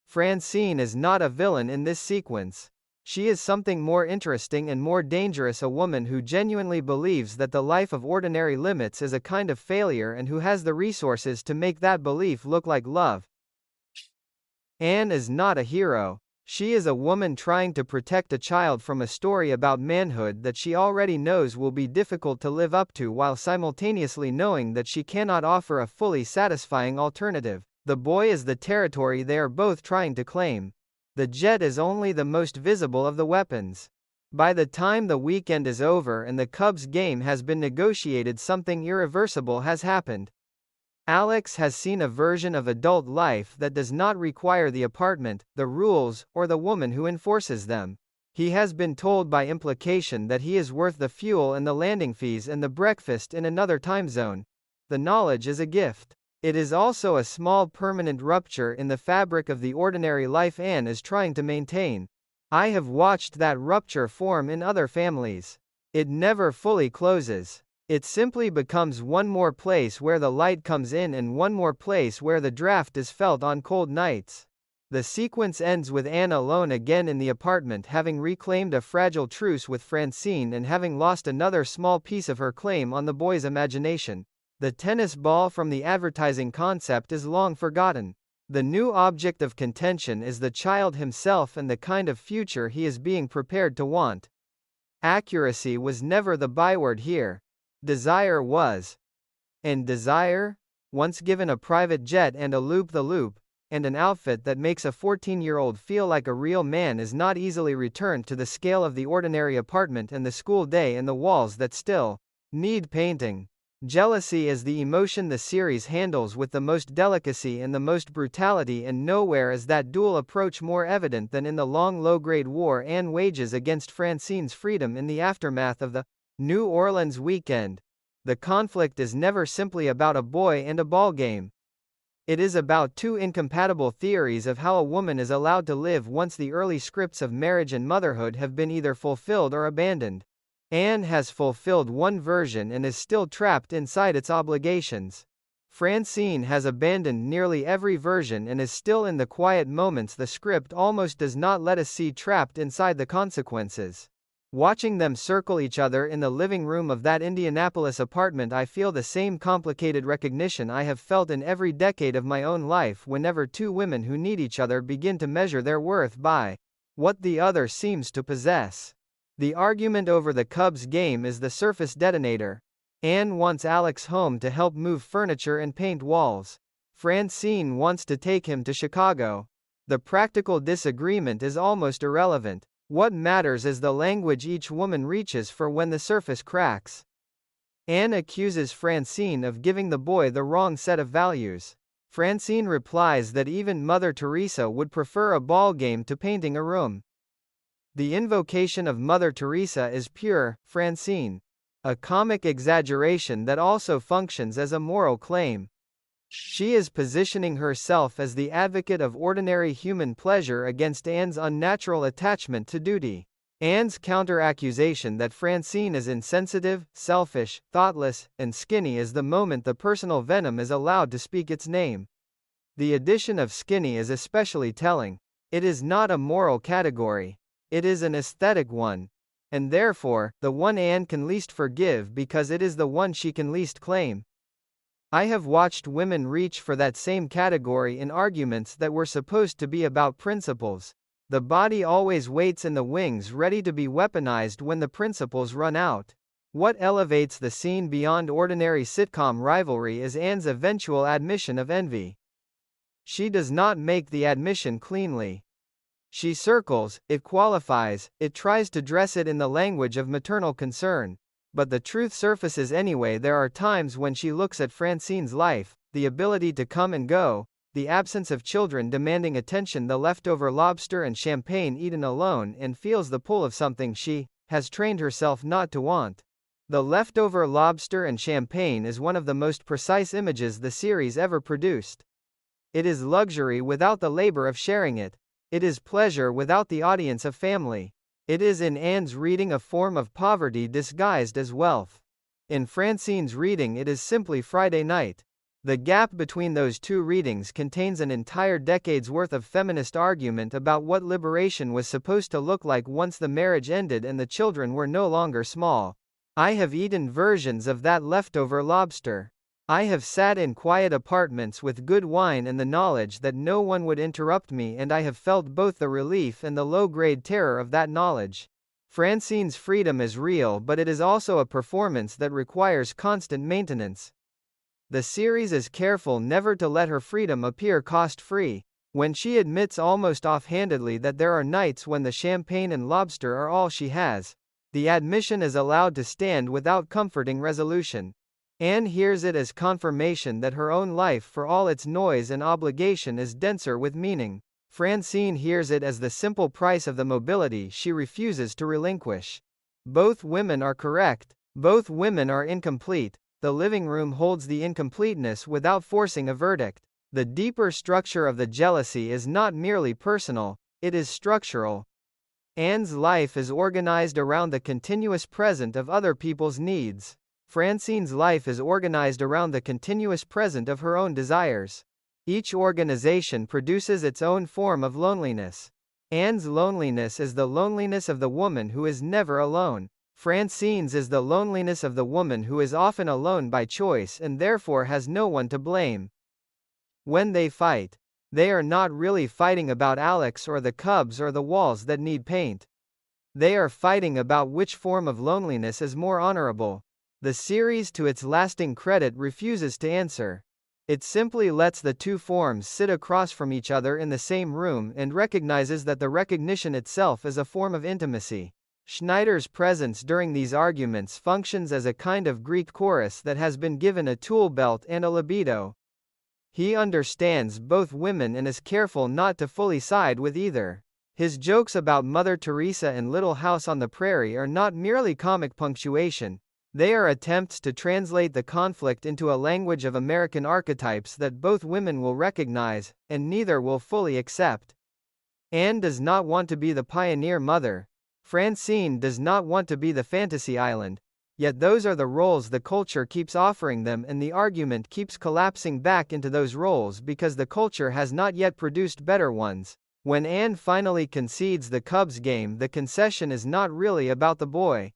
Francine is not a villain in this sequence. She is something more interesting and more dangerous, a woman who genuinely believes that the life of ordinary limits is a kind of failure and who has the resources to make that belief look like love. Anne is not a hero. She is a woman trying to protect a child from a story about manhood that she already knows will be difficult to live up to, while simultaneously knowing that she cannot offer a fully satisfying alternative. The boy is the territory they are both trying to claim. The jet is only the most visible of the weapons. By the time the weekend is over and the Cubs game has been negotiated, something irreversible has happened. Alex has seen a version of adult life that does not require the apartment, the rules, or the woman who enforces them. He has been told by implication that he is worth the fuel and the landing fees and the breakfast in another time zone. The knowledge is a gift. It is also a small permanent rupture in the fabric of the ordinary life Anne is trying to maintain. I have watched that rupture form in other families. It never fully closes. It simply becomes one more place where the light comes in and one more place where the draft is felt on cold nights. The sequence ends with Anne alone again in the apartment, having reclaimed a fragile truce with Francine and having lost another small piece of her claim on the boy's imagination. The tennis ball from the advertising concept is long forgotten. The new object of contention is the child himself and the kind of future he is being prepared to want. Accuracy was never the byword here. Desire was. And desire? Once given a private jet and a loop-the-loop, and an outfit that makes a 14-year-old feel like a real man is not easily returned to the scale of the ordinary apartment and the school day and the walls that still need painting. Jealousy is the emotion the series handles with the most delicacy and the most brutality, and nowhere is that dual approach more evident than in the long low-grade war Anne wages against Francine's freedom in the aftermath of the New Orleans weekend. The conflict is never simply about a boy and a ball game. It is about two incompatible theories of how a woman is allowed to live once the early scripts of marriage and motherhood have been either fulfilled or abandoned. Anne has fulfilled one version and is still trapped inside its obligations. Francine has abandoned nearly every version and is still in the quiet moments the script almost does not let us see, trapped inside the consequences. Watching them circle each other in the living room of that Indianapolis apartment, I feel the same complicated recognition I have felt in every decade of my own life whenever two women who need each other begin to measure their worth by what the other seems to possess. The argument over the Cubs game is the surface detonator. Anne wants Alex home to help move furniture and paint walls. Francine wants to take him to Chicago. The practical disagreement is almost irrelevant. What matters is the language each woman reaches for when the surface cracks. Anne accuses Francine of giving the boy the wrong set of values. Francine replies that even Mother Teresa would prefer a ball game to painting a room. The invocation of Mother Teresa is pure, Francine. A comic exaggeration that also functions as a moral claim. She is positioning herself as the advocate of ordinary human pleasure against Anne's unnatural attachment to duty. Anne's counter-accusation that Francine is insensitive, selfish, thoughtless, and skinny is the moment the personal venom is allowed to speak its name. The addition of skinny is especially telling. It is not a moral category. It is an aesthetic one. And therefore, the one Anne can least forgive because it is the one she can least claim. I have watched women reach for that same category in arguments that were supposed to be about principles. The body always waits in the wings, ready to be weaponized when the principles run out. What elevates the scene beyond ordinary sitcom rivalry is Anne's eventual admission of envy. She does not make the admission cleanly. She circles, it qualifies, it tries to dress it in the language of maternal concern. But the truth surfaces anyway. There are times when she looks at Francine's life, the ability to come and go, the absence of children demanding attention, the leftover lobster and champagne eaten alone, and feels the pull of something she has trained herself not to want. The leftover lobster and champagne is one of the most precise images the series ever produced. It is luxury without the labor of sharing it. It is pleasure without the audience of family. It is in Anne's reading a form of poverty disguised as wealth. In Francine's reading it is simply Friday night. The gap between those two readings contains an entire decade's worth of feminist argument about what liberation was supposed to look like once the marriage ended and the children were no longer small. I have eaten versions of that leftover lobster. I have sat in quiet apartments with good wine and the knowledge that no one would interrupt me, and I have felt both the relief and the low-grade terror of that knowledge. Francine's freedom is real, but it is also a performance that requires constant maintenance. The series is careful never to let her freedom appear cost-free. When she admits almost offhandedly that there are nights when the champagne and lobster are all she has, the admission is allowed to stand without comforting resolution. Anne hears it as confirmation that her own life, for all its noise and obligation, is denser with meaning. Francine hears it as the simple price of the mobility she refuses to relinquish. Both women are correct. Both women are incomplete. The living room holds the incompleteness without forcing a verdict. The deeper structure of the jealousy is not merely personal, it is structural. Anne's life is organized around the continuous present of other people's needs. Francine's life is organized around the continuous present of her own desires. Each organization produces its own form of loneliness. Anne's loneliness is the loneliness of the woman who is never alone. Francine's is the loneliness of the woman who is often alone by choice and therefore has no one to blame. When they fight, they are not really fighting about Alex or the cubs or the walls that need paint. They are fighting about which form of loneliness is more honorable. The series, to its lasting credit, refuses to answer. It simply lets the two forms sit across from each other in the same room and recognizes that the recognition itself is a form of intimacy. Schneider's presence during these arguments functions as a kind of Greek chorus that has been given a tool belt and a libido. He understands both women and is careful not to fully side with either. His jokes about Mother Teresa and Little House on the Prairie are not merely comic punctuation. They are attempts to translate the conflict into a language of American archetypes that both women will recognize, and neither will fully accept. Anne does not want to be the pioneer mother. Francine does not want to be the fantasy island. Yet those are the roles the culture keeps offering them, and the argument keeps collapsing back into those roles because the culture has not yet produced better ones. When Anne finally concedes the Cubs game, the concession is not really about the boy.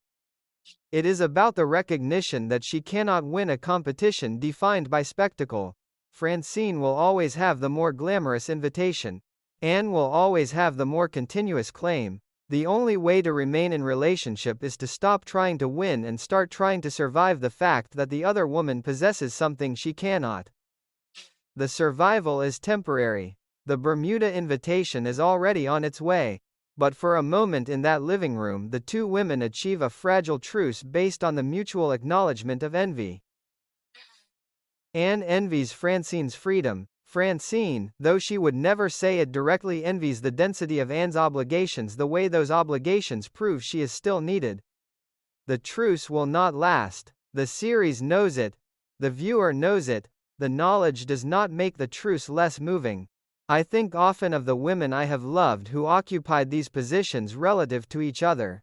It is about the recognition that she cannot win a competition defined by spectacle. Francine will always have the more glamorous invitation. Anne will always have the more continuous claim. The only way to remain in relationship is to stop trying to win and start trying to survive the fact that the other woman possesses something she cannot. The survival is temporary. The Bermuda invitation is already on its way. But for a moment in that living room, the two women achieve a fragile truce based on the mutual acknowledgement of envy. Anne envies Francine's freedom. Francine, though she would never say it directly, envies the density of Anne's obligations, the way those obligations prove she is still needed. The truce will not last. The series knows it. The viewer knows it. The knowledge does not make the truce less moving. I think often of the women I have loved who occupied these positions relative to each other.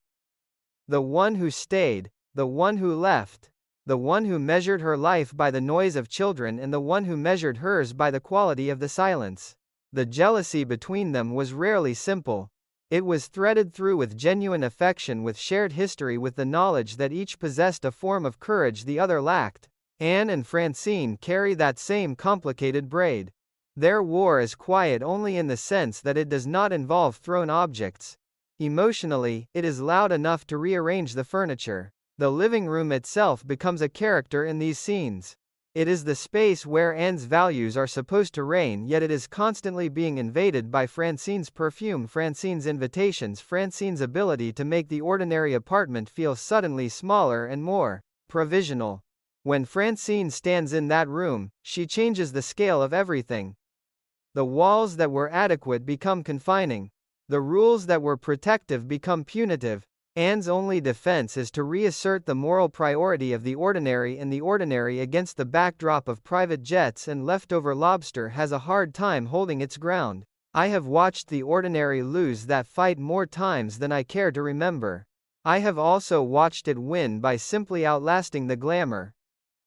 The one who stayed, the one who left, the one who measured her life by the noise of children and the one who measured hers by the quality of the silence. The jealousy between them was rarely simple. It was threaded through with genuine affection, with shared history, with the knowledge that each possessed a form of courage the other lacked. Anne and Francine carry that same complicated braid. Their war is quiet only in the sense that it does not involve thrown objects. Emotionally, it is loud enough to rearrange the furniture. The living room itself becomes a character in these scenes. It is the space where Anne's values are supposed to reign, yet it is constantly being invaded by Francine's perfume, Francine's invitations, Francine's ability to make the ordinary apartment feel suddenly smaller and more provisional. When Francine stands in that room, she changes the scale of everything. The walls that were adequate become confining. The rules that were protective become punitive. Anne's only defense is to reassert the moral priority of the ordinary, and the ordinary against the backdrop of private jets and leftover lobster has a hard time holding its ground. I have watched the ordinary lose that fight more times than I care to remember. I have also watched it win by simply outlasting the glamour.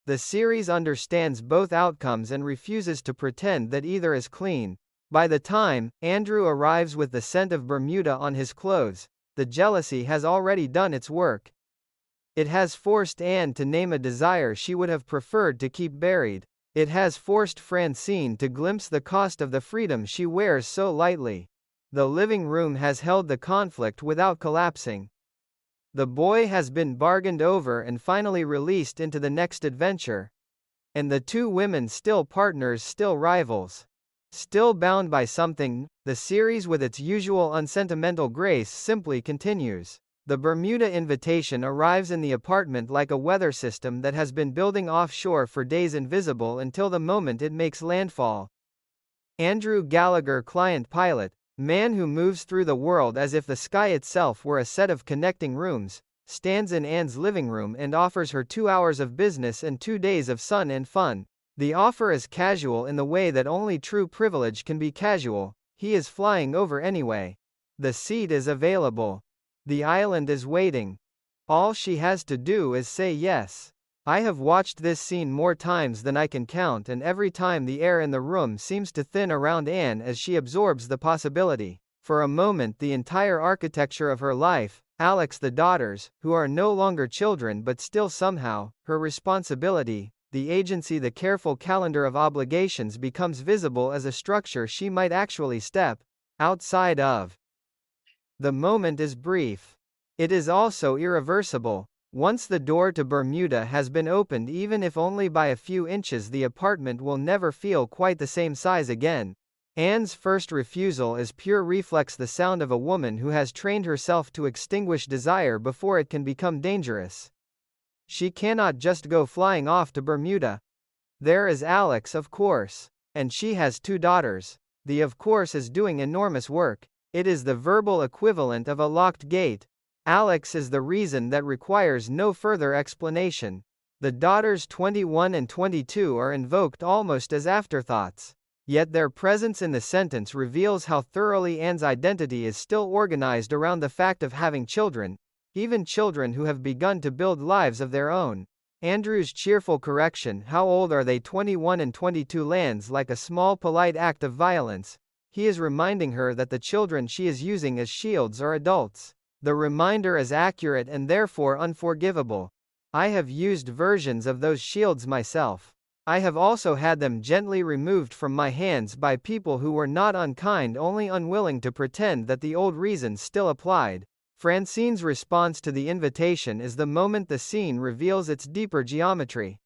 The series understands both outcomes and refuses to pretend that either is clean. By the time Andrew arrives with the scent of Bermuda on his clothes, the jealousy has already done its work. It has forced Anne to name a desire she would have preferred to keep buried. It has forced Francine to glimpse the cost of the freedom she wears so lightly. The living room has held the conflict without collapsing. The boy has been bargained over and finally released into the next adventure. And the two women, still partners, still rivals, still bound by something. The series, with its usual unsentimental grace, simply continues. The Bermuda invitation arrives in the apartment like a weather system that has been building offshore for days, invisible until the moment it makes landfall. Andrew Gallagher, client pilot, man who moves through the world as if the sky itself were a set of connecting rooms, stands in Anne's living room and offers her 2 hours of business and 2 days of sun and fun. The offer is casual in the way that only true privilege can be casual. He is flying over anyway. The seat is available. The island is waiting. All she has to do is say yes. I have watched this scene more times than I can count, and every time the air in the room seems to thin around Anne as she absorbs the possibility. For a moment the entire architecture of her life, Alex the daughters, who are no longer children but still somehow, her responsibility, the agency, the careful calendar of obligations becomes visible as a structure she might actually step outside of. The moment is brief. It is also irreversible. Once the door to Bermuda has been opened, even if only by a few inches, the apartment will never feel quite the same size again. Anne's first refusal is pure reflex, the sound of a woman who has trained herself to extinguish desire before it can become dangerous. She cannot just go flying off to Bermuda. There is Alex, of course. And she has 2 daughters. The of course is doing enormous work. It is the verbal equivalent of a locked gate. Alex is the reason that requires no further explanation. The daughters 21 and 22 are invoked almost as afterthoughts. Yet their presence in the sentence reveals how thoroughly Anne's identity is still organized around the fact of having children, even children who have begun to build lives of their own. Andrew's cheerful correction, "How old are they, 21 and 22," lands like a small polite act of violence. He is reminding her that the children she is using as shields are adults. The reminder is accurate and therefore unforgivable. I have used versions of those shields myself. I have also had them gently removed from my hands by people who were not unkind, only unwilling to pretend that the old reasons still applied. Francine's response to the invitation is the moment the scene reveals its deeper geometry.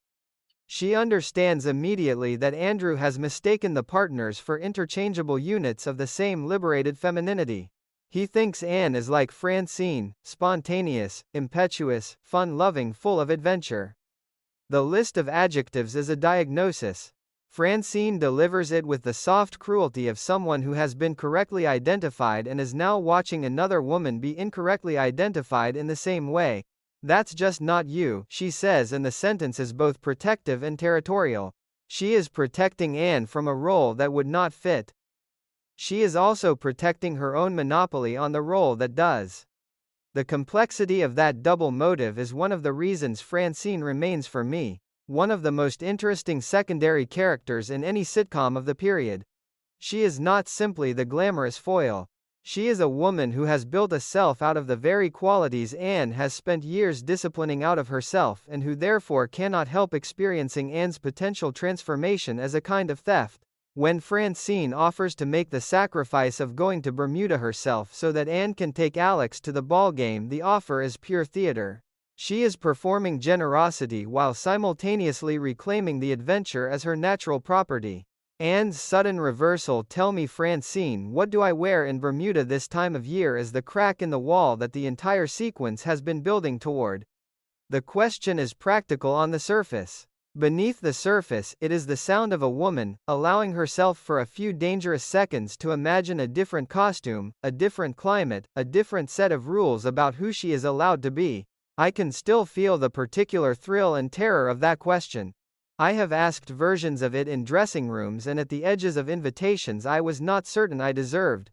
She understands immediately that Andrew has mistaken the partners for interchangeable units of the same liberated femininity. He thinks Anne is like Francine, spontaneous, impetuous, fun-loving, full of adventure. The list of adjectives is a diagnosis. Francine delivers it with the soft cruelty of someone who has been correctly identified and is now watching another woman be incorrectly identified in the same way. "That's just not you," she says, and the sentence is both protective and territorial. She is protecting Anne from a role that would not fit. She is also protecting her own monopoly on the role that does. The complexity of that double motive is one of the reasons Francine remains, for me, one of the most interesting secondary characters in any sitcom of the period. She is not simply the glamorous foil. She is a woman who has built a self out of the very qualities Anne has spent years disciplining out of herself, and who therefore cannot help experiencing Anne's potential transformation as a kind of theft. When Francine offers to make the sacrifice of going to Bermuda herself so that Anne can take Alex to the ball game, the offer is pure theater. She is performing generosity while simultaneously reclaiming the adventure as her natural property. Anne's sudden reversal, "Tell me, Francine, what do I wear in Bermuda this time of year?" is the crack in the wall that the entire sequence has been building toward. The question is practical on the surface. Beneath the surface, it is the sound of a woman, allowing herself for a few dangerous seconds to imagine a different costume, a different climate, a different set of rules about who she is allowed to be. I can still feel the particular thrill and terror of that question. I have asked versions of it in dressing rooms and at the edges of invitations I was not certain I deserved.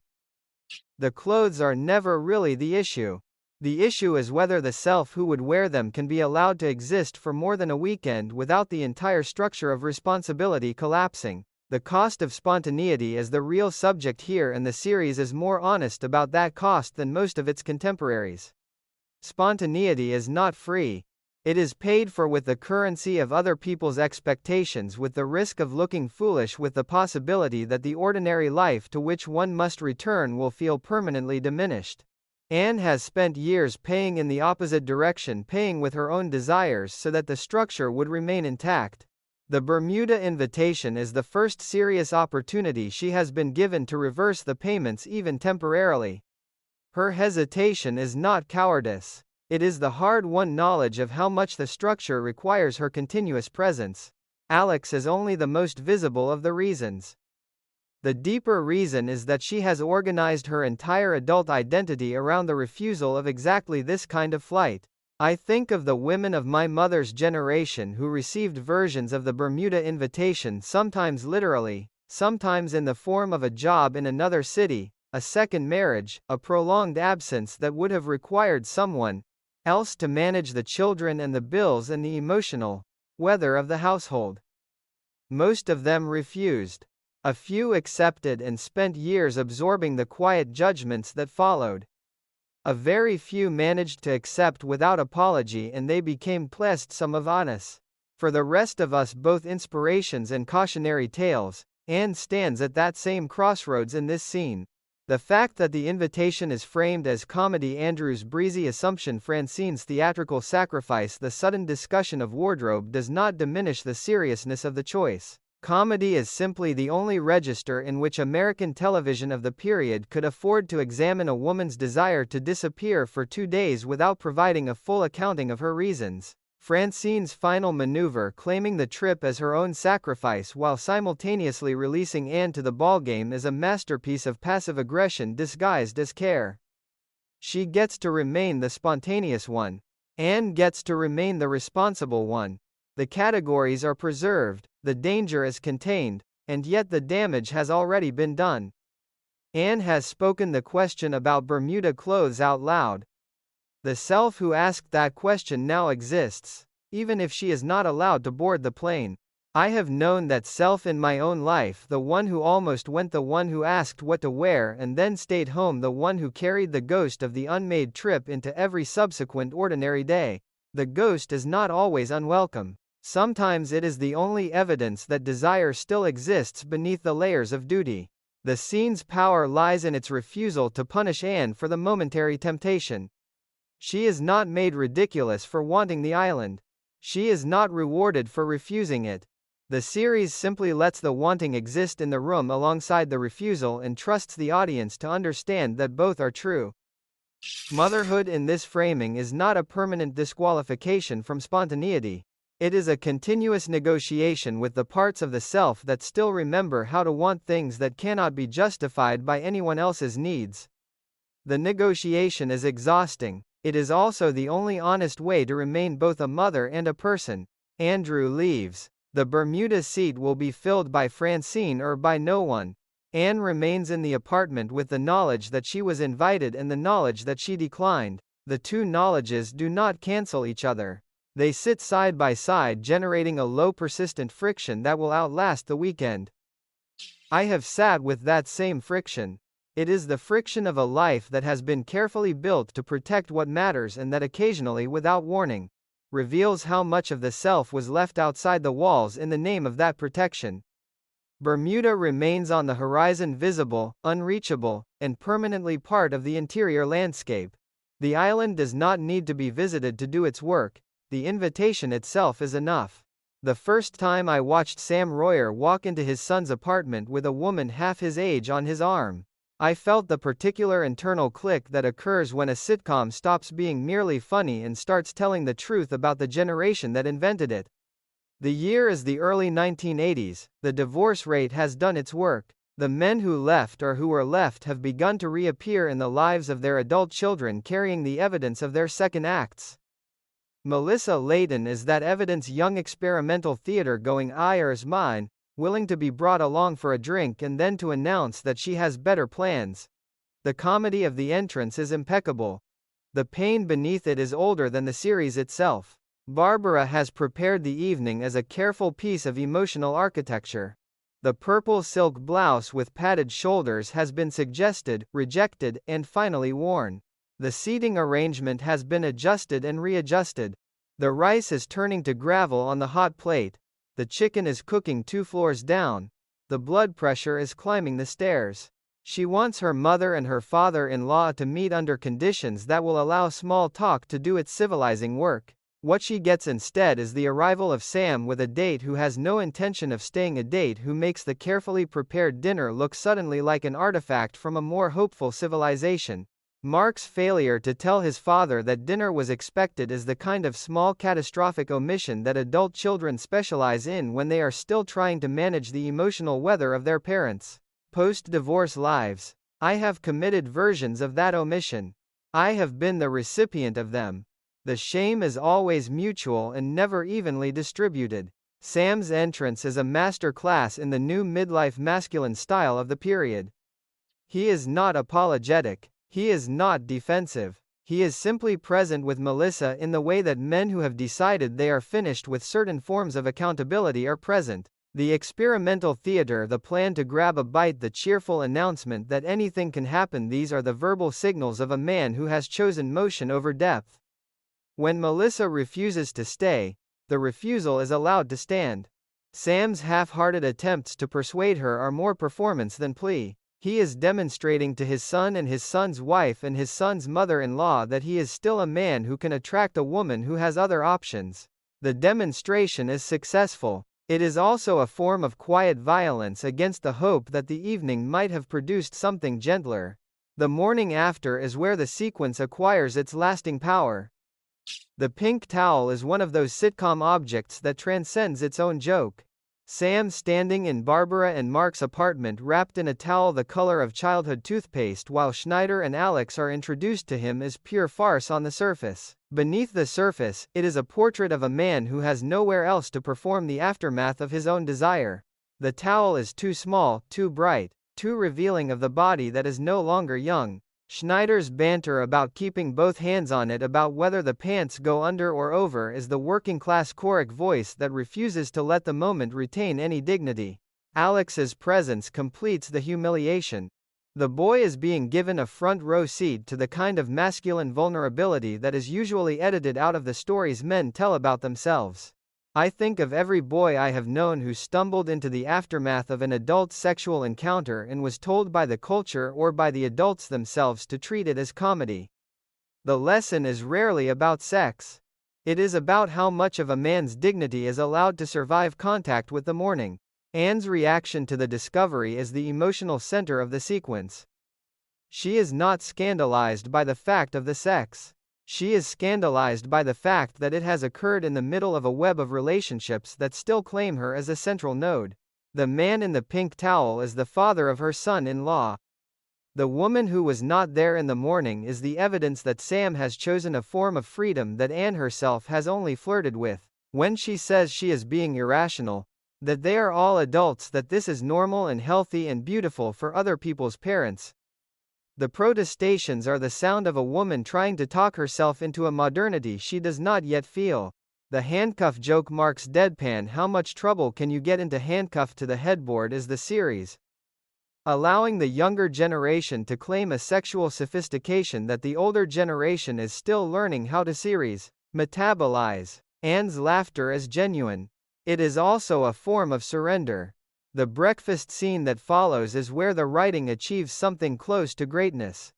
The clothes are never really the issue. The issue is whether the self who would wear them can be allowed to exist for more than a weekend without the entire structure of responsibility collapsing. The cost of spontaneity is the real subject here, and the series is more honest about that cost than most of its contemporaries. Spontaneity is not free. It is paid for with the currency of other people's expectations, with the risk of looking foolish, with the possibility that the ordinary life to which one must return will feel permanently diminished. Anne has spent years paying in the opposite direction, paying with her own desires so that the structure would remain intact. The Bermuda invitation is the first serious opportunity she has been given to reverse the payments, even temporarily. Her hesitation is not cowardice. It is the hard-won knowledge of how much the structure requires her continuous presence. Alex is only the most visible of the reasons. The deeper reason is that she has organized her entire adult identity around the refusal of exactly this kind of flight. I think of the women of my mother's generation who received versions of the Bermuda invitation, sometimes literally, sometimes in the form of a job in another city, a second marriage, a prolonged absence that would have required someone else to manage the children and the bills and the emotional weather of the household. Most of them refused. A few accepted and spent years absorbing the quiet judgments that followed. A very few managed to accept without apology, and they became pleased some of us. For the rest of us, both inspirations and cautionary tales, Anne stands at that same crossroads in this scene. The fact that the invitation is framed as comedy, Andrew's breezy assumption, Francine's theatrical sacrifice, the sudden discussion of wardrobe, does not diminish the seriousness of the choice. Comedy is simply the only register in which American television of the period could afford to examine a woman's desire to disappear for 2 days without providing a full accounting of her reasons. Francine's final maneuver, claiming the trip as her own sacrifice while simultaneously releasing Anne to the ballgame, is a masterpiece of passive aggression disguised as care. She gets to remain the spontaneous one. Anne gets to remain the responsible one. The categories are preserved, the danger is contained, and yet the damage has already been done. Anne has spoken the question about Bermuda clothes out loud. The self who asked that question now exists, even if she is not allowed to board the plane. I have known that self in my own life, the one who almost went, the one who asked what to wear and then stayed home, the one who carried the ghost of the unmade trip into every subsequent ordinary day. The ghost is not always unwelcome. Sometimes it is the only evidence that desire still exists beneath the layers of duty. The scene's power lies in its refusal to punish Anne for the momentary temptation. She is not made ridiculous for wanting the island. She is not rewarded for refusing it. The series simply lets the wanting exist in the room alongside the refusal and trusts the audience to understand that both are true. Motherhood in this framing is not a permanent disqualification from spontaneity. It is a continuous negotiation with the parts of the self that still remember how to want things that cannot be justified by anyone else's needs. The negotiation is exhausting. It is also the only honest way to remain both a mother and a person. Andrew leaves. The Bermuda seat will be filled by Francine or by no one. Anne remains in the apartment with the knowledge that she was invited and the knowledge that she declined. The two knowledges do not cancel each other. They sit side by side, generating a low persistent friction that will outlast the weekend. I have sat with that same friction. It is the friction of a life that has been carefully built to protect what matters and that occasionally, without warning, reveals how much of the self was left outside the walls in the name of that protection. Bermuda remains on the horizon, visible, unreachable, and permanently part of the interior landscape. The island does not need to be visited to do its work. The invitation itself is enough. The first time I watched Sam Royer walk into his son's apartment with a woman half his age on his arm, I felt the particular internal click that occurs when a sitcom stops being merely funny and starts telling the truth about the generation that invented it. The year is the early 1980s. The divorce rate has done its work. The men who left or who were left have begun to reappear in the lives of their adult children, carrying the evidence of their second acts. Melissa Layton is that evidence, young experimental theater-going Irish mine, willing to be brought along for a drink and then to announce that she has better plans. The comedy of the entrance is impeccable. The pain beneath it is older than the series itself. Barbara has prepared the evening as a careful piece of emotional architecture. The purple silk blouse with padded shoulders has been suggested, rejected, and finally worn. The seating arrangement has been adjusted and readjusted. The rice is turning to gravel on the hot plate. The chicken is cooking 2 floors down. The blood pressure is climbing the stairs. She wants her mother and her father-in-law to meet under conditions that will allow small talk to do its civilizing work. What she gets instead is the arrival of Sam with a date who has no intention of staying, a date who makes the carefully prepared dinner look suddenly like an artifact from a more hopeful civilization. Mark's failure to tell his father that dinner was expected is the kind of small catastrophic omission that adult children specialize in when they are still trying to manage the emotional weather of their parents' post-divorce lives. I have committed versions of that omission. I have been the recipient of them. The shame is always mutual and never evenly distributed. Sam's entrance is a master class in the new midlife masculine style of the period. He is not apologetic. He is not defensive. He is simply present with Melissa in the way that men who have decided they are finished with certain forms of accountability are present. The experimental theater, the plan to grab a bite, the cheerful announcement that anything can happen, these are the verbal signals of a man who has chosen motion over depth. When Melissa refuses to stay, the refusal is allowed to stand. Sam's half-hearted attempts to persuade her are more performance than plea. He is demonstrating to his son and his son's wife and his son's mother-in-law that he is still a man who can attract a woman who has other options. The demonstration is successful. It is also a form of quiet violence against the hope that the evening might have produced something gentler. The morning after is where the sequence acquires its lasting power. The pink towel is one of those sitcom objects that transcends its own joke. Sam standing in Barbara and Mark's apartment wrapped in a towel the color of childhood toothpaste while Schneider and Alex are introduced to him is pure farce on the surface. Beneath the surface, it is a portrait of a man who has nowhere else to perform the aftermath of his own desire. The towel is too small, too bright, too revealing of the body that is no longer young. Schneider's banter about keeping both hands on it, about whether the pants go under or over, is the working-class choric voice that refuses to let the moment retain any dignity. Alex's presence completes the humiliation. The boy is being given a front-row seat to the kind of masculine vulnerability that is usually edited out of the stories men tell about themselves. I think of every boy I have known who stumbled into the aftermath of an adult sexual encounter and was told by the culture or by the adults themselves to treat it as comedy. The lesson is rarely about sex. It is about how much of a man's dignity is allowed to survive contact with the morning. Anne's reaction to the discovery is the emotional center of the sequence. She is not scandalized by the fact of the sex. She is scandalized by the fact that it has occurred in the middle of a web of relationships that still claim her as a central node. The man in the pink towel is the father of her son-in-law. The woman who was not there in the morning is the evidence that Sam has chosen a form of freedom that Anne herself has only flirted with. When she says she is being irrational, that they are all adults, that this is normal and healthy and beautiful for other people's parents. The protestations are the sound of a woman trying to talk herself into a modernity she does not yet feel. The handcuff joke marks deadpan. How much trouble can you get into handcuffed to the headboard is the series, allowing the younger generation to claim a sexual sophistication that the older generation is still learning how to metabolize. Anne's laughter is genuine. It is also a form of surrender. The breakfast scene that follows is where the writing achieves something close to greatness.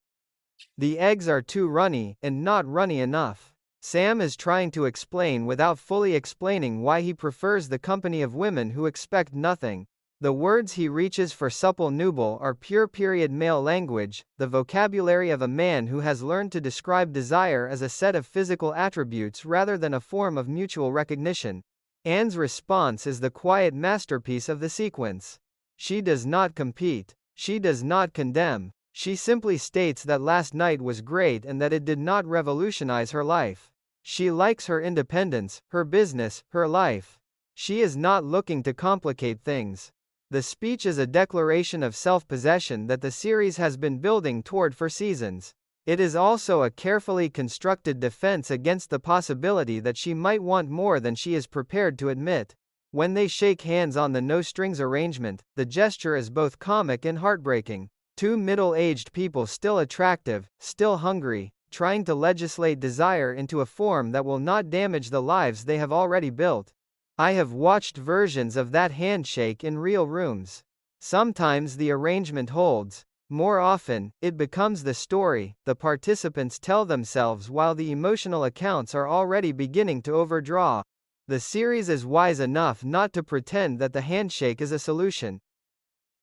The eggs are too runny, and not runny enough. Sam is trying to explain without fully explaining why he prefers the company of women who expect nothing. The words he reaches for, supple nubile, are pure period male language, the vocabulary of a man who has learned to describe desire as a set of physical attributes rather than a form of mutual recognition. Anne's response is the quiet masterpiece of the sequence. She does not compete. She does not condemn. She simply states that last night was great and that it did not revolutionize her life. She likes her independence, her business, her life. She is not looking to complicate things. The speech is a declaration of self-possession that the series has been building toward for seasons. It is also a carefully constructed defense against the possibility that she might want more than she is prepared to admit. When they shake hands on the no-strings arrangement, the gesture is both comic and heartbreaking. Two middle-aged people, still attractive, still hungry, trying to legislate desire into a form that will not damage the lives they have already built. I have watched versions of that handshake in real rooms. Sometimes the arrangement holds. More often, it becomes the story the participants tell themselves while the emotional accounts are already beginning to overdraw. The series is wise enough not to pretend that the handshake is a solution.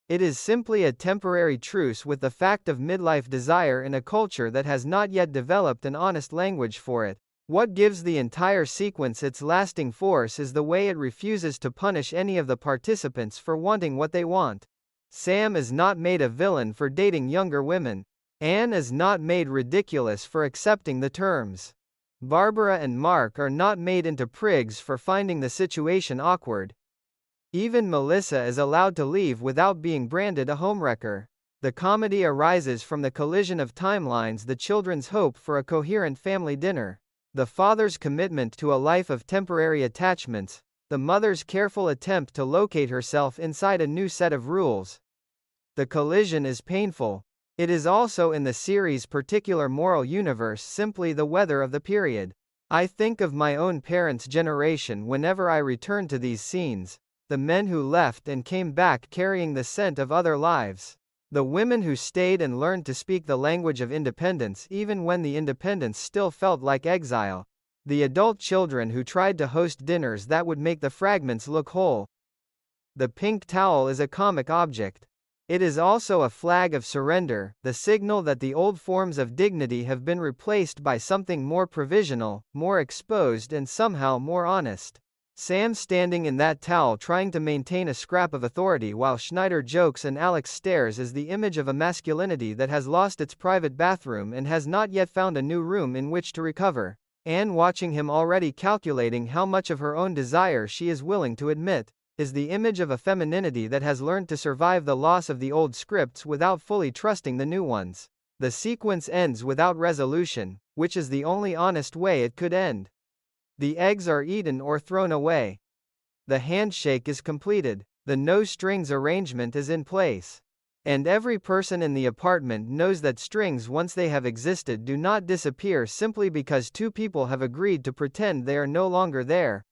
It is simply a temporary truce with the fact of midlife desire in a culture that has not yet developed an honest language for it. What gives the entire sequence its lasting force is the way it refuses to punish any of the participants for wanting what they want. Sam is not made a villain for dating younger women. Anne is not made ridiculous for accepting the terms. Barbara and Mark are not made into prigs for finding the situation awkward. Even Melissa is allowed to leave without being branded a homewrecker. The comedy arises from the collision of timelines, the children's hope for a coherent family dinner, the father's commitment to a life of temporary attachments, the mother's careful attempt to locate herself inside a new set of rules. The collision is painful. It is also in the series' particular moral universe simply the weather of the period. I think of my own parents' generation whenever I return to these scenes, the men who left and came back carrying the scent of other lives. The women who stayed and learned to speak the language of independence even when the independence still felt like exile. The adult children who tried to host dinners that would make the fragments look whole. The pink towel is a comic object. It is also a flag of surrender, the signal that the old forms of dignity have been replaced by something more provisional, more exposed and somehow more honest. Sam standing in that towel trying to maintain a scrap of authority while Schneider jokes and Alex stares is the image of a masculinity that has lost its private bathroom and has not yet found a new room in which to recover. Anne watching him already calculating how much of her own desire she is willing to admit, is the image of a femininity that has learned to survive the loss of the old scripts without fully trusting the new ones. The sequence ends without resolution, which is the only honest way it could end. The eggs are eaten or thrown away. The handshake is completed. The no-strings arrangement is in place. And every person in the apartment knows that strings once they have existed do not disappear simply because two people have agreed to pretend they are no longer there.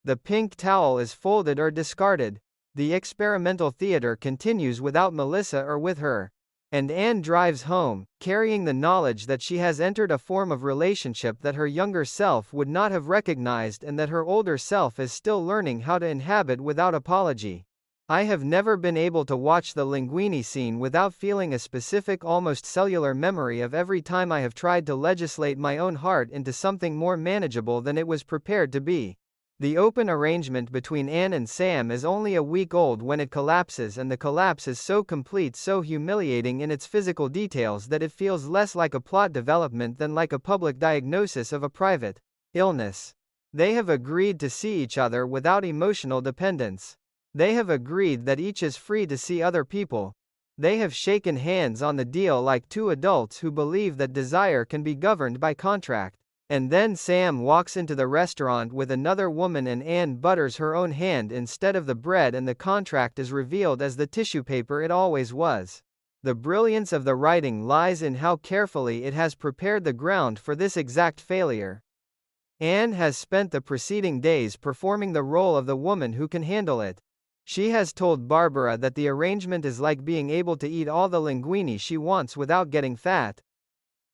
The pink towel is folded or discarded. The experimental theater continues without Melissa or with her. And Anne drives home, carrying the knowledge that she has entered a form of relationship that her younger self would not have recognized and that her older self is still learning how to inhabit without apology. I have never been able to watch the Linguini scene without feeling a specific almost cellular memory of every time I have tried to legislate my own heart into something more manageable than it was prepared to be. The open arrangement between Anne and Sam is only a week old when it collapses, and the collapse is so complete, so humiliating in its physical details that it feels less like a plot development than like a public diagnosis of a private illness. They have agreed to see each other without emotional dependence. They have agreed that each is free to see other people. They have shaken hands on the deal like two adults who believe that desire can be governed by contract. And then Sam walks into the restaurant with another woman and Anne butters her own hand instead of the bread, and the contract is revealed as the tissue paper it always was. The brilliance of the writing lies in how carefully it has prepared the ground for this exact failure. Anne has spent the preceding days performing the role of the woman who can handle it. She has told Barbara that the arrangement is like being able to eat all the linguine she wants without getting fat.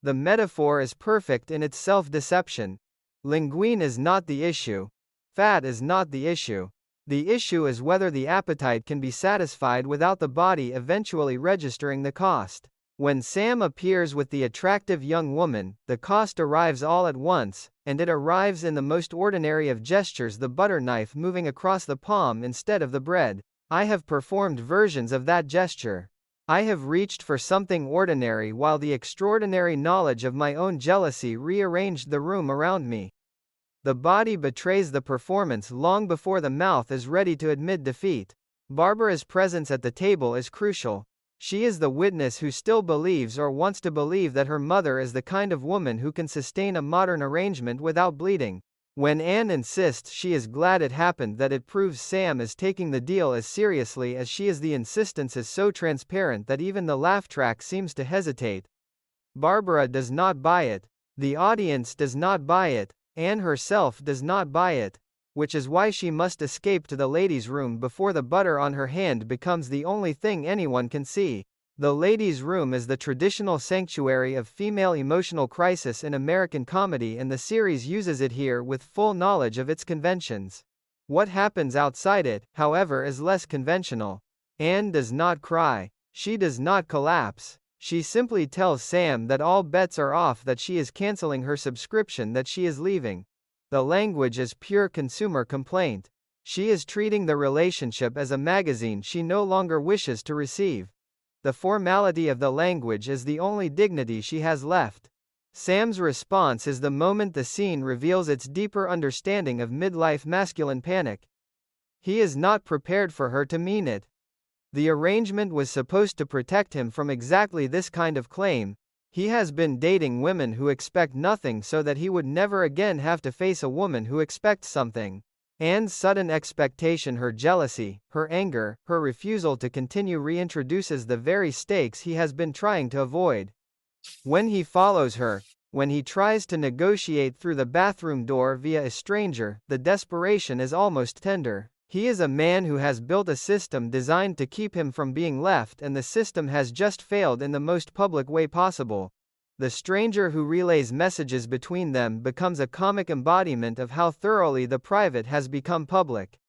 The metaphor is perfect in its self-deception. Linguine is not the issue. Fat is not the issue. The issue is whether the appetite can be satisfied without the body eventually registering the cost. When Sam appears with the attractive young woman, the cost arrives all at once, and it arrives in the most ordinary of gestures, the butter knife moving across the palm instead of the bread. I have performed versions of that gesture. I have reached for something ordinary while the extraordinary knowledge of my own jealousy rearranged the room around me. The body betrays the performance long before the mouth is ready to admit defeat. Barbara's presence at the table is crucial. She is the witness who still believes or wants to believe that her mother is the kind of woman who can sustain a modern arrangement without bleeding. When Anne insists she is glad it happened, that it proves Sam is taking the deal as seriously as she is. The insistence is so transparent that even the laugh track seems to hesitate. Barbara does not buy it. The audience does not buy it. Anne herself does not buy it. Which is why she must escape to the ladies' room before the butter on her hand becomes the only thing anyone can see. The ladies' room is the traditional sanctuary of female emotional crisis in American comedy, and the series uses it here with full knowledge of its conventions. What happens outside it, however, is less conventional. Anne does not cry. She does not collapse. She simply tells Sam that all bets are off, that she is canceling her subscription, that she is leaving. The language is pure consumer complaint. She is treating the relationship as a magazine she no longer wishes to receive. The formality of the language is the only dignity she has left. Sam's response is the moment the scene reveals its deeper understanding of midlife masculine panic. He is not prepared for her to mean it. The arrangement was supposed to protect him from exactly this kind of claim. He has been dating women who expect nothing so that he would never again have to face a woman who expects something. Anne's sudden expectation, her jealousy, her anger, her refusal to continue reintroduces the very stakes he has been trying to avoid. When he follows her, when he tries to negotiate through the bathroom door via a stranger, the desperation is almost tender. He is a man who has built a system designed to keep him from being left, and the system has just failed in the most public way possible. The stranger who relays messages between them becomes a comic embodiment of how thoroughly the private has become public.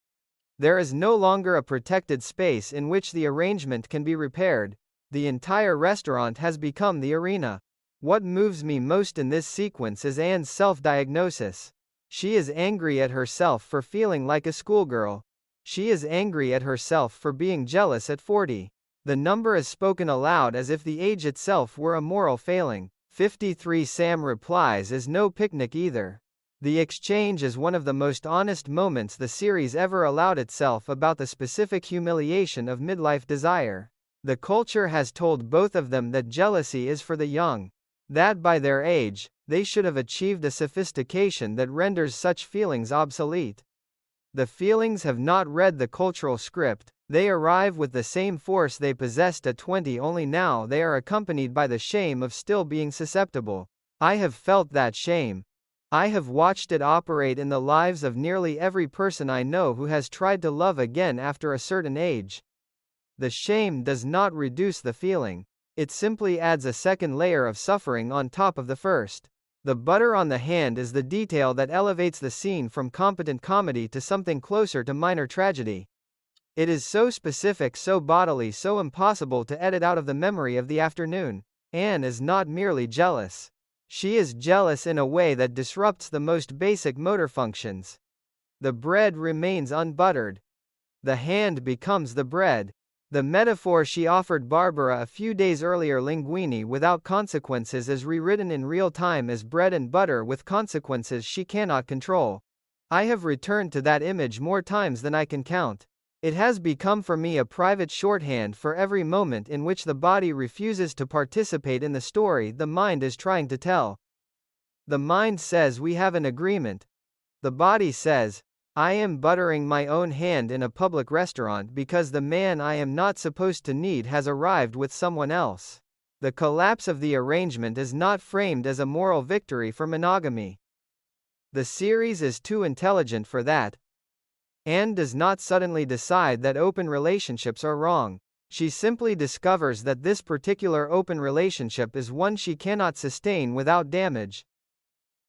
There is no longer a protected space in which the arrangement can be repaired. The entire restaurant has become the arena. What moves me most in this sequence is Anne's self-diagnosis. She is angry at herself for feeling like a schoolgirl. She is angry at herself for being jealous at 40. The number is spoken aloud as if the age itself were a moral failing. 53. Sam replies is no picnic either. The exchange is one of the most honest moments the series ever allowed itself about the specific humiliation of midlife desire. The culture has told both of them that jealousy is for the young. That by their age, they should have achieved a sophistication that renders such feelings obsolete. The feelings have not read the cultural script. They arrive with the same force they possessed at 20, only now they are accompanied by the shame of still being susceptible. I have felt that shame. I have watched it operate in the lives of nearly every person I know who has tried to love again after a certain age. The shame does not reduce the feeling. It simply adds a second layer of suffering on top of the first. The butter on the hand is the detail that elevates the scene from competent comedy to something closer to minor tragedy. It is so specific, so bodily, so impossible to edit out of the memory of the afternoon. Anne is not merely jealous. She is jealous in a way that disrupts the most basic motor functions. The bread remains unbuttered. The hand becomes the bread. The metaphor she offered Barbara a few days earlier, linguine without consequences, is rewritten in real time as bread and butter with consequences she cannot control. I have returned to that image more times than I can count. It has become for me a private shorthand for every moment in which the body refuses to participate in the story the mind is trying to tell. The mind says we have an agreement. The body says, I am buttering my own hand in a public restaurant because the man I am not supposed to need has arrived with someone else. The collapse of the arrangement is not framed as a moral victory for monogamy. The series is too intelligent for that. Anne does not suddenly decide that open relationships are wrong. She simply discovers that this particular open relationship is one she cannot sustain without damage.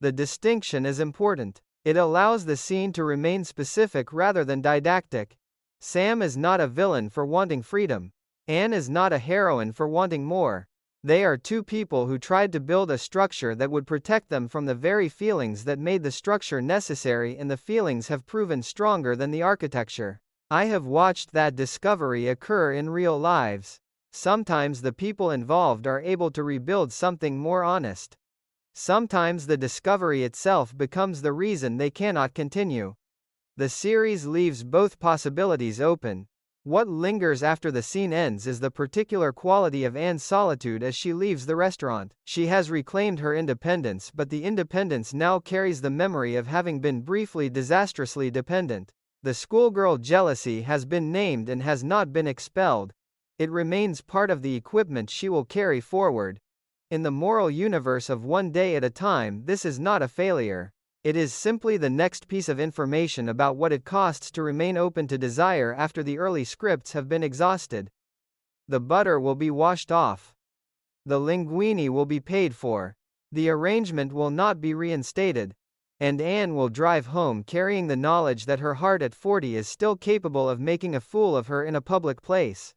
The distinction is important. It allows the scene to remain specific rather than didactic. Sam is not a villain for wanting freedom. Anne is not a heroine for wanting more. They are two people who tried to build a structure that would protect them from the very feelings that made the structure necessary, and the feelings have proven stronger than the architecture. I have watched that discovery occur in real lives. Sometimes the people involved are able to rebuild something more honest. Sometimes the discovery itself becomes the reason they cannot continue. The series leaves both possibilities open. What lingers after the scene ends is the particular quality of Anne's solitude as she leaves the restaurant. She has reclaimed her independence, but the independence now carries the memory of having been briefly disastrously dependent. The schoolgirl jealousy has been named and has not been expelled. It remains part of the equipment she will carry forward. In the moral universe of one day at a time, this is not a failure. It is simply the next piece of information about what it costs to remain open to desire after the early scripts have been exhausted. The butter will be washed off. The linguine will be paid for. The arrangement will not be reinstated. And Anne will drive home carrying the knowledge that her heart at 40 is still capable of making a fool of her in a public place.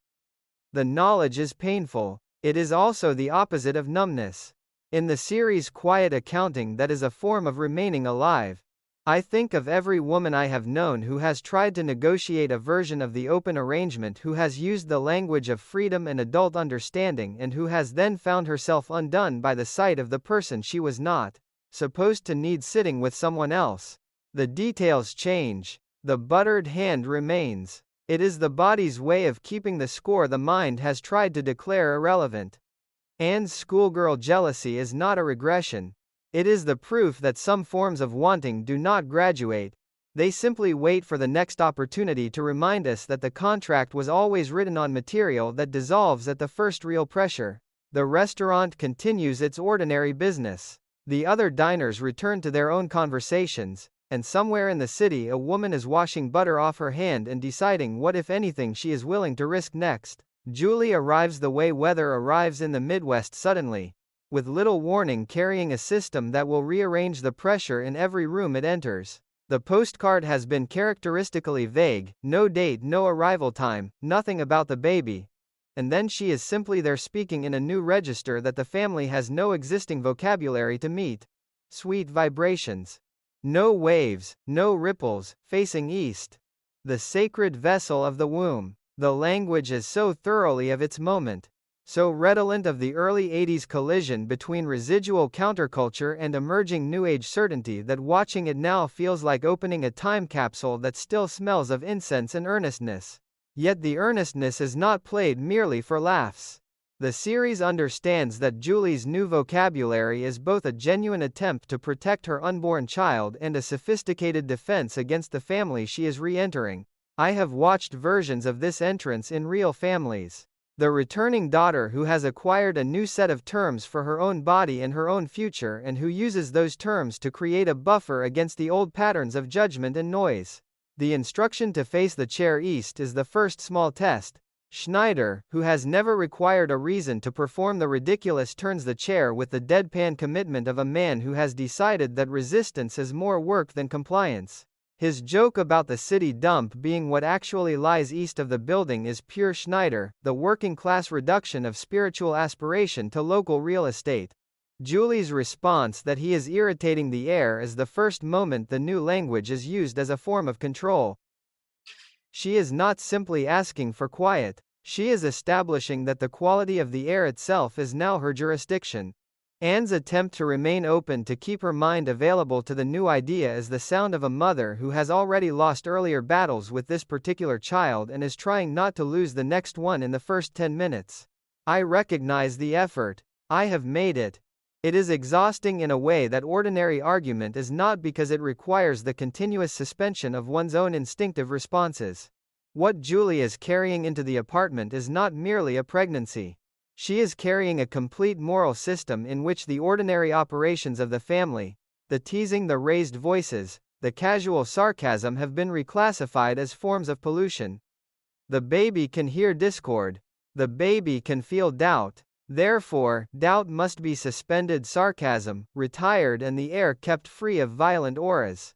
The knowledge is painful. It is also the opposite of numbness. In the series' quiet accounting that is a form of remaining alive. I think of every woman I have known who has tried to negotiate a version of the open arrangement, who has used the language of freedom and adult understanding, and who has then found herself undone by the sight of the person she was not supposed to need sitting with someone else. The details change. The buttered hand remains. It is the body's way of keeping the score the mind has tried to declare irrelevant. Anne's schoolgirl jealousy is not a regression. It is the proof that some forms of wanting do not graduate. They simply wait for the next opportunity to remind us that the contract was always written on material that dissolves at the first real pressure. The restaurant continues its ordinary business. The other diners return to their own conversations, and somewhere in the city a woman is washing butter off her hand and deciding what, if anything, she is willing to risk next. Julie arrives the way weather arrives in the Midwest suddenly, with little warning, carrying a system that will rearrange the pressure in every room it enters. The postcard has been characteristically vague, no date, no arrival time, nothing about the baby. And then she is simply there speaking in a new register that the family has no existing vocabulary to meet. Sweet vibrations. No waves, no ripples, facing east. The sacred vessel of the womb. The language is so thoroughly of its moment. So redolent of the early 80s collision between residual counterculture and emerging New Age certainty that watching it now feels like opening a time capsule that still smells of incense and earnestness. Yet the earnestness is not played merely for laughs. The series understands that Julie's new vocabulary is both a genuine attempt to protect her unborn child and a sophisticated defense against the family she is re-entering. I have watched versions of this entrance in real families. The returning daughter who has acquired a new set of terms for her own body and her own future, and who uses those terms to create a buffer against the old patterns of judgment and noise. The instruction to face the chair east is the first small test. Schneider, who has never required a reason to perform the ridiculous, turns the chair with the deadpan commitment of a man who has decided that resistance is more work than compliance. His joke about the city dump being what actually lies east of the building is pure Schneider, the working-class reduction of spiritual aspiration to local real estate. Julie's response that he is irritating the air is the first moment the new language is used as a form of control. She is not simply asking for quiet. She is establishing that the quality of the air itself is now her jurisdiction. Anne's attempt to remain open to keep her mind available to the new idea is the sound of a mother who has already lost earlier battles with this particular child and is trying not to lose the next one in the first 10 minutes. I recognize the effort. I have made it. It is exhausting in a way that ordinary argument is not, because it requires the continuous suspension of one's own instinctive responses. What Julie is carrying into the apartment is not merely a pregnancy. She is carrying a complete moral system in which the ordinary operations of the family, the teasing, the raised voices, the casual sarcasm have been reclassified as forms of pollution. The baby can hear discord. The baby can feel doubt. Therefore, doubt must be suspended, sarcasm retired, and the air kept free of violent auras.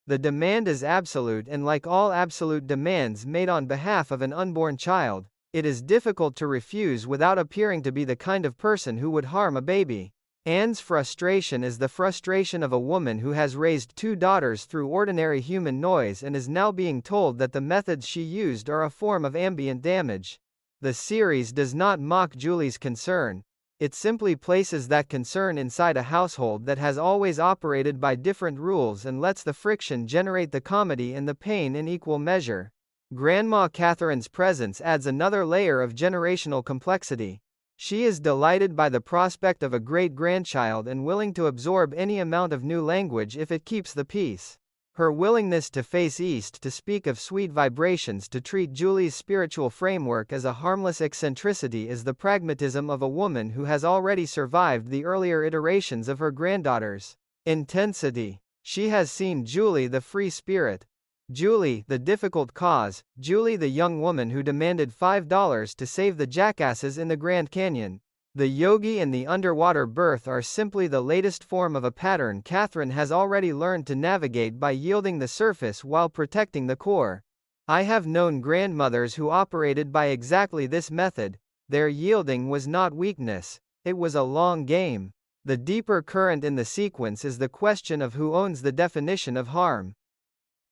The demand is absolute, and like all absolute demands made on behalf of an unborn child, it is difficult to refuse without appearing to be the kind of person who would harm a baby. Anne's frustration is the frustration of a woman who has raised 2 daughters through ordinary human noise and is now being told that the methods she used are a form of ambient damage. The series does not mock Julie's concern. It simply places that concern inside a household that has always operated by different rules and lets the friction generate the comedy and the pain in equal measure. Grandma Catherine's presence adds another layer of generational complexity. She is delighted by the prospect of a great-grandchild and willing to absorb any amount of new language if it keeps the peace. Her willingness to face east, to speak of sweet vibrations, to treat Julie's spiritual framework as a harmless eccentricity is the pragmatism of a woman who has already survived the earlier iterations of her granddaughter's intensity. She has seen Julie the free spirit, Julie the difficult cause, Julie the young woman who demanded $5 to save the jackasses in the Grand Canyon. The yogi and the underwater birth are simply the latest form of a pattern Catherine has already learned to navigate by yielding the surface while protecting the core. I have known grandmothers who operated by exactly this method. Their yielding was not weakness, it was a long game. The deeper current in the sequence is the question of who owns the definition of harm.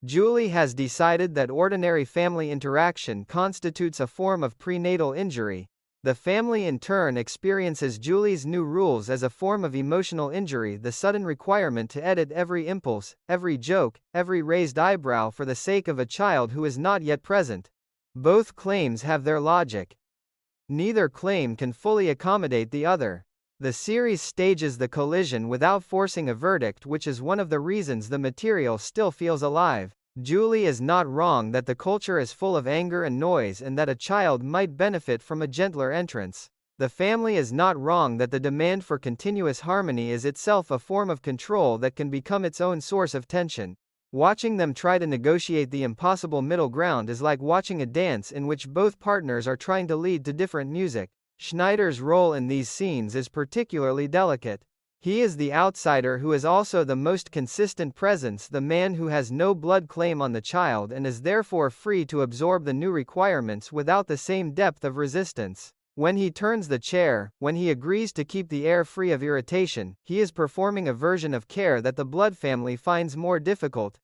Julie has decided that ordinary family interaction constitutes a form of prenatal injury. The family in turn experiences Julie's new rules as a form of emotional injury, the sudden requirement to edit every impulse, every joke, every raised eyebrow for the sake of a child who is not yet present. Both claims have their logic. Neither claim can fully accommodate the other. The series stages the collision without forcing a verdict, which is one of the reasons the material still feels alive. Julie is not wrong that the culture is full of anger and noise and that a child might benefit from a gentler entrance. The family is not wrong that the demand for continuous harmony is itself a form of control that can become its own source of tension. Watching them try to negotiate the impossible middle ground is like watching a dance in which both partners are trying to lead to different music. Schneider's role in these scenes is particularly delicate. He is the outsider who is also the most consistent presence, the man who has no blood claim on the child and is therefore free to absorb the new requirements without the same depth of resistance. When he turns the chair, when he agrees to keep the air free of irritation, he is performing a version of care that the Blood family finds more difficult.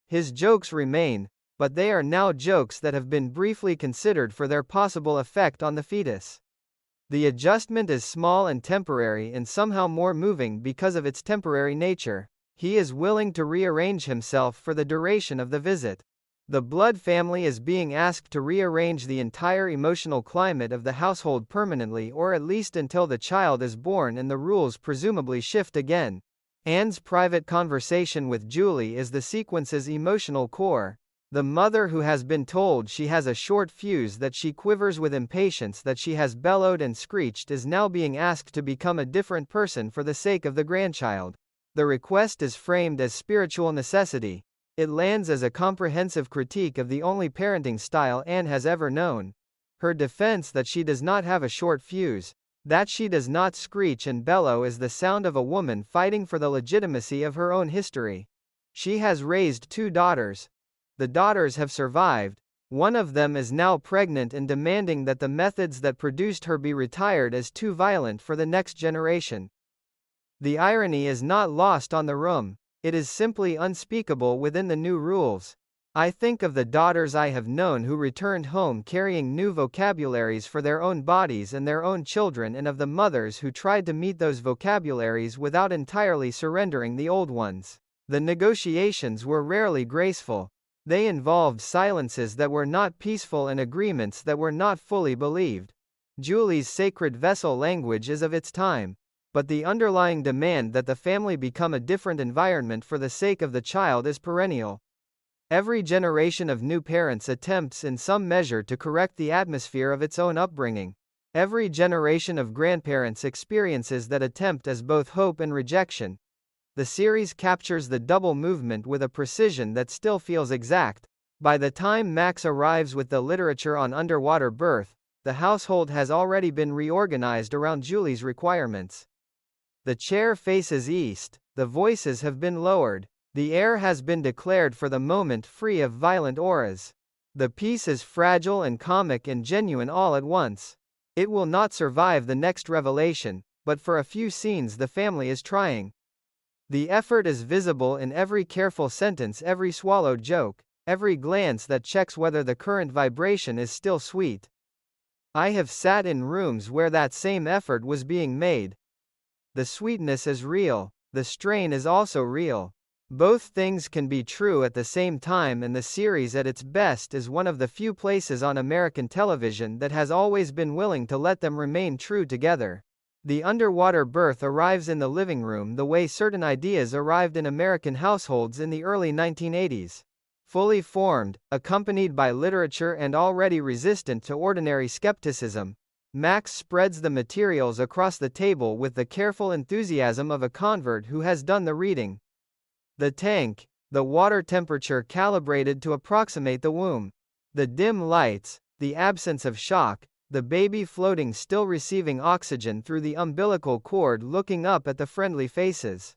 His jokes remain, but they are now jokes that have been briefly considered for their possible effect on the fetus. The adjustment is small and temporary and somehow more moving because of its temporary nature. He is willing to rearrange himself for the duration of the visit. The Blood family is being asked to rearrange the entire emotional climate of the household permanently, or at least until the child is born and the rules presumably shift again. Anne's private conversation with Julie is the sequence's emotional core. The mother who has been told she has a short fuse, that she quivers with impatience, that she has bellowed and screeched, is now being asked to become a different person for the sake of the grandchild. The request is framed as spiritual necessity. It lands as a comprehensive critique of the only parenting style Anne has ever known. Her defense that she does not have a short fuse, that she does not screech and bellow, is the sound of a woman fighting for the legitimacy of her own history. She has raised 2 daughters. The daughters have survived. One of them is now pregnant and demanding that the methods that produced her be retired as too violent for the next generation. The irony is not lost on the room. It is simply unspeakable within the new rules. I think of the daughters I have known who returned home carrying new vocabularies for their own bodies and their own children, and of the mothers who tried to meet those vocabularies without entirely surrendering the old ones. The negotiations were rarely graceful. They involved silences that were not peaceful and agreements that were not fully believed. Julie's sacred vessel language is of its time, but the underlying demand that the family become a different environment for the sake of the child is perennial. Every generation of new parents attempts in some measure to correct the atmosphere of its own upbringing. Every generation of grandparents experiences that attempt as both hope and rejection. The series captures the double movement with a precision that still feels exact. By the time Max arrives with the literature on underwater birth, the household has already been reorganized around Julie's requirements. The chair faces east, the voices have been lowered, the air has been declared for the moment free of violent auras. The piece is fragile and comic and genuine all at once. It will not survive the next revelation, but for a few scenes the family is trying. The effort is visible in every careful sentence, every swallowed joke, every glance that checks whether the current vibration is still sweet. I have sat in rooms where that same effort was being made. The sweetness is real, the strain is also real. Both things can be true at the same time, and the series at its best is one of the few places on American television that has always been willing to let them remain true together. The underwater birth arrives in the living room the way certain ideas arrived in American households in the early 1980s. Fully formed, accompanied by literature and already resistant to ordinary skepticism, Max spreads the materials across the table with the careful enthusiasm of a convert who has done the reading. The tank, the water temperature calibrated to approximate the womb. The dim lights, the absence of shock, the baby floating still receiving oxygen through the umbilical cord looking up at the friendly faces.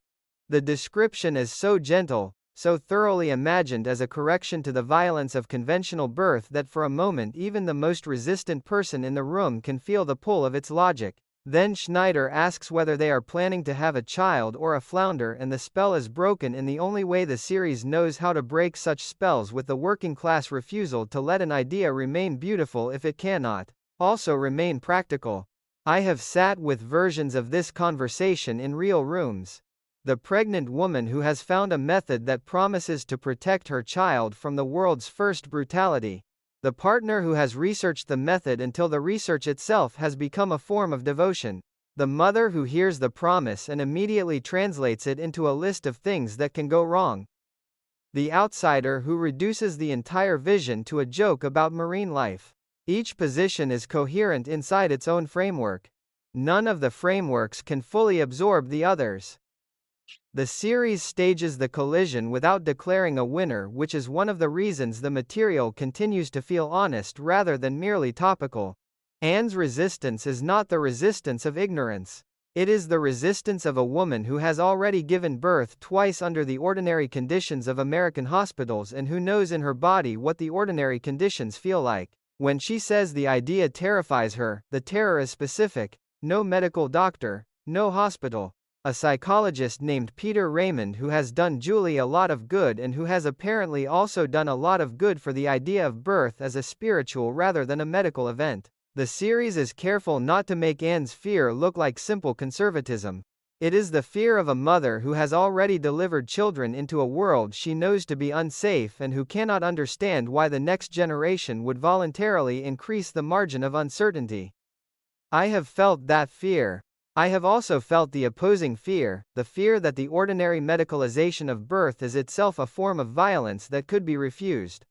The description is so gentle, so thoroughly imagined as a correction to the violence of conventional birth that for a moment even the most resistant person in the room can feel the pull of its logic. Then Schneider asks whether they are planning to have a child or a flounder, and the spell is broken in the only way the series knows how to break such spells, with the working-class refusal to let an idea remain beautiful if it cannot also remain practical. I have sat with versions of this conversation in real rooms. The pregnant woman who has found a method that promises to protect her child from the world's first brutality. The partner who has researched the method until the research itself has become a form of devotion. The mother who hears the promise and immediately translates it into a list of things that can go wrong. The outsider who reduces the entire vision to a joke about marine life. Each position is coherent inside its own framework. None of the frameworks can fully absorb the others. The series stages the collision without declaring a winner, which is one of the reasons the material continues to feel honest rather than merely topical. Anne's resistance is not the resistance of ignorance. It is the resistance of a woman who has already given birth twice under the ordinary conditions of American hospitals and who knows in her body what the ordinary conditions feel like. When she says the idea terrifies her, the terror is specific. No medical doctor, no hospital. A psychologist named Peter Raymond who has done Julie a lot of good and who has apparently also done a lot of good for the idea of birth as a spiritual rather than a medical event. The series is careful not to make Anne's fear look like simple conservatism. It is the fear of a mother who has already delivered children into a world she knows to be unsafe and who cannot understand why the next generation would voluntarily increase the margin of uncertainty. I have felt that fear. I have also felt the opposing fear, the fear that the ordinary medicalization of birth is itself a form of violence that could be refused.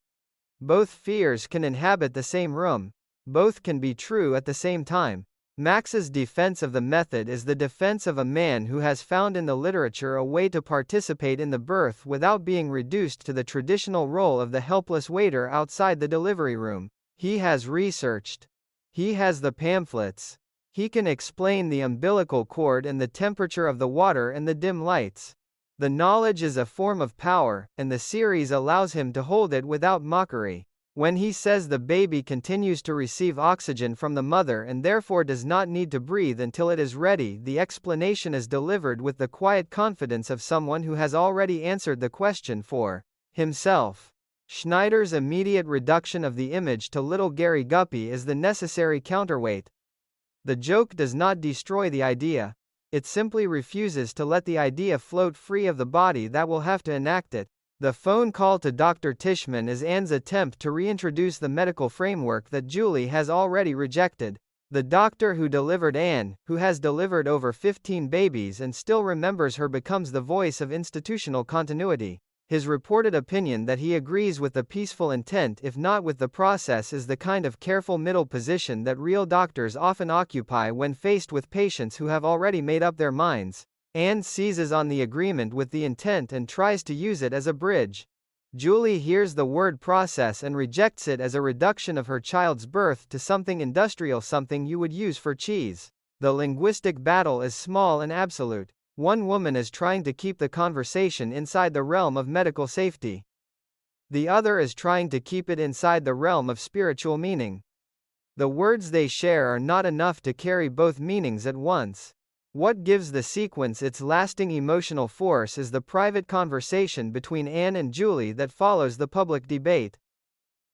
Both fears can inhabit the same room. Both can be true at the same time. Max's defense of the method is the defense of a man who has found in the literature a way to participate in the birth without being reduced to the traditional role of the helpless waiter outside the delivery room. He has researched. He has the pamphlets. He can explain the umbilical cord and the temperature of the water and the dim lights. The knowledge is a form of power, and the series allows him to hold it without mockery. When he says the baby continues to receive oxygen from the mother and therefore does not need to breathe until it is ready, the explanation is delivered with the quiet confidence of someone who has already answered the question for himself. Schneider's immediate reduction of the image to little Gary Guppy is the necessary counterweight. The joke does not destroy the idea. It simply refuses to let the idea float free of the body that will have to enact it. The phone call to Dr. Tishman is Anne's attempt to reintroduce the medical framework that Julie has already rejected. The doctor who delivered Anne, who has delivered over 15 babies and still remembers her, becomes the voice of institutional continuity. His reported opinion that he agrees with the peaceful intent if not with the process is the kind of careful middle position that real doctors often occupy when faced with patients who have already made up their minds. Anne seizes on the agreement with the intent and tries to use it as a bridge. Julie hears the word process and rejects it as a reduction of her child's birth to something industrial, something you would use for cheese. The linguistic battle is small and absolute. One woman is trying to keep the conversation inside the realm of medical safety. The other is trying to keep it inside the realm of spiritual meaning. The words they share are not enough to carry both meanings at once. What gives the sequence its lasting emotional force is the private conversation between Anne and Julie that follows the public debate.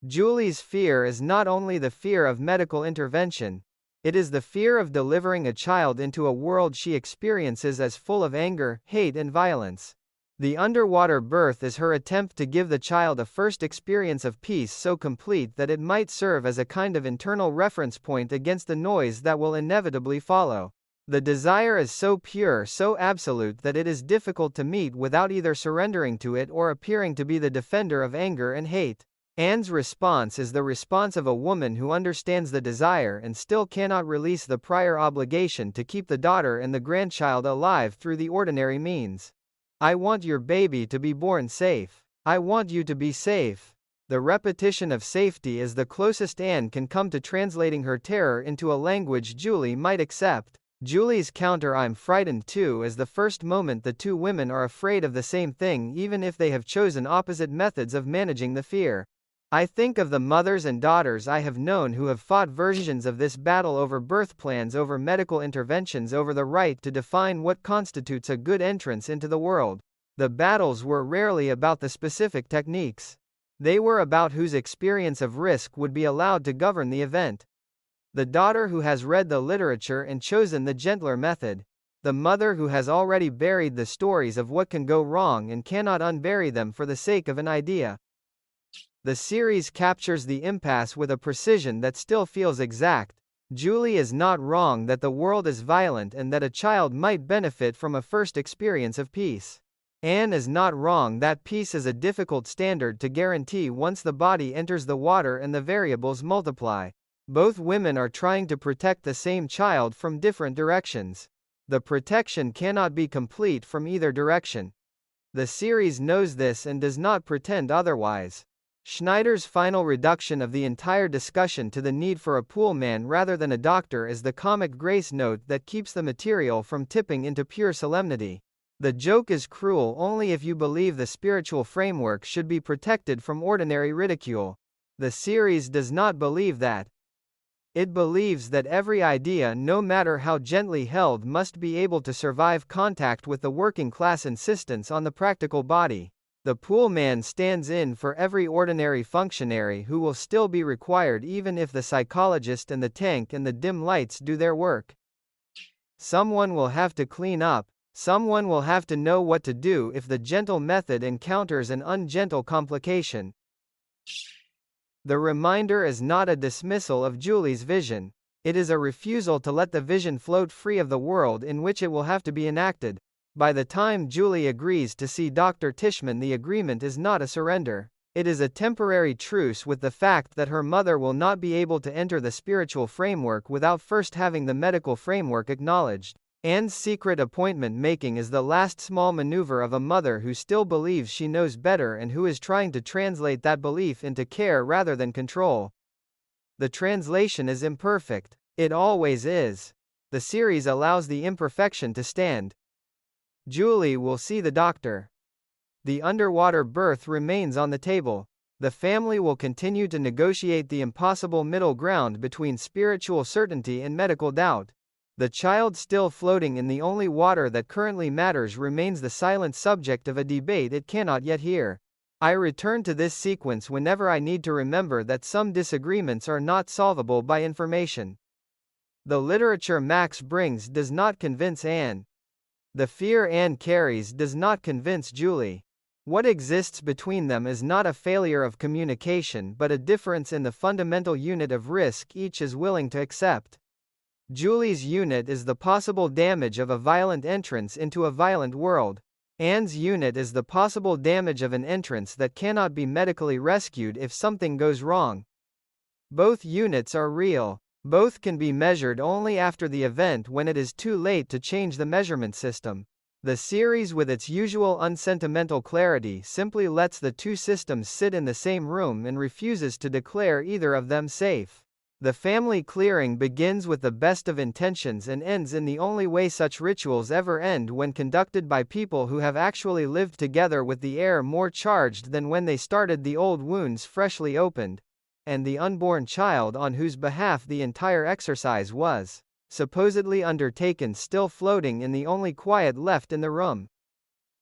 Julie's fear is not only the fear of medical intervention. It is the fear of delivering a child into a world she experiences as full of anger, hate and violence. The underwater birth is her attempt to give the child a first experience of peace so complete that it might serve as a kind of internal reference point against the noise that will inevitably follow. The desire is so pure, so absolute that it is difficult to meet without either surrendering to it or appearing to be the defender of anger and hate. Anne's response is the response of a woman who understands the desire and still cannot release the prior obligation to keep the daughter and the grandchild alive through the ordinary means. I want your baby to be born safe. I want you to be safe. The repetition of safety is the closest Anne can come to translating her terror into a language Julie might accept. Julie's counter "I'm frightened too" is the first moment the two women are afraid of the same thing, even if they have chosen opposite methods of managing the fear. I think of the mothers and daughters I have known who have fought versions of this battle over birth plans, over medical interventions, over the right to define what constitutes a good entrance into the world. The battles were rarely about the specific techniques. They were about whose experience of risk would be allowed to govern the event. The daughter who has read the literature and chosen the gentler method. The mother who has already buried the stories of what can go wrong and cannot unbury them for the sake of an idea. The series captures the impasse with a precision that still feels exact. Julie is not wrong that the world is violent and that a child might benefit from a first experience of peace. Anne is not wrong that peace is a difficult standard to guarantee once the body enters the water and the variables multiply. Both women are trying to protect the same child from different directions. The protection cannot be complete from either direction. The series knows this and does not pretend otherwise. Schneider's final reduction of the entire discussion to the need for a pool man rather than a doctor is the comic grace note that keeps the material from tipping into pure solemnity. The joke is cruel only if you believe the spiritual framework should be protected from ordinary ridicule. The series does not believe that. It believes that every idea, no matter how gently held, must be able to survive contact with the working class insistence on the practical body. The pool man stands in for every ordinary functionary who will still be required even if the psychologist and the tank and the dim lights do their work. Someone will have to clean up. Someone will have to know what to do if the gentle method encounters an ungentle complication. The reminder is not a dismissal of Julie's vision. It is a refusal to let the vision float free of the world in which it will have to be enacted. By the time Julie agrees to see Dr. Tishman, the agreement is not a surrender. It is a temporary truce with the fact that her mother will not be able to enter the spiritual framework without first having the medical framework acknowledged. Anne's secret appointment making is the last small maneuver of a mother who still believes she knows better and who is trying to translate that belief into care rather than control. The translation is imperfect. It always is. The series allows the imperfection to stand. Julie will see the doctor. The underwater berth remains on the table. The family will continue to negotiate the impossible middle ground between spiritual certainty and medical doubt. The child still floating in the only water that currently matters remains the silent subject of a debate it cannot yet hear. I return to this sequence whenever I need to remember that some disagreements are not solvable by information. The literature Max brings does not convince Anne. The fear Anne carries does not convince Julie. What exists between them is not a failure of communication but a difference in the fundamental unit of risk each is willing to accept. Julie's unit is the possible damage of a violent entrance into a violent world. Anne's unit is the possible damage of an entrance that cannot be medically rescued if something goes wrong. Both units are real. Both can be measured only after the event when it is too late to change the measurement system. The series with its usual unsentimental clarity simply lets the two systems sit in the same room and refuses to declare either of them safe. The family clearing begins with the best of intentions and ends in the only way such rituals ever end, when conducted by people who have actually lived together with the air more charged than when they started, the old wounds freshly opened, and the unborn child on whose behalf the entire exercise was supposedly undertaken still floating in the only quiet left in the room.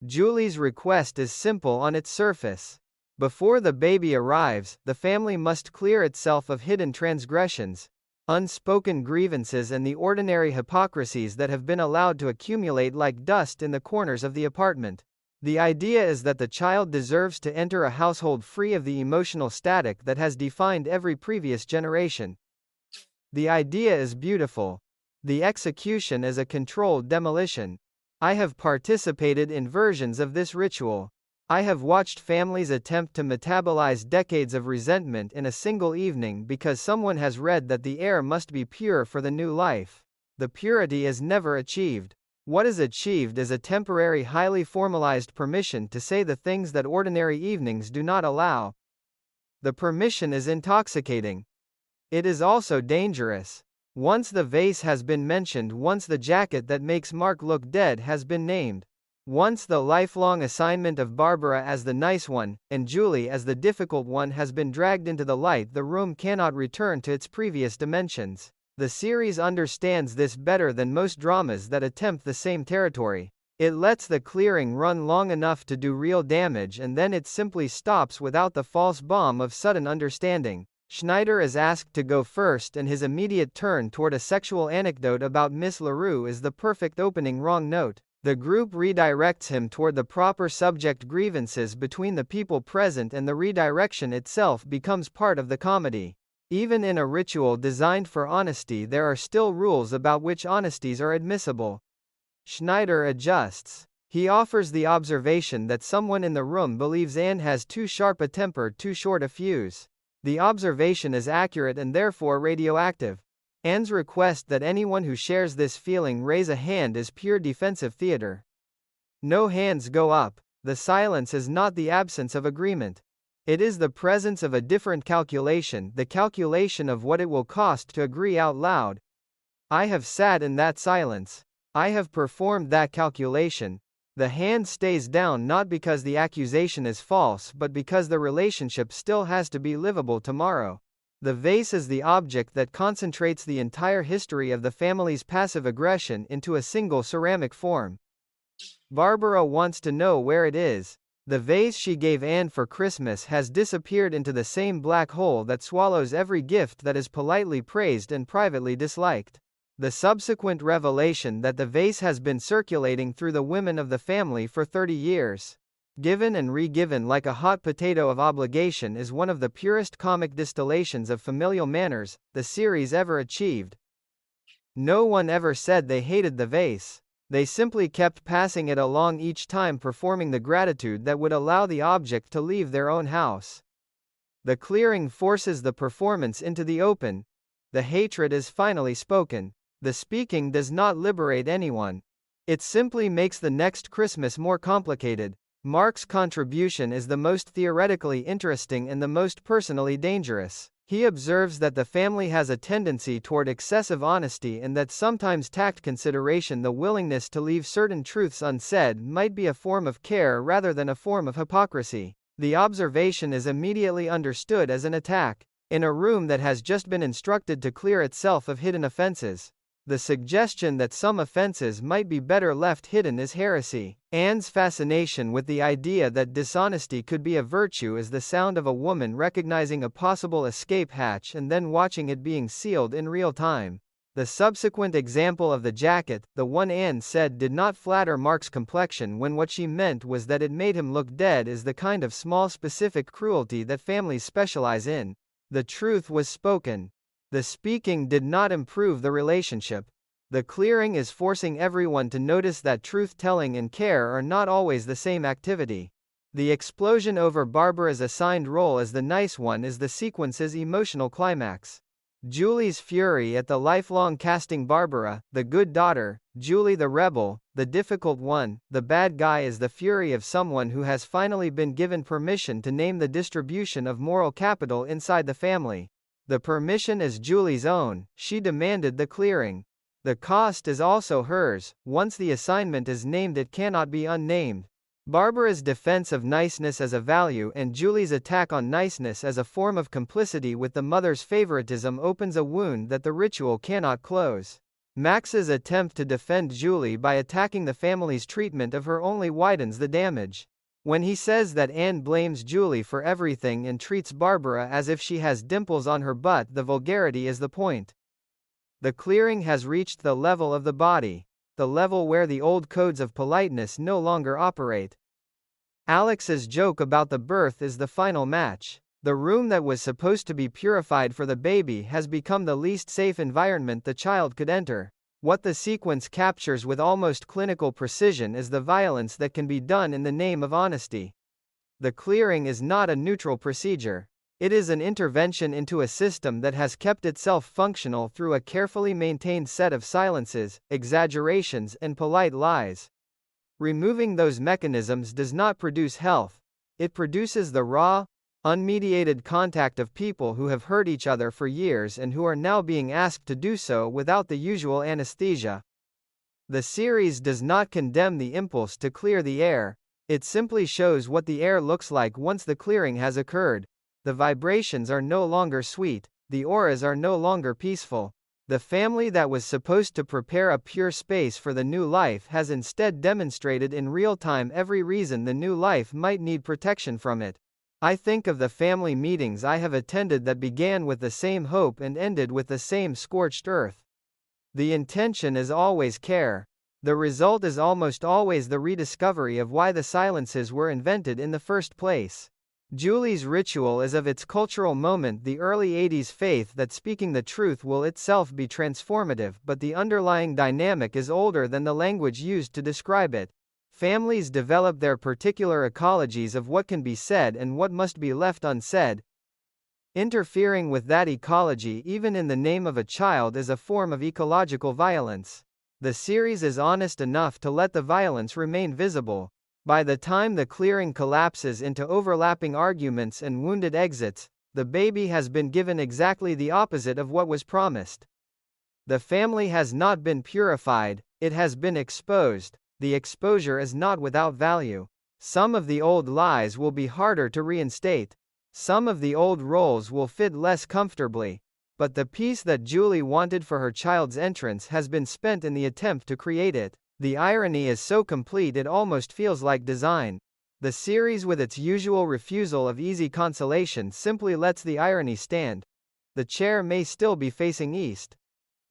Julie's request is simple on its surface. Before the baby arrives, the family must clear itself of hidden transgressions, unspoken grievances and the ordinary hypocrisies that have been allowed to accumulate like dust in the corners of the apartment. The idea is that the child deserves to enter a household free of the emotional static that has defined every previous generation. The idea is beautiful. The execution is a controlled demolition. I have participated in versions of this ritual. I have watched families attempt to metabolize decades of resentment in a single evening because someone has read that the air must be pure for the new life. The purity is never achieved. What is achieved is a temporary, highly formalized permission to say the things that ordinary evenings do not allow. The permission is intoxicating. It is also dangerous. Once the vase has been mentioned, once the jacket that makes Mark look dead has been named, once the lifelong assignment of Barbara as the nice one, and Julie as the difficult one has been dragged into the light, the room cannot return to its previous dimensions. The series understands this better than most dramas that attempt the same territory. It lets the clearing run long enough to do real damage and then it simply stops without the false bomb of sudden understanding. Schneider is asked to go first and his immediate turn toward a sexual anecdote about Miss LaRue is the perfect opening wrong note. The group redirects him toward the proper subject, grievances between the people present, and the redirection itself becomes part of the comedy. Even in a ritual designed for honesty, there are still rules about which honesties are admissible. Schneider adjusts. He offers the observation that someone in the room believes Anne has too sharp a temper, too short a fuse. The observation is accurate and therefore radioactive. Anne's request that anyone who shares this feeling raise a hand is pure defensive theater. No hands go up. The silence is not the absence of agreement. It is the presence of a different calculation, the calculation of what it will cost to agree out loud. I have sat in that silence. I have performed that calculation. The hand stays down not because the accusation is false but because the relationship still has to be livable tomorrow. The vase is the object that concentrates the entire history of the family's passive aggression into a single ceramic form. Barbara wants to know where it is. The vase she gave Anne for Christmas has disappeared into the same black hole that swallows every gift that is politely praised and privately disliked. The subsequent revelation that the vase has been circulating through the women of the family for 30 years, given and re-given like a hot potato of obligation, is one of the purest comic distillations of familial manners the series ever achieved. No one ever said they hated the vase. They simply kept passing it along, each time performing the gratitude that would allow the object to leave their own house. The clearing forces the performance into the open. The hatred is finally spoken. The speaking does not liberate anyone. It simply makes the next Christmas more complicated. Mark's contribution is the most theoretically interesting and the most personally dangerous. He observes that the family has a tendency toward excessive honesty and that sometimes tact consideration, the willingness to leave certain truths unsaid, might be a form of care rather than a form of hypocrisy. The observation is immediately understood as an attack. In a room that has just been instructed to clear itself of hidden offenses, the suggestion that some offenses might be better left hidden is heresy. Anne's fascination with the idea that dishonesty could be a virtue is the sound of a woman recognizing a possible escape hatch and then watching it being sealed in real time. The subsequent example of the jacket, the one Anne said did not flatter Mark's complexion when what she meant was that it made him look dead, is the kind of small specific cruelty that families specialize in. The truth was spoken. The speaking did not improve the relationship. The clearing is forcing everyone to notice that truth-telling and care are not always the same activity. The explosion over Barbara's assigned role as the nice one is the sequence's emotional climax. Julie's fury at the lifelong casting Barbara, the good daughter, Julie the rebel, the difficult one, the bad guy, is the fury of someone who has finally been given permission to name the distribution of moral capital inside the family. The permission is Julie's own. She demanded the clearing. The cost is also hers. Once the assignment is named, it cannot be unnamed. Barbara's defense of niceness as a value and Julie's attack on niceness as a form of complicity with the mother's favoritism opens a wound that the ritual cannot close. Max's attempt to defend Julie by attacking the family's treatment of her only widens the damage. When he says that Anne blames Julie for everything and treats Barbara as if she has dimples on her butt, the vulgarity is the point. The clearing has reached the level of the body, the level where the old codes of politeness no longer operate. Alex's joke about the birth is the final match. The room that was supposed to be purified for the baby has become the least safe environment the child could enter. What the sequence captures with almost clinical precision is the violence that can be done in the name of honesty. The clearing is not a neutral procedure. It is an intervention into a system that has kept itself functional through a carefully maintained set of silences, exaggerations, and polite lies. Removing those mechanisms does not produce health. It produces the raw, unmediated contact of people who have hurt each other for years and who are now being asked to do so without the usual anesthesia. The series does not condemn the impulse to clear the air. It simply shows what the air looks like once the clearing has occurred. The vibrations are no longer sweet. The auras are no longer peaceful. The family that was supposed to prepare a pure space for the new life has instead demonstrated in real time every reason the new life might need protection from it. I think of the family meetings I have attended that began with the same hope and ended with the same scorched earth. The intention is always care. The result is almost always the rediscovery of why the silences were invented in the first place. Julie's ritual is of its cultural moment the early 80s faith that speaking the truth will itself be transformative, but the underlying dynamic is older than the language used to describe it. Families develop their particular ecologies of what can be said and what must be left unsaid. Interfering with that ecology even in the name of a child is a form of ecological violence. The series is honest enough to let the violence remain visible. By the time the clearing collapses into overlapping arguments and wounded exits, the baby has been given exactly the opposite of what was promised. The family has not been purified, it has been exposed. The exposure is not without value. Some of the old lies will be harder to reinstate. Some of the old roles will fit less comfortably. But the peace that Julie wanted for her child's entrance has been spent in the attempt to create it. The irony is so complete it almost feels like design. The series with its usual refusal of easy consolation simply lets the irony stand. The chair may still be facing east.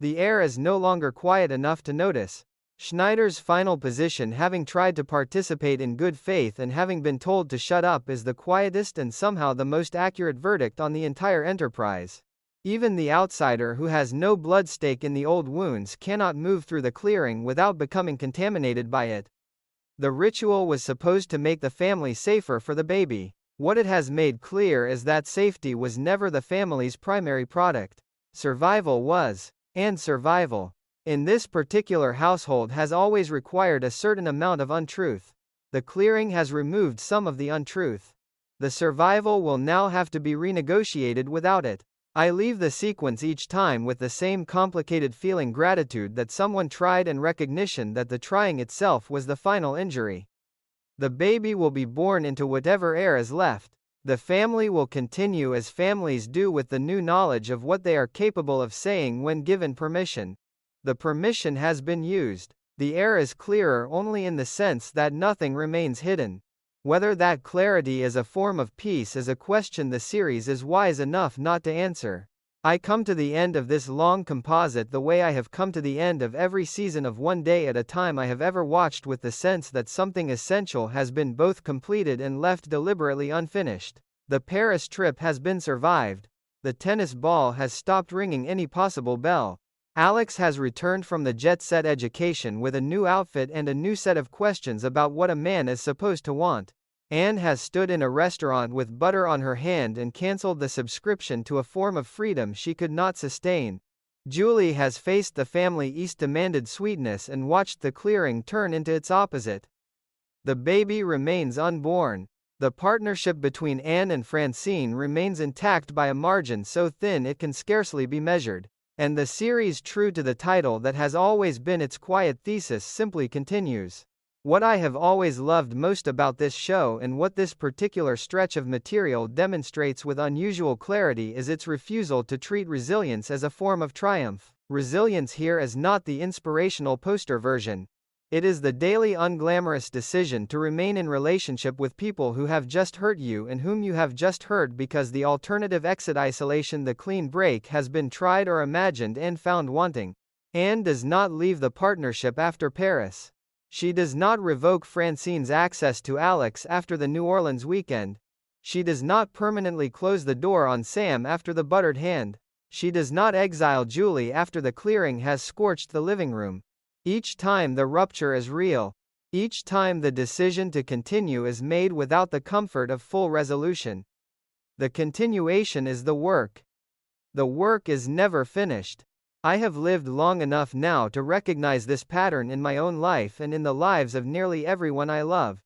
The air is no longer quiet enough to notice. Schneider's final position, having tried to participate in good faith and having been told to shut up, is the quietest and somehow the most accurate verdict on the entire enterprise. Even the outsider who has no blood stake in the old wounds cannot move through the clearing without becoming contaminated by it. The ritual was supposed to make the family safer for the baby. What it has made clear is that safety was never the family's primary product. Survival was. And survival, in this particular household, has always required a certain amount of untruth. The clearing has removed some of the untruth. The survival will now have to be renegotiated without it. I leave the sequence each time with the same complicated feeling: gratitude that someone tried and recognition that the trying itself was the final injury. The baby will be born into whatever air is left. The family will continue as families do, with the new knowledge of what they are capable of saying when given permission. The permission has been used. The air is clearer only in the sense that nothing remains hidden. Whether that clarity is a form of peace is a question the series is wise enough not to answer. I come to the end of this long composite the way I have come to the end of every season of One Day at a Time I have ever watched, with the sense that something essential has been both completed and left deliberately unfinished. The Paris trip has been survived. The tennis ball has stopped ringing any possible bell. Alex has returned from the jet-set education with a new outfit and a new set of questions about what a man is supposed to want. Anne has stood in a restaurant with butter on her hand and cancelled the subscription to a form of freedom she could not sustain. Julie has faced the family East demanded sweetness and watched the clearing turn into its opposite. The baby remains unborn. The partnership between Anne and Francine remains intact by a margin so thin it can scarcely be measured. And the series, true to the title that has always been its quiet thesis, simply continues. What I have always loved most about this show, and what this particular stretch of material demonstrates with unusual clarity, is its refusal to treat resilience as a form of triumph. Resilience here is not the inspirational poster version. It is the daily unglamorous decision to remain in relationship with people who have just hurt you and whom you have just hurt, because the alternative exit, isolation, the clean break, has been tried or imagined and found wanting. Anne does not leave the partnership after Paris. She does not revoke Francine's access to Alex after the New Orleans weekend. She does not permanently close the door on Sam after the buttered hand. She does not exile Julie after the clearing has scorched the living room. Each time the rupture is real. Each time the decision to continue is made without the comfort of full resolution. The continuation is the work. The work is never finished. I have lived long enough now to recognize this pattern in my own life and in the lives of nearly everyone I love.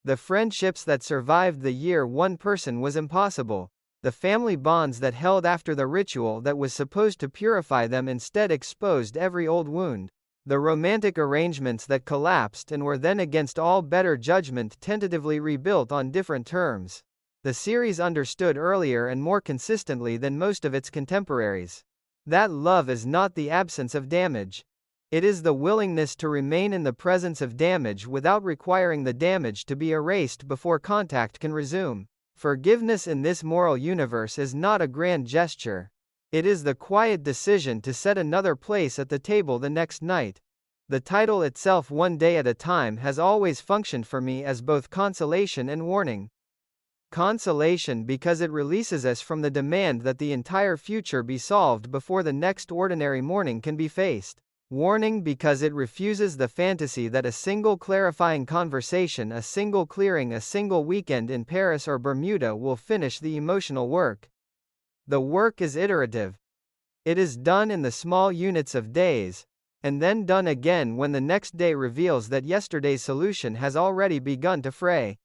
The friendships that survived the year one person was impossible. The family bonds that held after the ritual that was supposed to purify them instead exposed every old wound. The romantic arrangements that collapsed and were then, against all better judgment, tentatively rebuilt on different terms. The series understood earlier and more consistently than most of its contemporaries that love is not the absence of damage. It is the willingness to remain in the presence of damage without requiring the damage to be erased before contact can resume. Forgiveness in this moral universe is not a grand gesture. It is the quiet decision to set another place at the table the next night. The title itself, One Day at a Time, has always functioned for me as both consolation and warning. Consolation because it releases us from the demand that the entire future be solved before the next ordinary morning can be faced. Warning, because it refuses the fantasy that a single clarifying conversation, a single clearing, a single weekend in Paris or Bermuda will finish the emotional work. The work is iterative. It is done in the small units of days, and then done again when the next day reveals that yesterday's solution has already begun to fray.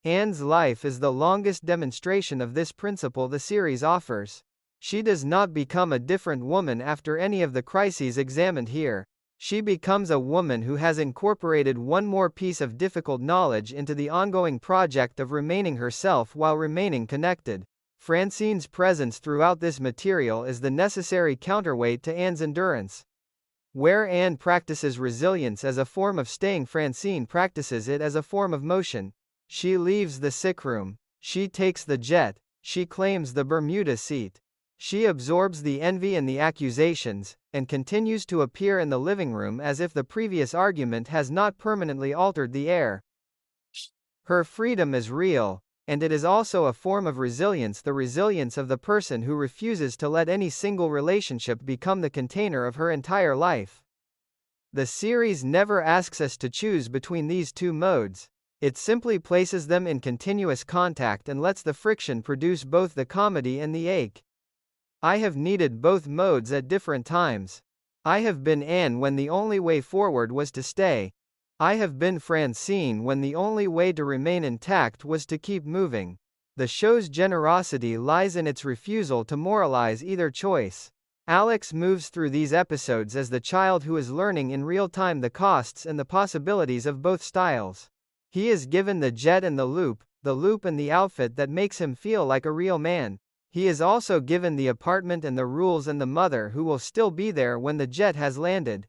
Anne's life is the longest demonstration of this principle the series offers. She does not become a different woman after any of the crises examined here. She becomes a woman who has incorporated one more piece of difficult knowledge into the ongoing project of remaining herself while remaining connected. Francine's presence throughout this material is the necessary counterweight to Anne's endurance. Where Anne practices resilience as a form of staying, Francine practices it as a form of motion. She leaves the sick room. She takes the jet. She claims the Bermuda seat. She absorbs the envy and the accusations, and continues to appear in the living room as if the previous argument has not permanently altered the air. Her freedom is real, and it is also a form of resilience, the resilience of the person who refuses to let any single relationship become the container of her entire life. The series never asks us to choose between these two modes. It simply places them in continuous contact and lets the friction produce both the comedy and the ache. I have needed both modes at different times. I have been Anne when the only way forward was to stay. I have been Francine when the only way to remain intact was to keep moving. The show's generosity lies in its refusal to moralize either choice. Alex moves through these episodes as the child who is learning in real time the costs and the possibilities of both styles. He is given the jet and the loop and the outfit that makes him feel like a real man. He is also given the apartment and the rules and the mother who will still be there when the jet has landed.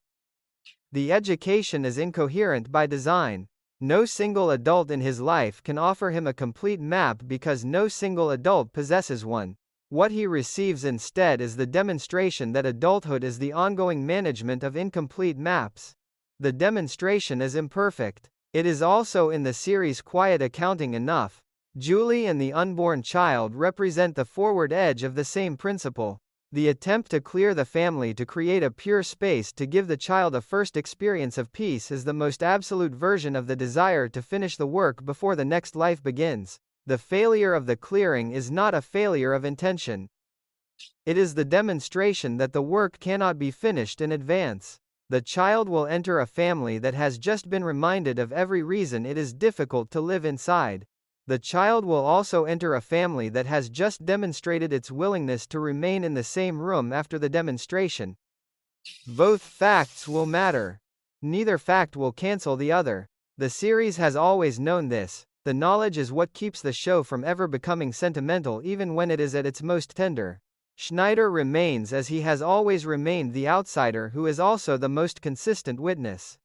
The education is incoherent by design. No single adult in his life can offer him a complete map because no single adult possesses one. What he receives instead is the demonstration that adulthood is the ongoing management of incomplete maps. The demonstration is imperfect. It is also in the series' quiet accounting enough. Julie and the unborn child represent the forward edge of the same principle. The attempt to clear the family to create a pure space to give the child a first experience of peace is the most absolute version of the desire to finish the work before the next life begins. The failure of the clearing is not a failure of intention. It is the demonstration that the work cannot be finished in advance. The child will enter a family that has just been reminded of every reason it is difficult to live inside. The child will also enter a family that has just demonstrated its willingness to remain in the same room after the demonstration. Both facts will matter. Neither fact will cancel the other. The series has always known this. The knowledge is what keeps the show from ever becoming sentimental even when it is at its most tender. Schneider remains as he has always remained, the outsider who is also the most consistent witness.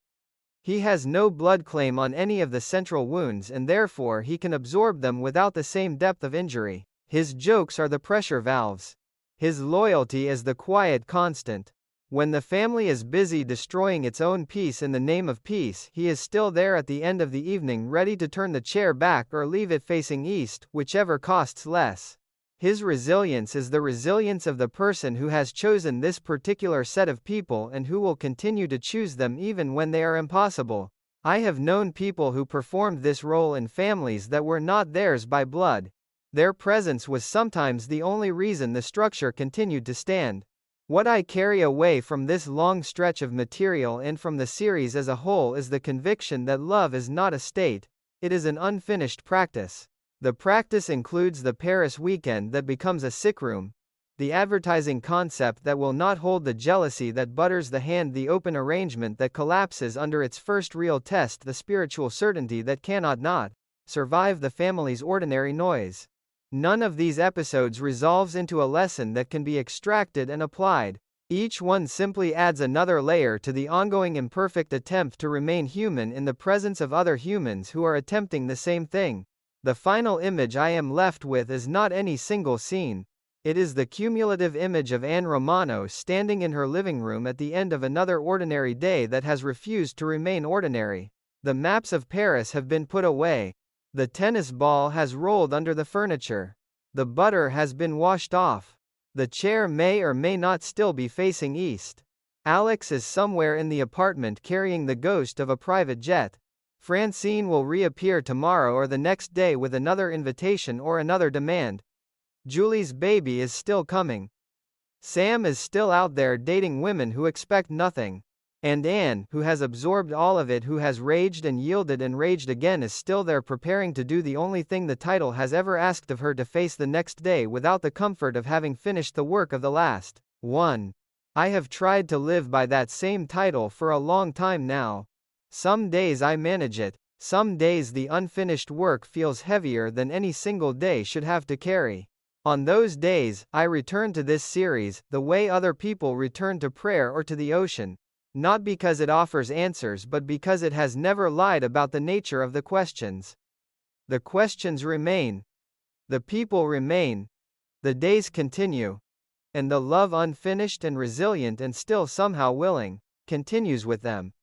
He has no blood claim on any of the central wounds and therefore he can absorb them without the same depth of injury. His jokes are the pressure valves. His loyalty is the quiet constant. When the family is busy destroying its own peace in the name of peace, he is still there at the end of the evening, ready to turn the chair back or leave it facing east, whichever costs less. His resilience is the resilience of the person who has chosen this particular set of people and who will continue to choose them even when they are impossible. I have known people who performed this role in families that were not theirs by blood. Their presence was sometimes the only reason the structure continued to stand. What I carry away from this long stretch of material and from the series as a whole is the conviction that love is not a state, it is an unfinished practice. The practice includes the Paris weekend that becomes a sickroom, the advertising concept that will not hold, the jealousy that butters the hand, the open arrangement that collapses under its first real test, the spiritual certainty that cannot not survive the family's ordinary noise. None of these episodes resolves into a lesson that can be extracted and applied. Each one simply adds another layer to the ongoing imperfect attempt to remain human in the presence of other humans who are attempting the same thing. The final image I am left with is not any single scene. It is the cumulative image of Anne Romano standing in her living room at the end of another ordinary day that has refused to remain ordinary. The maps of Paris have been put away. The tennis ball has rolled under the furniture. The butter has been washed off. The chair may or may not still be facing east. Alex is somewhere in the apartment carrying the ghost of a private jet. Francine will reappear tomorrow or the next day with another invitation or another demand. Julie's baby is still coming. Sam is still out there dating women who expect nothing. And Anne, who has absorbed all of it, who has raged and yielded and raged again, is still there preparing to do the only thing the title has ever asked of her, to face the next day without the comfort of having finished the work of the last one. I have tried to live by that same title for a long time now. Some days I manage it, some days the unfinished work feels heavier than any single day should have to carry. On those days, I return to this series, the way other people return to prayer or to the ocean. Not because it offers answers, but because it has never lied about the nature of the questions. The questions remain. The people remain. The days continue. And the love, unfinished and resilient and still somehow willing, continues with them.